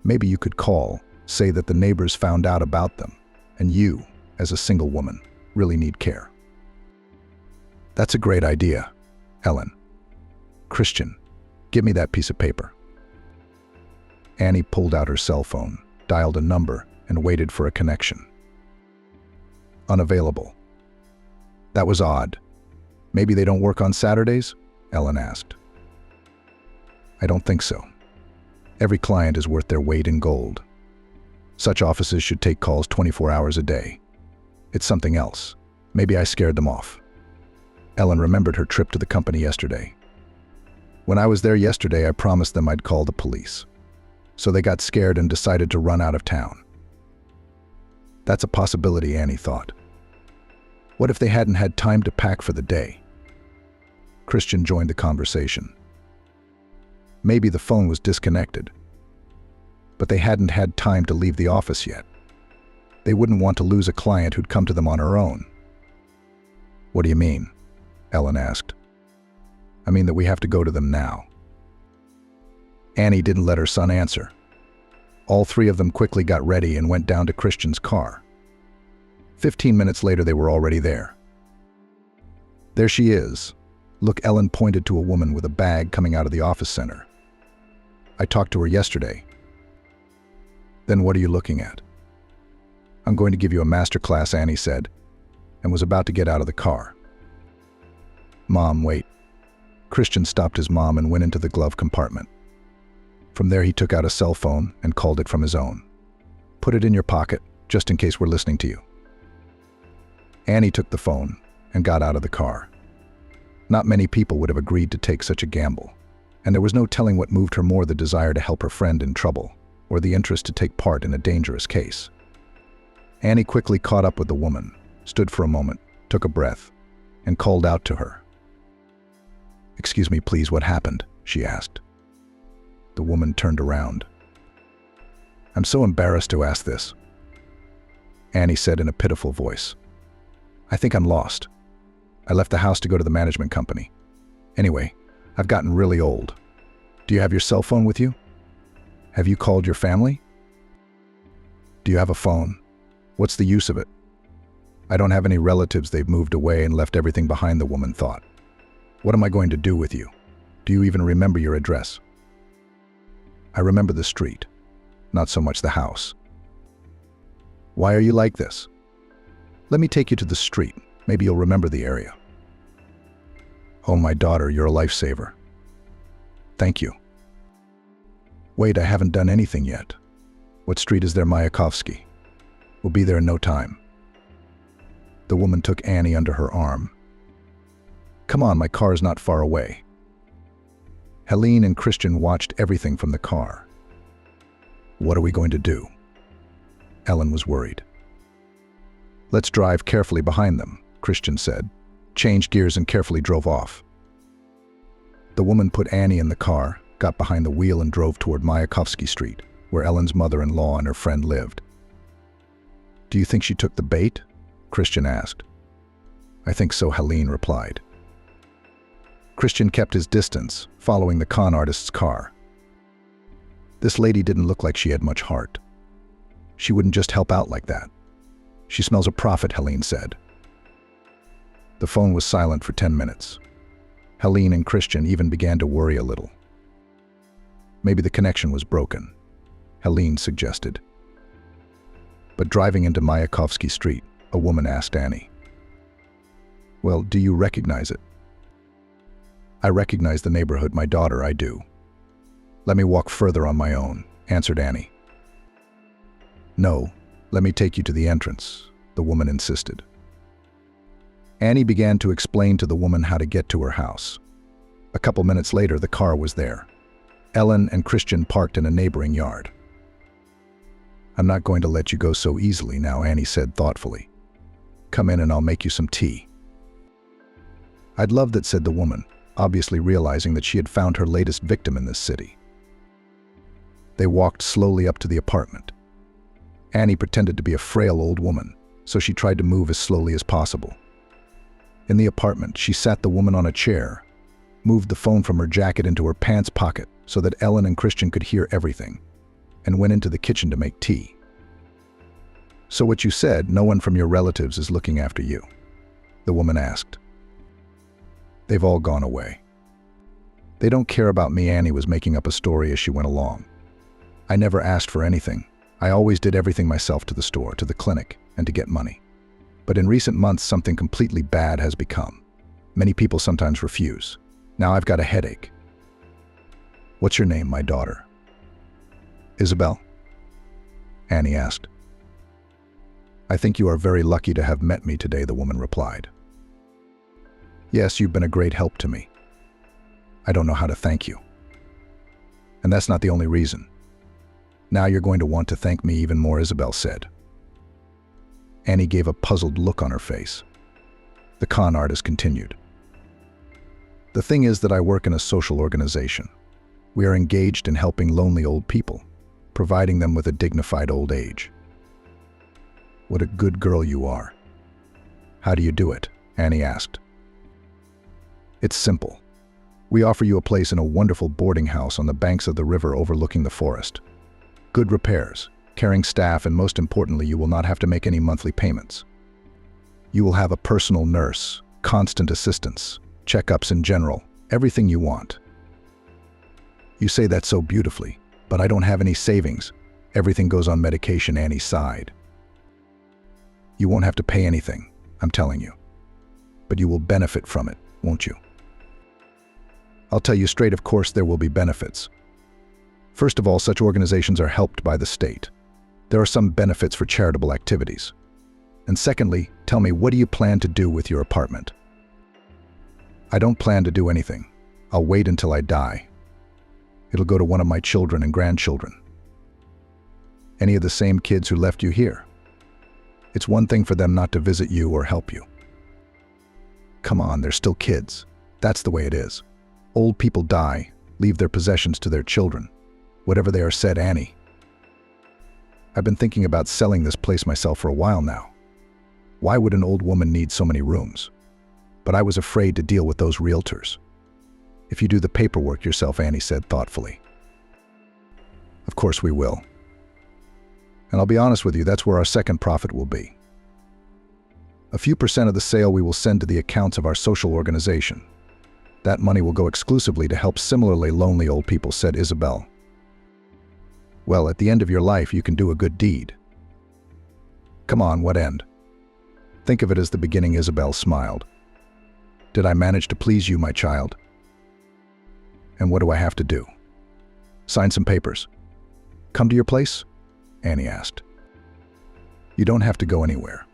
Maybe you could call, say that the neighbors found out about them, and you, as a single woman, really need care. That's a great idea, Ellen. Christian, give me that piece of paper. Annie pulled out her cell phone, dialed a number, and waited for a connection. Unavailable. That was odd. Maybe they don't work on Saturdays? Ellen asked. I don't think so. Every client is worth their weight in gold. Such offices should take calls 24 hours a day. It's something else. Maybe I scared them off. Ellen remembered her trip to the company yesterday. When I was there yesterday, I promised them I'd call the police. So they got scared and decided to run out of town. That's a possibility, Annie thought. What if they hadn't had time to pack for the day? Christian joined the conversation. Maybe the phone was disconnected. But they hadn't had time to leave the office yet. They wouldn't want to lose a client who'd come to them on her own. What do you mean? Ellen asked. I mean that we have to go to them now. Annie didn't let her son answer. All three of them quickly got ready and went down to Christian's car. 15 minutes later, they were already there. There she is. Look, Ellen pointed to a woman with a bag coming out of the office center. I talked to her yesterday. Then what are you looking at? I'm going to give you a master class, Annie said, and was about to get out of the car. Mom, wait. Christian stopped his mom and went into the glove compartment. From there, he took out a cell phone and called it from his own. Put it in your pocket, just in case we're listening to you. Annie took the phone and got out of the car. Not many people would have agreed to take such a gamble, and there was no telling what moved her more, the desire to help her friend in trouble or the interest to take part in a dangerous case. Annie quickly caught up with the woman, stood for a moment, took a breath, and called out to her. "Excuse me, please, what happened?" she asked. The woman turned around. "I'm so embarrassed to ask this," Annie said in a pitiful voice. "I think I'm lost. I left the house to go to the management company. Anyway, I've gotten really old. Do you have your cell phone with you? Have you called your family? Do you have a phone? What's the use of it? I don't have any relatives. They've moved away and left everything behind," the woman thought. "What am I going to do with you? Do you even remember your address?" "I remember the street, not so much the house." "Why are you like this? Let me take you to the street. Maybe you'll remember the area." "Oh, my daughter, you're a lifesaver. Thank you." "Wait, I haven't done anything yet. What street is there, Mayakovsky? We'll be there in no time." The woman took Annie under her arm. "Come on, my car's not far away." Helene and Christian watched everything from the car. "What are we going to do?" Ellen was worried. "Let's drive carefully behind them," Christian said, changed gears and carefully drove off. The woman put Annie in the car, got behind the wheel and drove toward Mayakovsky Street, where Ellen's mother-in-law and her friend lived. "Do you think she took the bait?" Christian asked. "I think so," Helene replied. Christian kept his distance, following the con artist's car. This lady didn't look like she had much heart. She wouldn't just help out like that. "She smells a profit," Helene said. The phone was silent for 10 minutes. Helene and Christian even began to worry a little. Maybe the connection was broken, Helene suggested. But driving into Mayakovsky Street, a woman asked Annie, "Well, do you recognize it?" "I recognize the neighborhood, my daughter, I do. Let me walk further on my own," answered Annie. "No, let me take you to the entrance," the woman insisted. Annie began to explain to the woman how to get to her house. A couple minutes later, the car was there. Ellen and Christian parked in a neighboring yard. "I'm not going to let you go so easily now," Annie said thoughtfully. "Come in and I'll make you some tea." "I'd love that," said the woman, obviously realizing that she had found her latest victim in this city. They walked slowly up to the apartment. Annie pretended to be a frail old woman, so she tried to move as slowly as possible. In the apartment, she sat the woman on a chair, moved the phone from her jacket into her pants pocket so that Ellen and Christian could hear everything, and went into the kitchen to make tea. "So what you said, no one from your relatives is looking after you?" the woman asked. "They've all gone away. They don't care about me." Annie was making up a story as she went along. "I never asked for anything. I always did everything myself, to the store, to the clinic, and to get money. But in recent months, something completely bad has become. Many people sometimes refuse. Now I've got a headache." "What's your name, my daughter?" "Isabel?" Annie asked. "I think you are very lucky to have met me today," the woman replied. "Yes, you've been a great help to me. I don't know how to thank you. And that's not the only reason. Now you're going to want to thank me even more," Isabel said. Annie gave a puzzled look on her face. The con artist continued. "The thing is that I work in a social organization. We are engaged in helping lonely old people, providing them with a dignified old age." "What a good girl you are. How do you do it?" Annie asked. "It's simple. We offer you a place in a wonderful boarding house on the banks of the river overlooking the forest. Good repairs, caring staff, and most importantly, you will not have to make any monthly payments. You will have a personal nurse, constant assistance, checkups in general, everything you want." "You say that so beautifully, but I don't have any savings. Everything goes on medication," Annie sighed. "You won't have to pay anything, I'm telling you. But you will benefit from it, won't you?" "I'll tell you straight, of course there will be benefits. First of all, such organizations are helped by the state. There are some benefits for charitable activities. And secondly, tell me, what do you plan to do with your apartment?" "I don't plan to do anything. I'll wait until I die. It'll go to one of my children and grandchildren." "Any of the same kids who left you here? It's one thing for them not to visit you or help you." "Come on, they're still kids. That's the way it is. Old people die, leave their possessions to their children. Whatever they are, said Annie. I've been thinking about selling this place myself for a while now. Why would an old woman need so many rooms? But I was afraid to deal with those realtors. If you do the paperwork yourself, Annie said thoughtfully. Of course we will. And I'll be honest with you, that's where our second profit will be. A few percent of the sale we will send to the accounts of our social organization. That money will go exclusively to help similarly lonely old people, said Isabel. Well, at the end of your life, you can do a good deed. Come on, what end? Think of it as the beginning, Isabel smiled. Did I manage to please you, my child? And what do I have to do? Sign some papers. Come to your place? Annie asked. You don't have to go anywhere.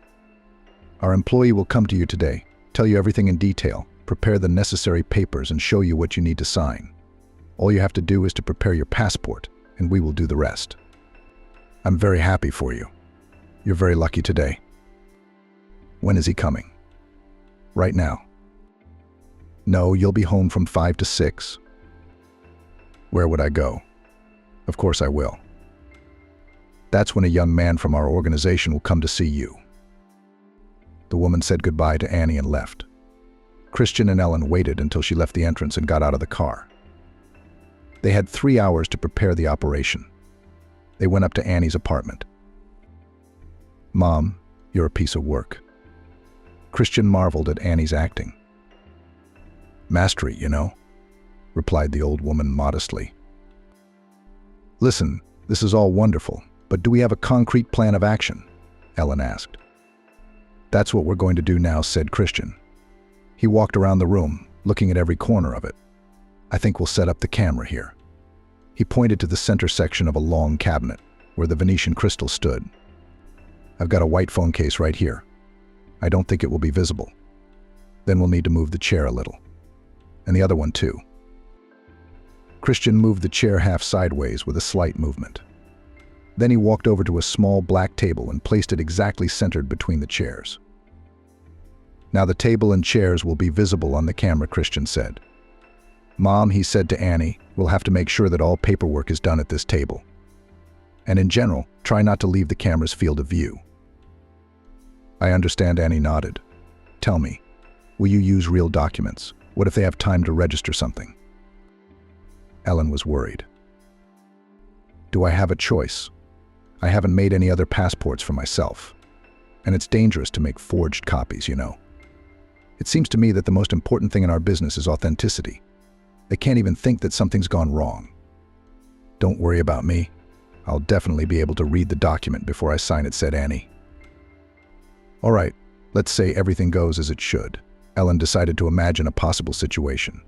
Our employee will come to you today, tell you everything in detail, prepare the necessary papers, and show you what you need to sign. All you have to do is to prepare your passport, and we will do the rest. I'm very happy for you. You're very lucky today. When is he coming? Right now. No, you'll be home from 5 to 6. Where would I go? Of course I will. That's when a young man from our organization will come to see you. The woman said goodbye to Annie and left. Christian and Ellen waited until she left the entrance and got out of the car. They had 3 hours to prepare the operation. They went up to Annie's apartment. Mom, you're a piece of work. Christian marveled at Annie's acting. Mastery, you know, replied the old woman modestly. Listen, this is all wonderful, but do we have a concrete plan of action? Ellen asked. That's what we're going to do now, said Christian. He walked around the room, looking at every corner of it. I think we'll set up the camera here. He pointed to the center section of a long cabinet, where the Venetian crystal stood. I've got a white phone case right here. I don't think it will be visible. Then we'll need to move the chair a little. And the other one too. Christian moved the chair half sideways with a slight movement. Then he walked over to a small black table and placed it exactly centered between the chairs. Now the table and chairs will be visible on the camera, Christian said. Mom, he said to Annie, we'll have to make sure that all paperwork is done at this table. And in general, try not to leave the camera's field of view. I understand, Annie nodded. Tell me, will you use real documents? What if they have time to register something? Ellen was worried. Do I have a choice? I haven't made any other passports for myself. And it's dangerous to make forged copies, you know. It seems to me that the most important thing in our business is authenticity. They can't even think that something's gone wrong. Don't worry about me. I'll definitely be able to read the document before I sign it, said Annie. All right, let's say everything goes as it should. Ellen decided to imagine a possible situation.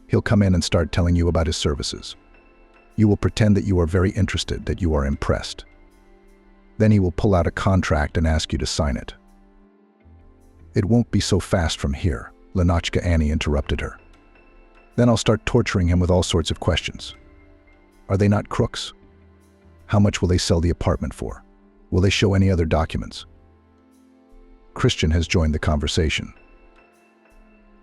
He'll come in and start telling you about his services. You will pretend that you are very interested, that you are impressed. Then he will pull out a contract and ask you to sign it. It won't be so fast from here, Lenotchka Annie interrupted her. Then I'll start torturing him with all sorts of questions. Are they not crooks? How much will they sell the apartment for? Will they show any other documents? Christian has joined the conversation.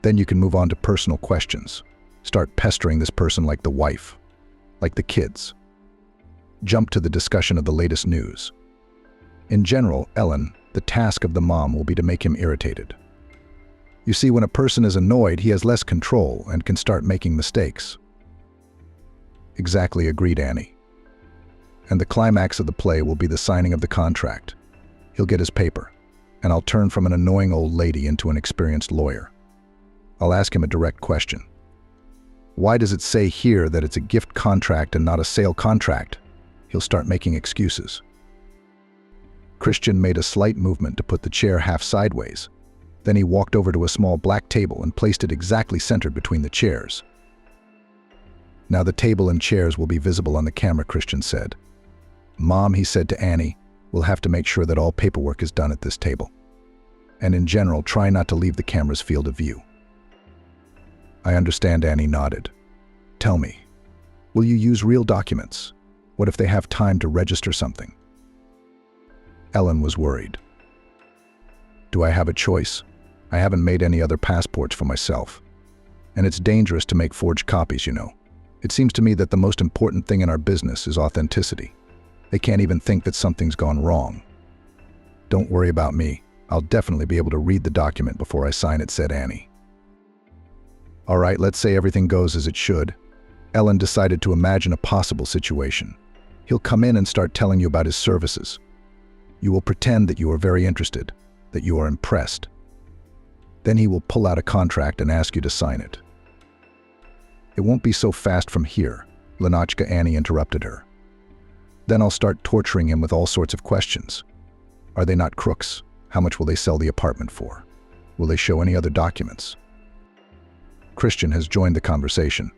Then you can move on to personal questions. Start pestering this person like the wife, like the kids. Jump to the discussion of the latest news. In general, Ellen, the task of the mom will be to make him irritated. You see, when a person is annoyed, he has less control and can start making mistakes. Exactly, agreed Annie. And the climax of the play will be the signing of the contract. He'll get his paper, and I'll turn from an annoying old lady into an experienced lawyer. I'll ask him a direct question. Why does it say here that it's a gift contract and not a sale contract? He'll start making excuses. Christian made a slight movement to put the chair half sideways. Then he walked over to a small black table and placed it exactly centered between the chairs. Now the table and chairs will be visible on the camera, Christian said. Mom, he said to Annie, we'll have to make sure that all paperwork is done at this table. And in general, try not to leave the camera's field of view. I understand, Annie nodded. Tell me, will you use real documents? What if they have time to register something? Ellen was worried. Do I have a choice? I haven't made any other passports for myself. And it's dangerous to make forged copies, you know. It seems to me that the most important thing in our business is authenticity. They can't even think that something's gone wrong. Don't worry about me. I'll definitely be able to read the document before I sign it, said Annie. All right, let's say everything goes as it should. Ellen decided to imagine a possible situation. He'll come in and start telling you about his services. You will pretend that you are very interested, that you are impressed. Then he will pull out a contract and ask you to sign it. It won't be so fast from here, Lenotchka Annie interrupted her. Then I'll start torturing him with all sorts of questions. Are they not crooks? How much will they sell the apartment for? Will they show any other documents? Christian has joined the conversation.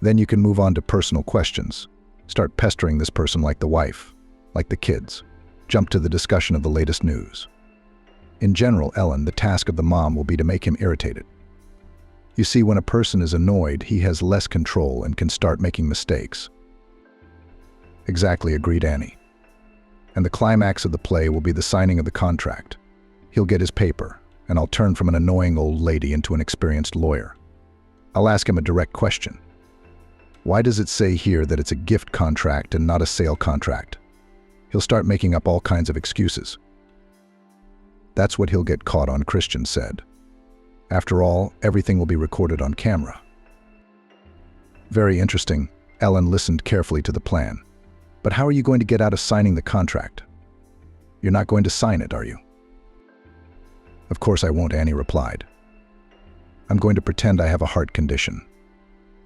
Then you can move on to personal questions. Start pestering this person like the wife, like the kids. Jump to the discussion of the latest news. In general, Ellen, the task of the mom will be to make him irritated. You see, when a person is annoyed, he has less control and can start making mistakes. Exactly, agreed Annie. And the climax of the play will be the signing of the contract. He'll get his paper, and I'll turn from an annoying old lady into an experienced lawyer. I'll ask him a direct question. Why does it say here that it's a gift contract and not a sale contract? He'll start making up all kinds of excuses. That's what he'll get caught on, Christian said. After all, everything will be recorded on camera. Very interesting. Ellen listened carefully to the plan. But how are you going to get out of signing the contract? You're not going to sign it, are you? Of course I won't, Annie replied. I'm going to pretend I have a heart condition.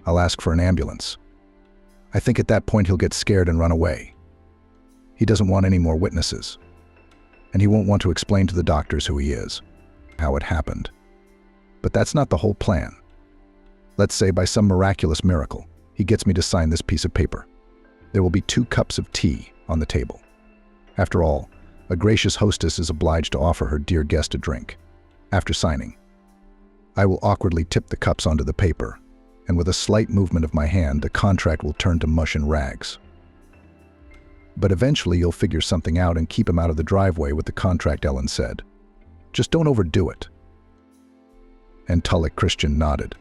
I'll ask for an ambulance. I think at that point he'll get scared and run away. He doesn't want any more witnesses. And he won't want to explain to the doctors who he is, how it happened. But that's not the whole plan. Let's say by some miraculous miracle, he gets me to sign this piece of paper. There will be 2 cups of tea on the table. After all, a gracious hostess is obliged to offer her dear guest a drink. After signing, I will awkwardly tip the cups onto the paper, and with a slight movement of my hand, the contract will turn to mush and rags. But eventually you'll figure something out and keep him out of the driveway with the contract, Ellen said. Just don't overdo it. And Tulloch Christian nodded.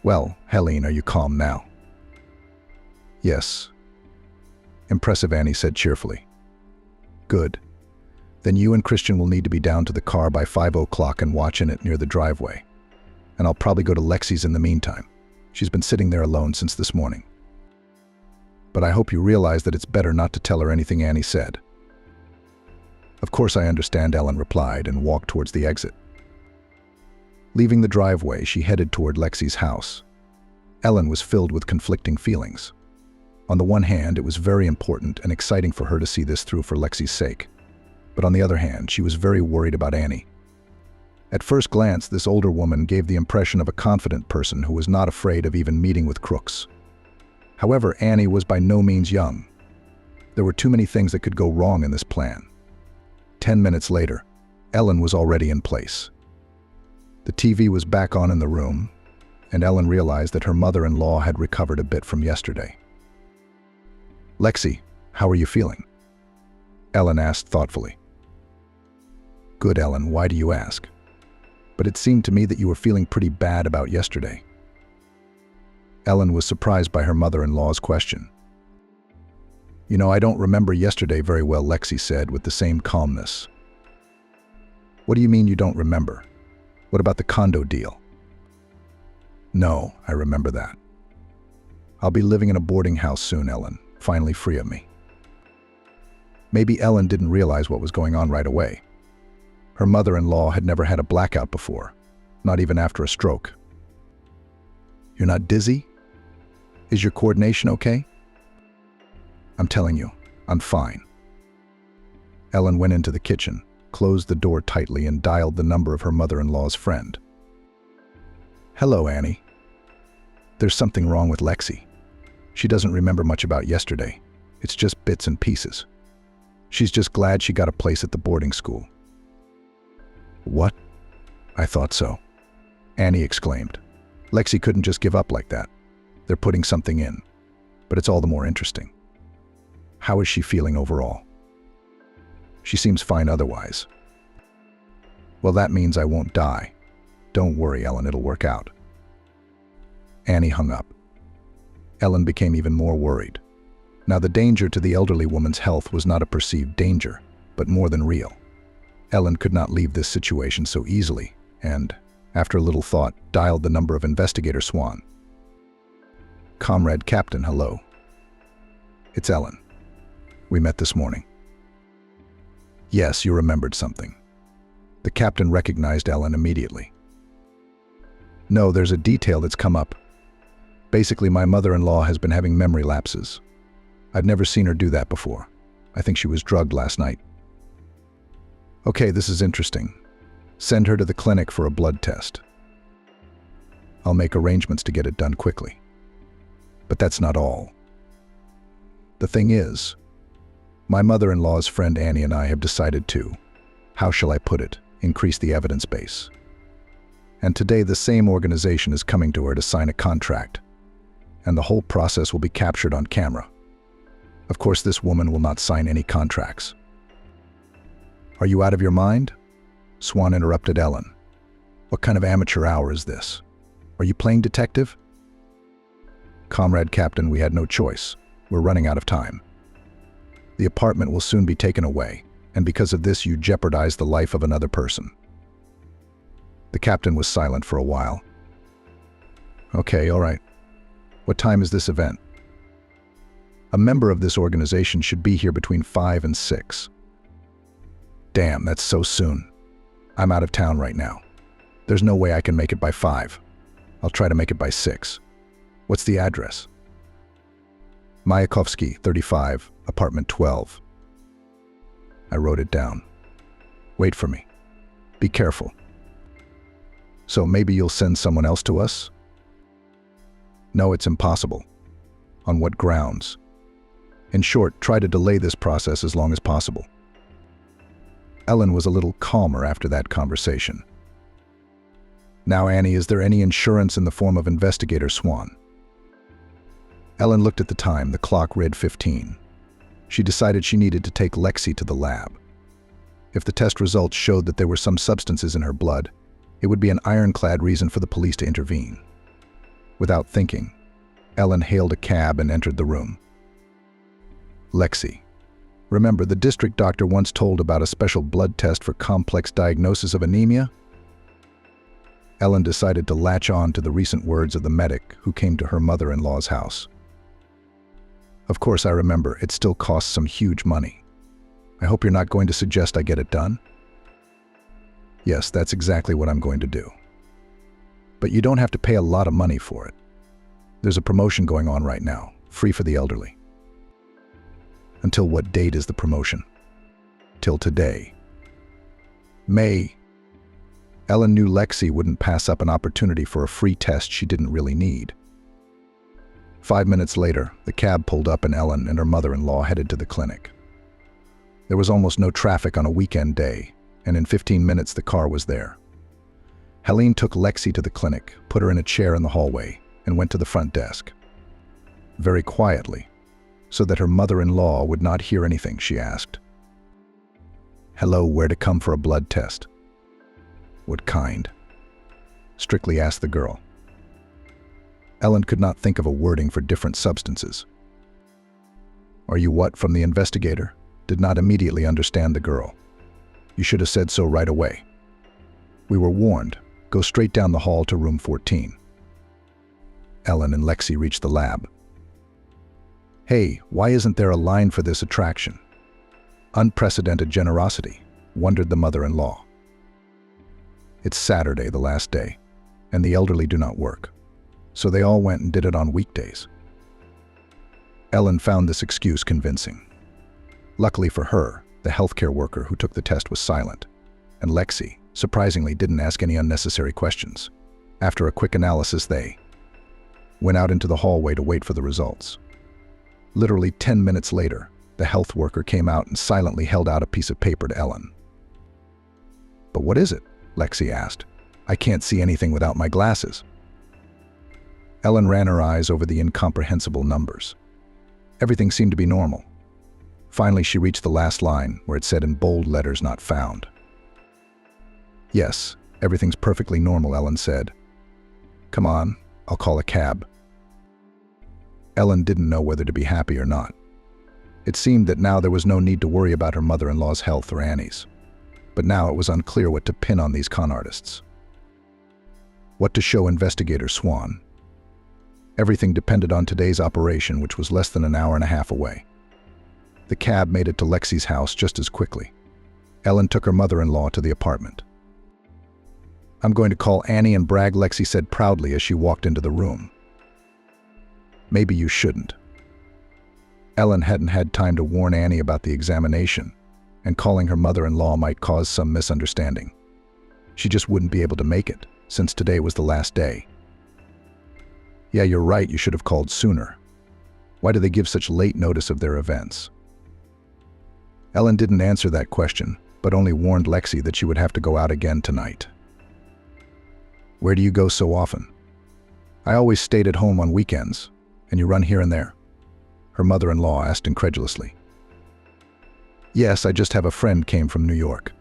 Well, Helene, are you calm now? Yes. Impressive, Annie said cheerfully. Good. Then you and Christian will need to be down to the car by 5 o'clock and watching it near the driveway. And I'll probably go to Lexi's in the meantime. She's been sitting there alone since this morning. But I hope you realize that it's better not to tell her anything, Annie said. Of course I understand, Ellen replied and walked towards the exit. Leaving the driveway, she headed toward Lexi's house. Ellen was filled with conflicting feelings. On the one hand, it was very important and exciting for her to see this through for Lexi's sake. But on the other hand, she was very worried about Annie. At first glance, this older woman gave the impression of a confident person who was not afraid of even meeting with crooks. However, Annie was by no means young. There were too many things that could go wrong in this plan. 10 minutes later, Ellen was already in place. The TV was back on in the room, and Ellen realized that her mother-in-law had recovered a bit from yesterday. Lexi, how are you feeling? Ellen asked thoughtfully. Good, Ellen, why do you ask? But it seemed to me that you were feeling pretty bad about yesterday. Ellen was surprised by her mother-in-law's question. You know, I don't remember yesterday very well, Lexi said with the same calmness. What do you mean you don't remember? What about the condo deal? No, I remember that. I'll be living in a boarding house soon, Ellen, finally free of me. Maybe Ellen didn't realize what was going on right away. Her mother-in-law had never had a blackout before, not even after a stroke. You're not dizzy? Is your coordination okay? I'm telling you, I'm fine. Ellen went into the kitchen, closed the door tightly, and dialed the number of her mother-in-law's friend. Hello, Annie. There's something wrong with Lexi. She doesn't remember much about yesterday. It's just bits and pieces. She's just glad she got a place at the boarding school. What? I thought so. Annie exclaimed. Lexi couldn't just give up like that. They're putting something in, but it's all the more interesting. How is she feeling overall? She seems fine otherwise. Well, that means I won't die. Don't worry, Ellen, it'll work out. Annie hung up. Ellen became even more worried. Now, the danger to the elderly woman's health was not a perceived danger, but more than real. Ellen could not leave this situation so easily, and, after a little thought, dialed the number of Investigator Swan. Comrade Captain, hello. It's Ellen. We met this morning. Yes, you remembered something. The captain recognized Ellen immediately. No, there's a detail that's come up. Basically, my mother-in-law has been having memory lapses. I've never seen her do that before. I think she was drugged last night. Okay, this is interesting. Send her to the clinic for a blood test. I'll make arrangements to get it done quickly. But that's not all. The thing is, my mother-in-law's friend Annie and I have decided to, how shall I put it, increase the evidence base. And today the same organization is coming to her to sign a contract, and the whole process will be captured on camera. Of course, this woman will not sign any contracts. Are you out of your mind? Swan interrupted Ellen. What kind of amateur hour is this? Are you playing detective? Comrade Captain, we had no choice. We're running out of time. The apartment will soon be taken away, and because of this you jeopardize the life of another person. The captain was silent for a while. Okay, all right. What time is this event? A member of this organization should be here between 5 and 6. Damn, that's so soon. I'm out of town right now. There's no way I can make it by 5. I'll try to make it by 6. What's the address? Mayakovsky, 35, apartment 12. I wrote it down. Wait for me. Be careful. So maybe you'll send someone else to us? No, it's impossible. On what grounds? In short, try to delay this process as long as possible. Ellen was a little calmer after that conversation. Now, Annie, is there any insurance in the form of Investigator Swan? Ellen looked at the time. The clock read 15. She decided she needed to take Lexi to the lab. If the test results showed that there were some substances in her blood, it would be an ironclad reason for the police to intervene. Without thinking, Ellen hailed a cab and entered the room. Lexi. Remember, the district doctor once told about a special blood test for complex diagnosis of anemia? Ellen decided to latch on to the recent words of the medic who came to her mother-in-law's house. Of course, I remember. It still costs some huge money. I hope you're not going to suggest I get it done? Yes, that's exactly what I'm going to do. But you don't have to pay a lot of money for it. There's a promotion going on right now, free for the elderly. Until what date is the promotion? Till today. May. Ellen knew Lexi wouldn't pass up an opportunity for a free test she didn't really need. 5 minutes later, the cab pulled up and Ellen and her mother-in-law headed to the clinic. There was almost no traffic on a weekend day, and in 15 minutes the car was there. Helene took Lexi to the clinic, put her in a chair in the hallway, and went to the front desk. Very quietly, so that her mother-in-law would not hear anything, she asked, "Hello, where to come for a blood test?" "What kind?" strictly asked the girl. Ellen could not think of a wording for different substances. "Are you what, from the investigator?" Did not immediately understand the girl. "You should have said so right away." "We were warned. Go straight down the hall to room 14. Ellen and Lexi reached the lab. "Hey, why isn't there a line for this attraction?" Unprecedented generosity, wondered the mother-in-law. It's Saturday, the last day, and the elderly do not work, so they all went and did it on weekdays. Ellen found this excuse convincing. Luckily for her, the healthcare worker who took the test was silent, and Lexi, surprisingly, didn't ask any unnecessary questions. After a quick analysis, they went out into the hallway to wait for the results. Literally 10 minutes later, the health worker came out and silently held out a piece of paper to Ellen. "But what is it?" Lexi asked. "I can't see anything without my glasses." Ellen ran her eyes over the incomprehensible numbers. Everything seemed to be normal. Finally, she reached the last line, where it said in bold letters, "Not found." Yes, Everything's perfectly normal, Ellen said. Come on, I'll call a cab. Ellen didn't know whether to be happy or not. It seemed that now there was no need to worry about her mother-in-law's health or Annie's. But now it was unclear what to pin on these con artists. What to show investigator Swan. Everything depended on today's operation, which was less than an hour and a half away. The cab made it to Lexi's house just as quickly. Ellen took her mother-in-law to the apartment. I'm going to call Annie and brag, Lexi said proudly as she walked into the room. Maybe you shouldn't. Ellen hadn't had time to warn Annie about the examination, and calling her mother-in-law might cause some misunderstanding. She just wouldn't be able to make it, since today was the last day. Yeah, you're right, you should have called sooner. Why do they give such late notice of their events? Ellen didn't answer that question, but only warned Lexi that she would have to go out again tonight. Where do you go so often? I always stayed at home on weekends, and you run here and there? Her mother-in-law asked incredulously. Yes, I just have a friend came from New York.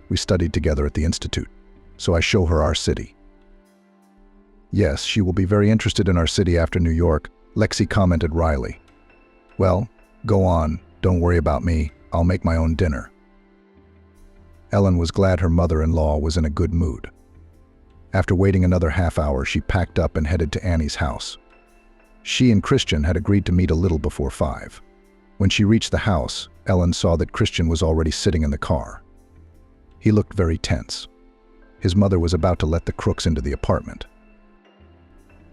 We studied together at the Institute, so I show her our city. Yes, she will be very interested in our city after New York, Lexi commented wryly. Well, go on, don't worry about me, I'll make my own dinner. Ellen was glad her mother-in-law was in a good mood. After waiting another half hour, she packed up and headed to Annie's house. She and Christian had agreed to meet a little before 5. When she reached the house, Ellen saw that Christian was already sitting in the car. He looked very tense. His mother was about to let the crooks into the apartment.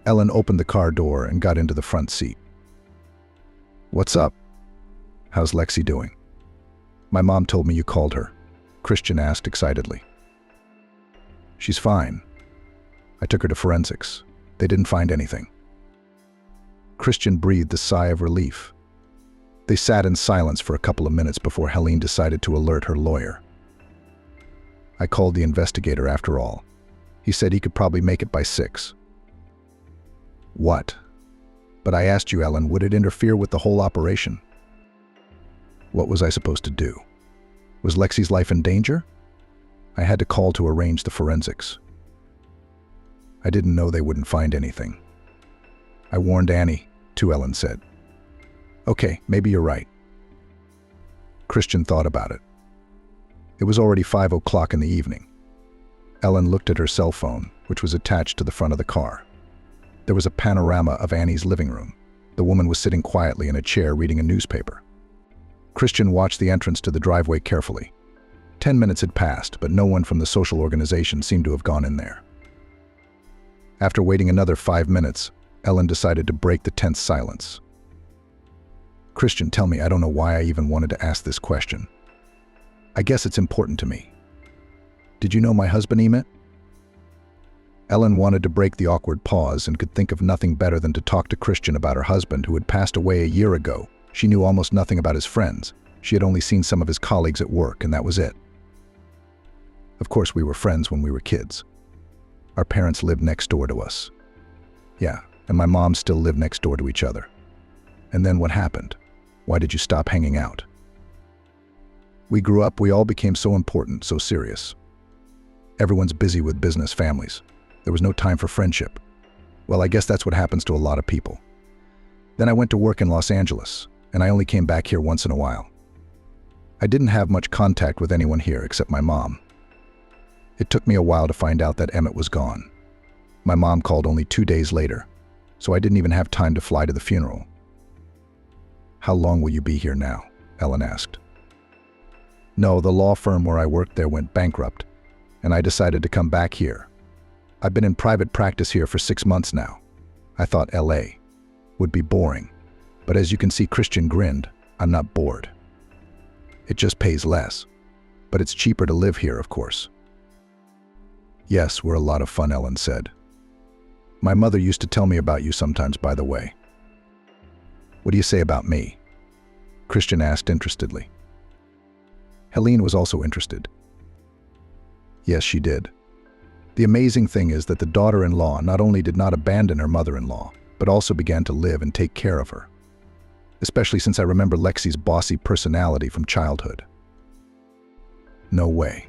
Ellen opened the car door and got into the front seat. What's up? How's Lexi doing? My mom told me you called her, Christian asked excitedly. She's fine. I took her to forensics. They didn't find anything. Christian breathed a sigh of relief. They sat in silence for a couple of minutes before Helene decided to alert her lawyer. I called the investigator after all. He said he could probably make it by 6. What? But I asked you, Ellen, would it interfere with the whole operation? What was I supposed to do? Was Lexi's life in danger? I had to call to arrange the forensics. I didn't know they wouldn't find anything. I warned Annie, too, Ellen said. Okay, maybe you're right. Christian thought about it. It was already 5 o'clock in the evening. Ellen looked at her cell phone, which was attached to the front of the car. There was a panorama of Annie's living room. The woman was sitting quietly in a chair reading a newspaper. Christian watched the entrance to the driveway carefully. 10 minutes had passed, but no one from the social organization seemed to have gone in there. After waiting another 5 minutes, Ellen decided to break the tense silence. Christian, tell me, I don't know why I even wanted to ask this question. I guess it's important to me. Did you know my husband, Emmett? Ellen wanted to break the awkward pause and could think of nothing better than to talk to Christian about her husband who had passed away a year ago. She knew almost nothing about his friends. She had only seen some of his colleagues at work, and that was it. Of course, we were friends when we were kids. Our parents lived next door to us. Yeah, and my mom still lived next door to each other. And then what happened? Why did you stop hanging out? We grew up, we all became so important, so serious. Everyone's busy with business, families. There was no time for friendship. Well, I guess that's what happens to a lot of people. Then I went to work in Los Angeles, and I only came back here once in a while. I didn't have much contact with anyone here except my mom. It took me a while to find out that Emmett was gone. My mom called only 2 days later, so I didn't even have time to fly to the funeral. How long will you be here now? Ellen asked. No, the law firm where I worked there went bankrupt, and I decided to come back here. I've been in private practice here for 6 months now. I thought LA would be boring, but as you can see, Christian grinned. I'm not bored. It just pays less, but it's cheaper to live here, of course. Yes, we're a lot of fun, Ellen said. My mother used to tell me about you sometimes, by the way. What do you say about me? Christian asked interestedly. Helene was also interested. Yes, she did. The amazing thing is that the daughter-in-law not only did not abandon her mother-in-law, but also began to live and take care of her. Especially since I remember Lexi's bossy personality from childhood. No way.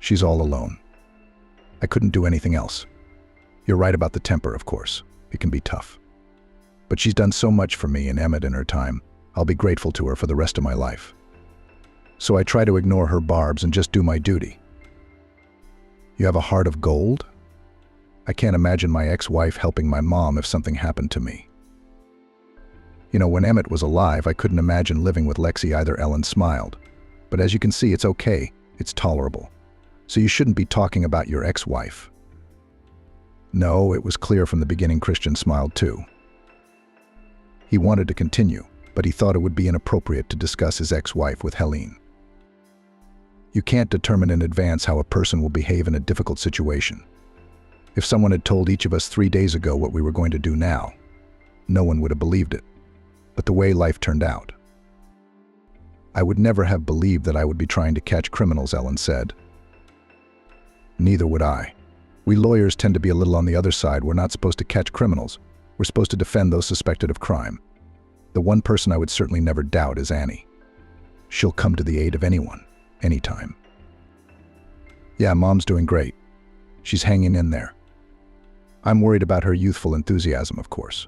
She's all alone. I couldn't do anything else. You're right about the temper, of course. It can be tough. But she's done so much for me and Emmett in her time. I'll be grateful to her for the rest of my life. So I try to ignore her barbs and just do my duty. You have a heart of gold? I can't imagine my ex-wife helping my mom if something happened to me. You know, when Emmett was alive, I couldn't imagine living with Lexi either. Ellen smiled. But as you can see, it's okay. It's tolerable. So you shouldn't be talking about your ex-wife. No, it was clear from the beginning. Christian smiled too. He wanted to continue, but he thought it would be inappropriate to discuss his ex-wife with Helene. You can't determine in advance how a person will behave in a difficult situation. If someone had told each of us 3 days ago what we were going to do now, no one would have believed it. But the way life turned out. I would never have believed that I would be trying to catch criminals, Ellen said. Neither would I. We lawyers tend to be a little on the other side. We're not supposed to catch criminals. We're supposed to defend those suspected of crime. The one person I would certainly never doubt is Annie. She'll come to the aid of anyone, anytime. Yeah, Mom's doing great. She's hanging in there. I'm worried about her youthful enthusiasm, of course.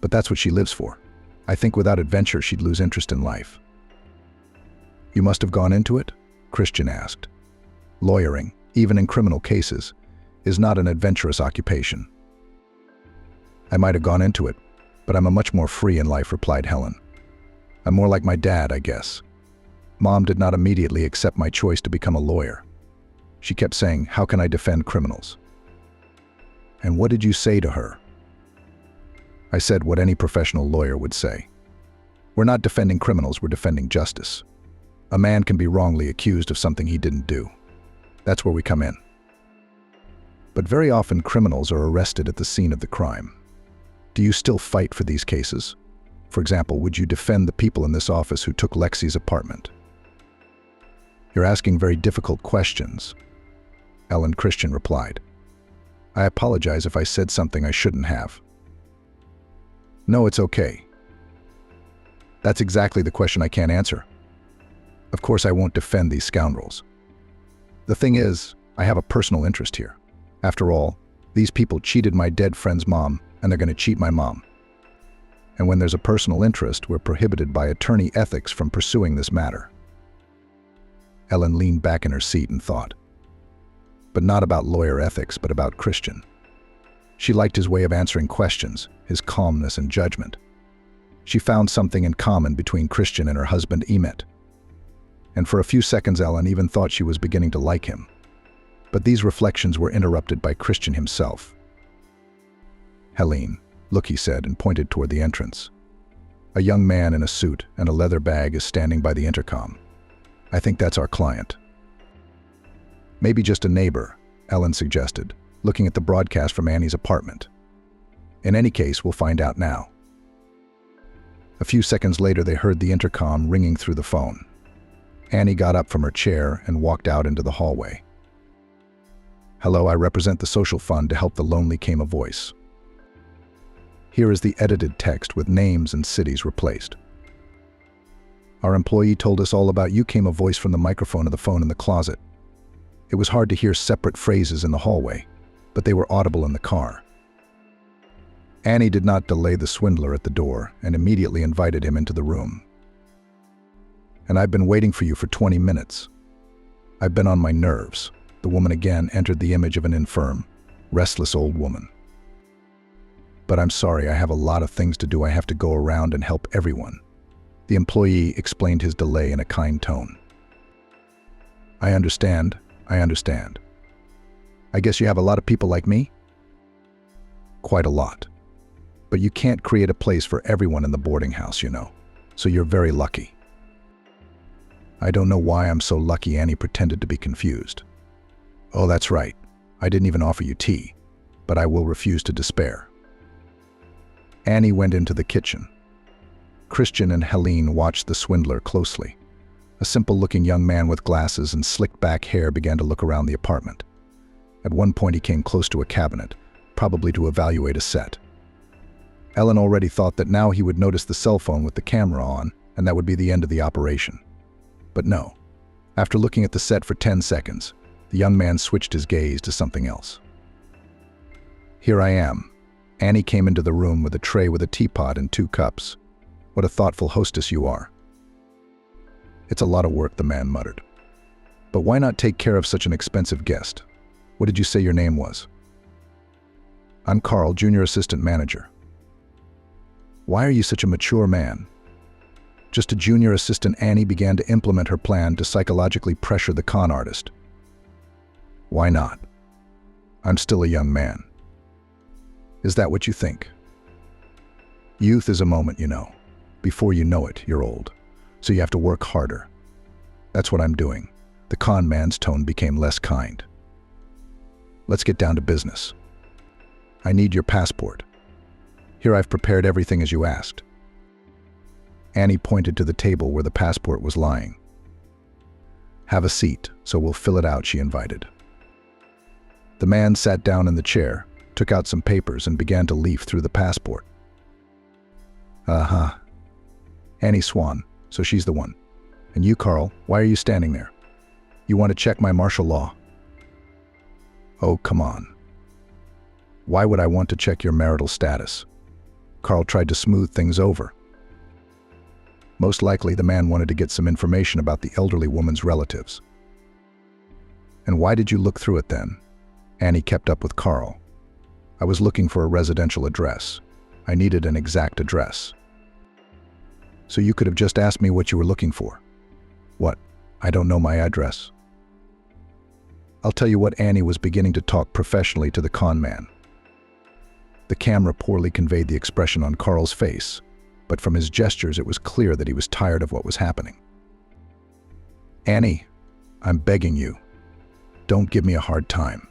But that's what she lives for. I think without adventure, she'd lose interest in life. You must have gone into it? Christian asked. Lawyering, even in criminal cases, is not an adventurous occupation. I might have gone into it, but I'm a much more free in life, replied Helen. I'm more like my dad, I guess. Mom did not immediately accept my choice to become a lawyer. She kept saying, how can I defend criminals? And what did you say to her? I said what any professional lawyer would say. We're not defending criminals, we're defending justice. A man can be wrongly accused of something he didn't do. That's where we come in. But very often criminals are arrested at the scene of the crime. Do you still fight for these cases? For example, would you defend the people in this office who took Lexi's apartment? You're asking very difficult questions, Ellen. Christian replied. I apologize if I said something I shouldn't have. No, it's okay. That's exactly the question I can't answer. Of course, I won't defend these scoundrels. The thing is, I have a personal interest here. After all, these people cheated my dead friend's mom, and they're going to cheat my mom. And when there's a personal interest, we're prohibited by attorney ethics from pursuing this matter. Ellen leaned back in her seat and thought. But not about lawyer ethics, but about Christian. She liked his way of answering questions, his calmness and judgment. She found something in common between Christian and her husband Emmett. And for a few seconds Ellen even thought she was beginning to like him. But these reflections were interrupted by Christian himself. Helene, look, he said, and pointed toward the entrance. A young man in a suit and a leather bag is standing by the intercom. I think that's our client. Maybe just a neighbor, Ellen suggested, looking at the broadcast from Annie's apartment. In any case, we'll find out now. A few seconds later, they heard the intercom ringing through the phone. Annie got up from her chair and walked out into the hallway. Hello, I represent the social fund to help the lonely, came a voice. Here is the edited text with names and cities replaced. Our employee told us all about you, came a voice from the microphone of the phone in the closet. It was hard to hear separate phrases in the hallway, but they were audible in the car. Annie did not delay the swindler at the door and immediately invited him into the room. And I've been waiting for you for 20 minutes. I've been on my nerves. The woman again entered the image of an infirm, restless old woman. But I'm sorry, I have a lot of things to do. I have to go around and help everyone. The employee explained his delay in a kind tone. I understand. I guess you have a lot of people like me? Quite a lot. But you can't create a place for everyone in the boarding house, you know. So you're very lucky. I don't know why I'm so lucky, Annie pretended to be confused. Oh, that's right. I didn't even offer you tea, but I will refuse to despair. Annie went into the kitchen. Christian and Helene watched the swindler closely. A simple-looking young man with glasses and slicked-back hair began to look around the apartment. At one point he came close to a cabinet, probably to evaluate a set. Ellen already thought that now he would notice the cell phone with the camera on, and that would be the end of the operation. But no. After looking at the set for 10 seconds, The young man switched his gaze to something else. Here I am. Annie came into the room with a tray with a teapot and 2 cups. What a thoughtful hostess you are. It's a lot of work, the man muttered. But why not take care of such an expensive guest? What did you say your name was? I'm Carl, junior assistant manager. Why are you such a mature man? Just a junior assistant. Annie began to implement her plan to psychologically pressure the con artist. Why not? I'm still a young man. Is that what you think? Youth is a moment, you know. Before you know it, you're old. So you have to work harder. That's what I'm doing. The con man's tone became less kind. Let's get down to business. I need your passport. Here I've prepared everything as you asked. Annie pointed to the table where the passport was lying. Have a seat, so we'll fill it out, she invited. The man sat down in the chair, took out some papers, and began to leaf through the passport. Uh-huh. Annie Swan, so she's the one. And you, Carl, why are you standing there? You want to check my martial law? Oh, come on. Why would I want to check your marital status? Carl tried to smooth things over. Most likely, the man wanted to get some information about the elderly woman's relatives. And why did you look through it then? Annie kept up with Carl. I was looking for a residential address. I needed an exact address. So you could have just asked me what you were looking for. What? I don't know my address. I'll tell you what. Annie was beginning to talk professionally to the con man. The camera poorly conveyed the expression on Carl's face, but from his gestures it was clear that he was tired of what was happening. Annie, I'm begging you, don't give me a hard time.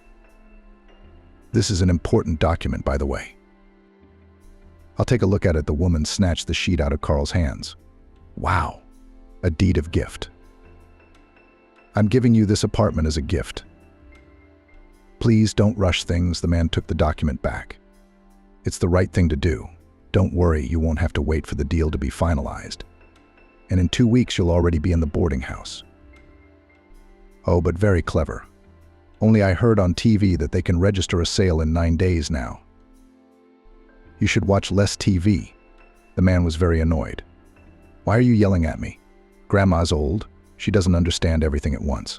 This is an important document, by the way. I'll take a look at it. The woman snatched the sheet out of Carl's hands. Wow, a deed of gift. I'm giving you this apartment as a gift. Please don't rush things. The man took the document back. It's the right thing to do. Don't worry, you won't have to wait for the deal to be finalized. And in 2 weeks, you'll already be in the boarding house. Oh, but very clever. Only I heard on TV that they can register a sale in 9 days now. You should watch less TV. The man was very annoyed. Why are you yelling at me? Grandma's old. She doesn't understand everything at once.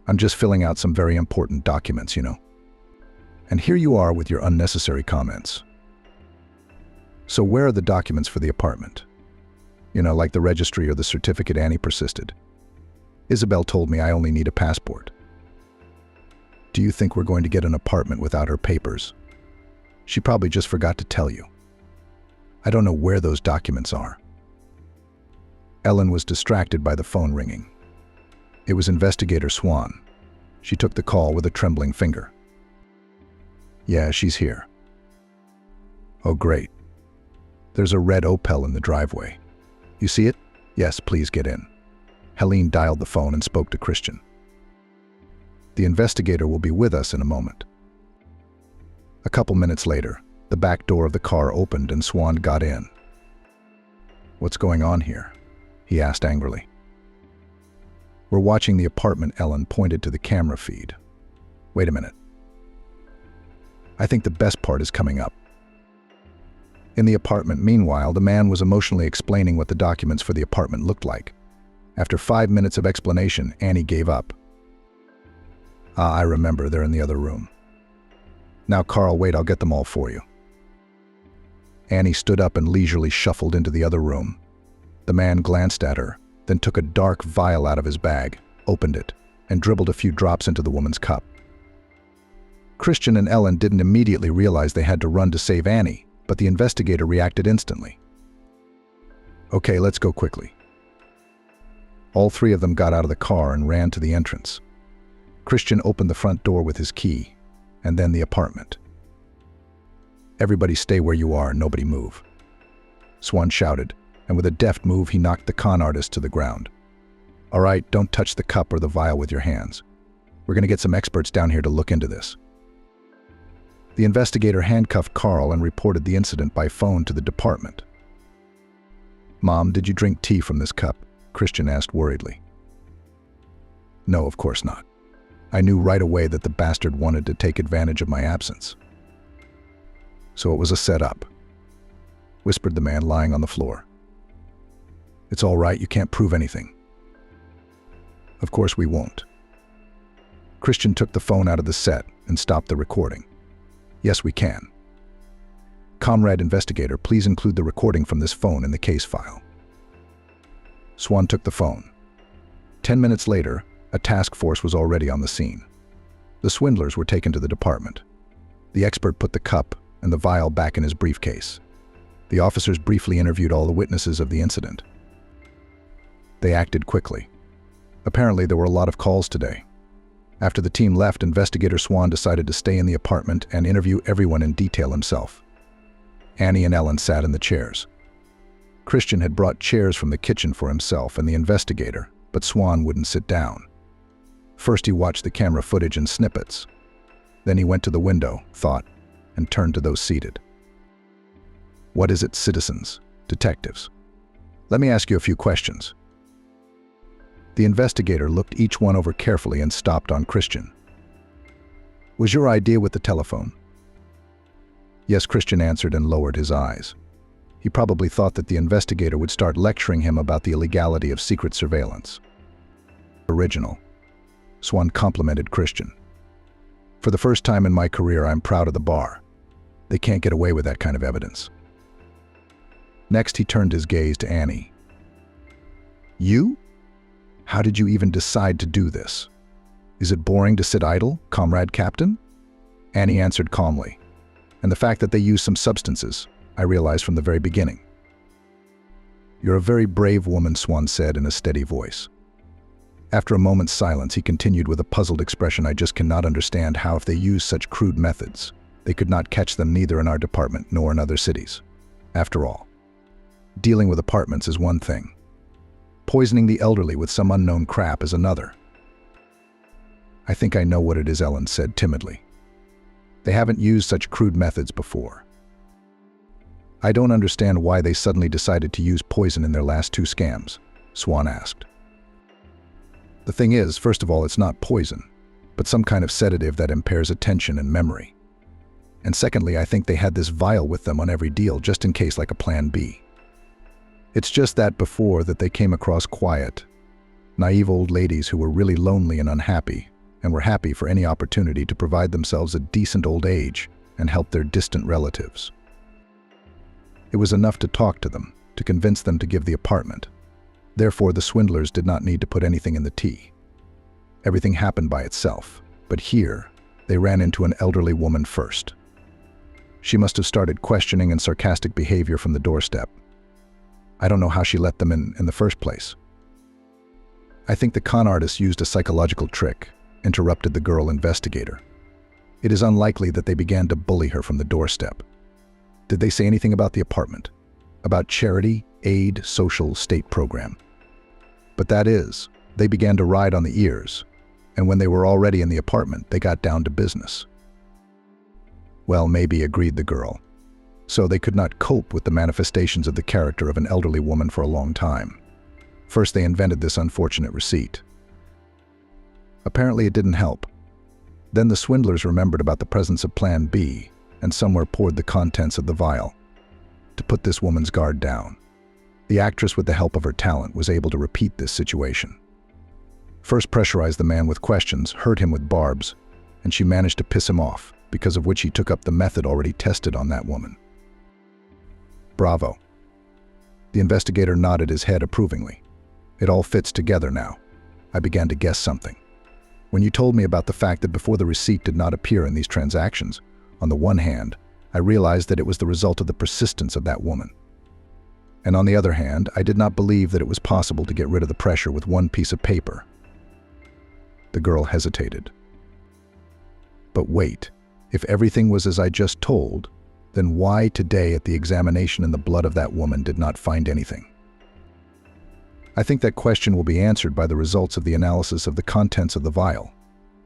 I'm just filling out some very important documents, you know. And here you are with your unnecessary comments. So where are the documents for the apartment? You know, like the registry or the certificate. Annie persisted. Isabel told me I only need a passport. Do you think we're going to get an apartment without her papers? She probably just forgot to tell you. I don't know where those documents are. Ellen was distracted by the phone ringing. It was Investigator Swan. She took the call with a trembling finger. Yeah, she's here. Oh, great. There's a red Opel in the driveway. You see it? Yes, please get in. Helene dialed the phone and spoke to Christian. The investigator will be with us in a moment. A couple minutes later, the back door of the car opened and Swan got in. What's going on here? He asked angrily. We're watching the apartment. Ellen pointed to the camera feed. Wait a minute. I think the best part is coming up. In the apartment, meanwhile, the man was emotionally explaining what the documents for the apartment looked like. After 5 minutes of explanation, Annie gave up. I remember, they're in the other room. Now, Carl, wait, I'll get them all for you. Annie stood up and leisurely shuffled into the other room. The man glanced at her, then took a dark vial out of his bag, opened it, and dribbled a few drops into the woman's cup. Christian and Ellen didn't immediately realize they had to run to save Annie, but the investigator reacted instantly. Okay, let's go quickly. All 3 of them got out of the car and ran to the entrance. Christian opened the front door with his key, and then the apartment. Everybody stay where you are, nobody move. Swan shouted, and with a deft move he knocked the con artist to the ground. All right, don't touch the cup or the vial with your hands. We're going to get some experts down here to look into this. The investigator handcuffed Carl and reported the incident by phone to the department. Mom, did you drink tea from this cup? Christian asked worriedly. No, of course not. I knew right away that the bastard wanted to take advantage of my absence. So it was a setup, whispered the man lying on the floor. It's all right, you can't prove anything. Of course we won't. Christian took the phone out of the set and stopped the recording. Yes, we can. Comrade investigator, please include the recording from this phone in the case file. Swan took the phone. 10 minutes later, a task force was already on the scene. The swindlers were taken to the department. The expert put the cup and the vial back in his briefcase. The officers briefly interviewed all the witnesses of the incident. They acted quickly. Apparently, there were a lot of calls today. After the team left, Investigator Swan decided to stay in the apartment and interview everyone in detail himself. Annie and Ellen sat in the chairs. Christian had brought chairs from the kitchen for himself and the investigator, but Swan wouldn't sit down. First, he watched the camera footage in snippets. Then he went to the window, thought, and turned to those seated. What is it, citizens, detectives? Let me ask you a few questions. The investigator looked each one over carefully and stopped on Christian. Was your idea with the telephone? Yes, Christian answered and lowered his eyes. He probably thought that the investigator would start lecturing him about the illegality of secret surveillance. Original. Swan complimented Christian. For the first time in my career, I'm proud of the bar. They can't get away with that kind of evidence. Next, he turned his gaze to Annie. You? How did you even decide to do this? Is it boring to sit idle, comrade captain? Annie answered calmly. And the fact that they used some substances, I realized from the very beginning. You're a very brave woman, Swan said in a steady voice. After a moment's silence, he continued with a puzzled expression. I just cannot understand how, if they use such crude methods, they could not catch them neither in our department nor in other cities. After all, dealing with apartments is one thing. Poisoning the elderly with some unknown crap is another. I think I know what it is, Ellen said timidly. They haven't used such crude methods before. I don't understand why they suddenly decided to use poison in their last two scams, Swan asked. The thing is, first of all, it's not poison, but some kind of sedative that impairs attention and memory. And secondly, I think they had this vial with them on every deal just in case, like a plan B. It's just that before that they came across quiet, naive old ladies who were really lonely and unhappy, and were happy for any opportunity to provide themselves a decent old age and help their distant relatives. It was enough to talk to them, to convince them to give the apartment. Therefore, the swindlers did not need to put anything in the tea. Everything happened by itself, but here, they ran into an elderly woman first. She must have started questioning and sarcastic behavior from the doorstep. I don't know how she let them in the first place. I think the con artist used a psychological trick, interrupted the girl investigator. It is unlikely that they began to bully her from the doorstep. Did they say anything about the apartment? About charity, aid, social, state program? But that is, they began to ride on the ears, and when they were already in the apartment, they got down to business. Well, maybe, agreed the girl. So they could not cope with the manifestations of the character of an elderly woman for a long time. First, they invented this unfortunate receipt. Apparently, it didn't help. Then the swindlers remembered about the presence of Plan B and somewhere poured the contents of the vial to put this woman's guard down. The actress, with the help of her talent, was able to repeat this situation. First pressurized the man with questions, hurt him with barbs, and she managed to piss him off, because of which he took up the method already tested on that woman. Bravo. The investigator nodded his head approvingly. It all fits together now. I began to guess something. When you told me about the fact that before the receipt did not appear in these transactions, on the one hand, I realized that it was the result of the persistence of that woman. And on the other hand, I did not believe that it was possible to get rid of the pressure with one piece of paper. The girl hesitated. But wait, if everything was as I just told, then why today at the examination in the blood of that woman did not find anything? I think that question will be answered by the results of the analysis of the contents of the vial.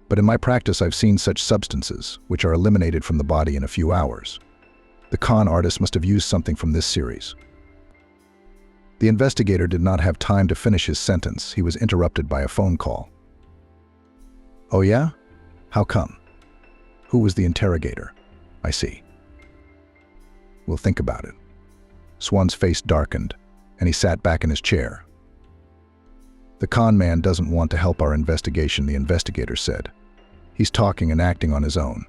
But in my practice, I've seen such substances, which are eliminated from the body in a few hours. The con artist must have used something from this series. The investigator did not have time to finish his sentence. He was interrupted by a phone call. Oh yeah? How come? Who was the interrogator? I see. We'll think about it. Swan's face darkened, and he sat back in his chair. The con man doesn't want to help our investigation, the investigator said. He's talking and acting on his own.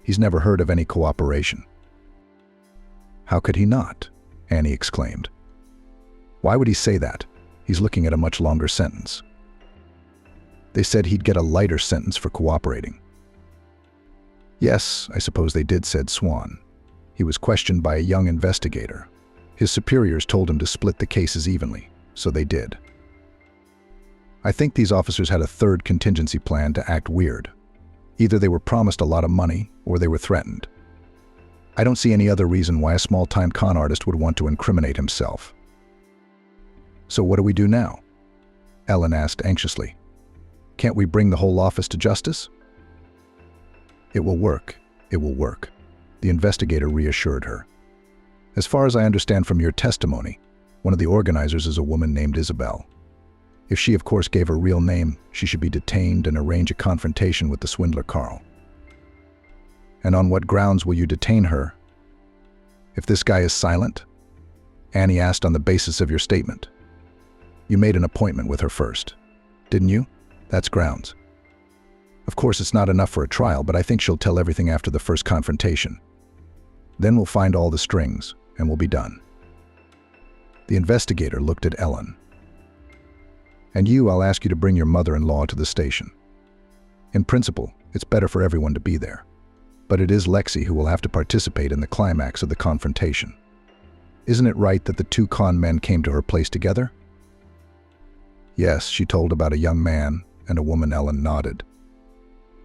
He's never heard of any cooperation. How could he not? Annie exclaimed. Why would he say that? He's looking at a much longer sentence. They said he'd get a lighter sentence for cooperating. Yes, I suppose they did, said Swan. He was questioned by a young investigator. His superiors told him to split the cases evenly, so they did. I think these officers had a third contingency plan to act weird. Either they were promised a lot of money, or they were threatened. I don't see any other reason why a small-time con artist would want to incriminate himself. So what do we do now? Ellen asked anxiously. Can't we bring the whole office to justice? It will work. It will work, the investigator reassured her. As far as I understand from your testimony, one of the organizers is a woman named Isabel. If she, of course, gave her real name, she should be detained and arrange a confrontation with the swindler Carl. And on what grounds will you detain her? If this guy is silent? Annie asked. On the basis of your statement. You made an appointment with her first, didn't you? That's grounds. Of course, it's not enough for a trial, but I think she'll tell everything after the first confrontation. Then we'll find all the strings, and we'll be done. The investigator looked at Ellen. And you, I'll ask you to bring your mother-in-law to the station. In principle, it's better for everyone to be there. But it is Lexi who will have to participate in the climax of the confrontation. Isn't it right that the two con men came to her place together? Yes, she told about a young man and a woman. Ellen nodded.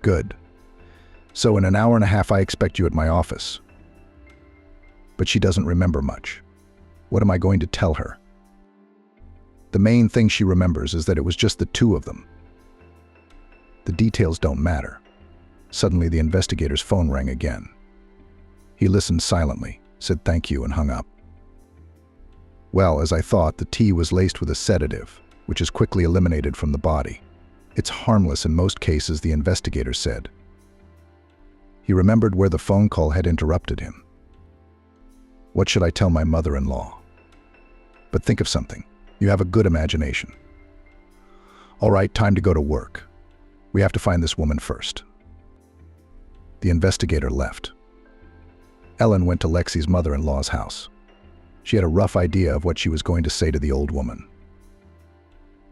Good. So in an hour and a half I expect you at my office. But she doesn't remember much. What am I going to tell her? The main thing she remembers is that it was just the two of them. The details don't matter. Suddenly the investigator's phone rang again. He listened silently, said thank you, and hung up. Well, as I thought, the tea was laced with a sedative, which is quickly eliminated from the body. It's harmless in most cases, the investigator said. He remembered where the phone call had interrupted him. What should I tell my mother-in-law? But think of something. You have a good imagination. All right, time to go to work. We have to find this woman first. The investigator left. Ellen went to Lexi's mother-in-law's house. She had a rough idea of what she was going to say to the old woman.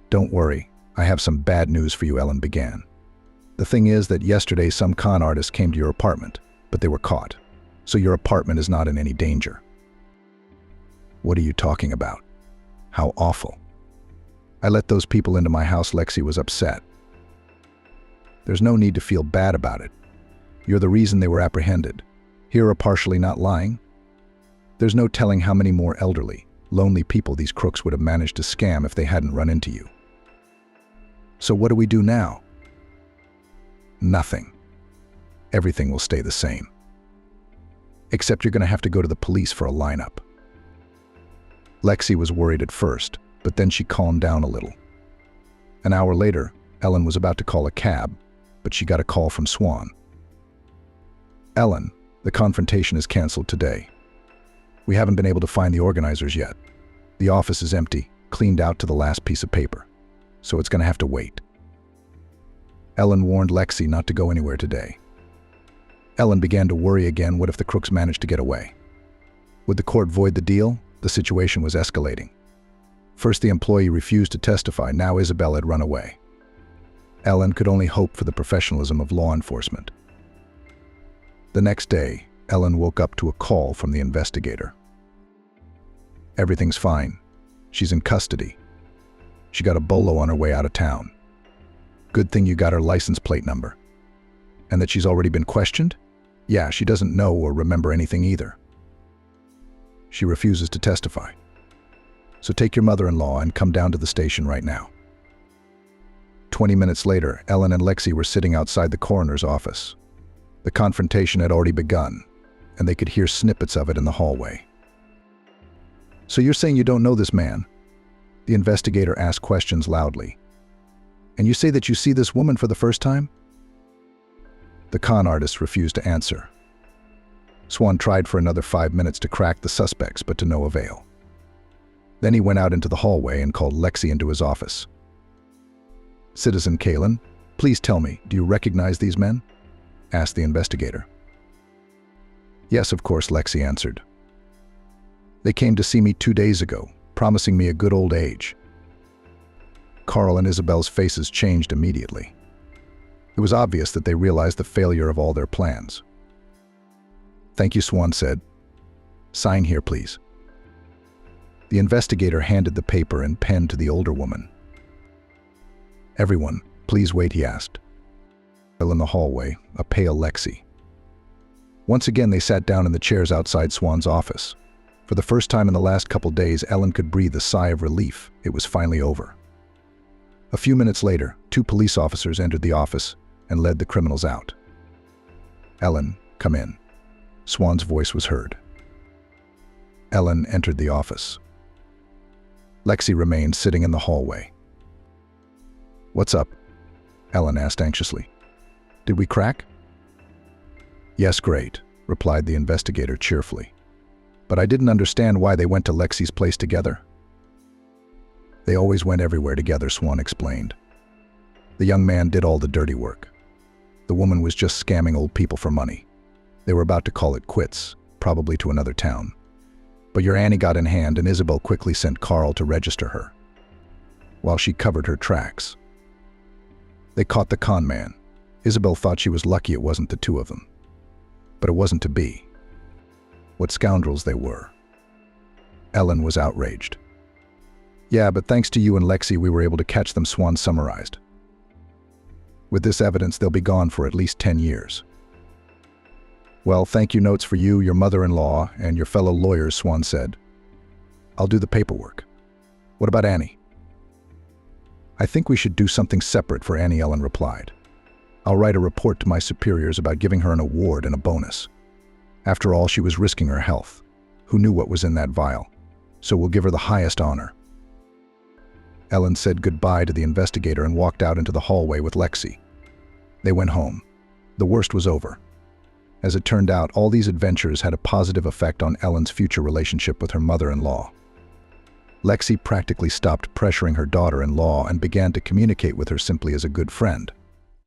Don't worry, I have some bad news for you, Ellen began. The thing is that yesterday some con artists came to your apartment, but they were caught. So your apartment is not in any danger. What are you talking about? How awful. I let those people into my house. Lexi was upset. There's no need to feel bad about it. You're the reason they were apprehended. Here are partially not lying. There's no telling how many more elderly, lonely people these crooks would have managed to scam if they hadn't run into you. So what do we do now? Nothing. Everything will stay the same. Except you're going to have to go to the police for a lineup. Lexi was worried at first, but then she calmed down a little. An hour later, Ellen was about to call a cab, but she got a call from Swan. Ellen, the confrontation is canceled today. We haven't been able to find the organizers yet. The office is empty, cleaned out to the last piece of paper, so it's going to have to wait. Ellen warned Lexi not to go anywhere today. Ellen began to worry again. What if the crooks managed to get away? Would the court void the deal? The situation was escalating. First, the employee refused to testify. Now Isabel had run away. Ellen could only hope for the professionalism of law enforcement. The next day, Ellen woke up to a call from the investigator. Everything's fine. She's in custody. She got a bolo on her way out of town. Good thing you got her license plate number. And that she's already been questioned? Yeah, she doesn't know or remember anything either. She refuses to testify. So take your mother-in-law and come down to the station right now. 20 minutes later, Ellen and Lexi were sitting outside the coroner's office. The confrontation had already begun, and they could hear snippets of it in the hallway. So you're saying you don't know this man? The investigator asked questions loudly. And you say that you see this woman for the first time? The con artist refused to answer. Swan tried for another 5 minutes to crack the suspects, but to no avail. Then he went out into the hallway and called Lexi into his office. "Citizen Kalin, please tell me, do you recognize these men?" asked the investigator. "Yes, of course," Lexi answered. "They came to see me 2 days ago, promising me a good old age." Carl and Isabel's faces changed immediately. It was obvious that they realized the failure of all their plans. "Thank you," Swan said. "Sign here, please." The investigator handed the paper and pen to the older woman. "Everyone, please wait," he asked. In the hallway, a pale Lexi. Once again, they sat down in the chairs outside Swan's office. For the first time in the last couple days, Ellen could breathe a sigh of relief. It was finally over. A few minutes later, 2 police officers entered the office and led the criminals out. "Ellen, come in." Swan's voice was heard. Ellen entered the office. Lexi remained sitting in the hallway. "What's up?" Ellen asked anxiously. "Did we crack?" "Yes, great," replied the investigator cheerfully. "But I didn't understand why they went to Lexi's place together." "They always went everywhere together," Swan explained. "The young man did all the dirty work. The woman was just scamming old people for money. They were about to call it quits, probably to another town. But your Annie got in hand, and Isabel quickly sent Carl to register her, while she covered her tracks. They caught the con man. Isabel thought she was lucky it wasn't the 2 of them. But it wasn't to be. What scoundrels they were. Ellen was outraged. "Yeah, but thanks to you and Lexi, we were able to catch them," Swan summarized. "With this evidence, they'll be gone for at least 10 years. "Well, thank you notes for you, your mother-in-law, and your fellow lawyers," Swan said. "I'll do the paperwork. What about Annie?" "I think we should do something separate for Annie," Ellen replied. "I'll write a report to my superiors about giving her an award and a bonus. After all, she was risking her health. Who knew what was in that vial? So we'll give her the highest honor." Ellen said goodbye to the investigator and walked out into the hallway with Lexi. They went home. The worst was over. As it turned out, all these adventures had a positive effect on Ellen's future relationship with her mother-in-law. Lexi practically stopped pressuring her daughter-in-law and began to communicate with her simply as a good friend.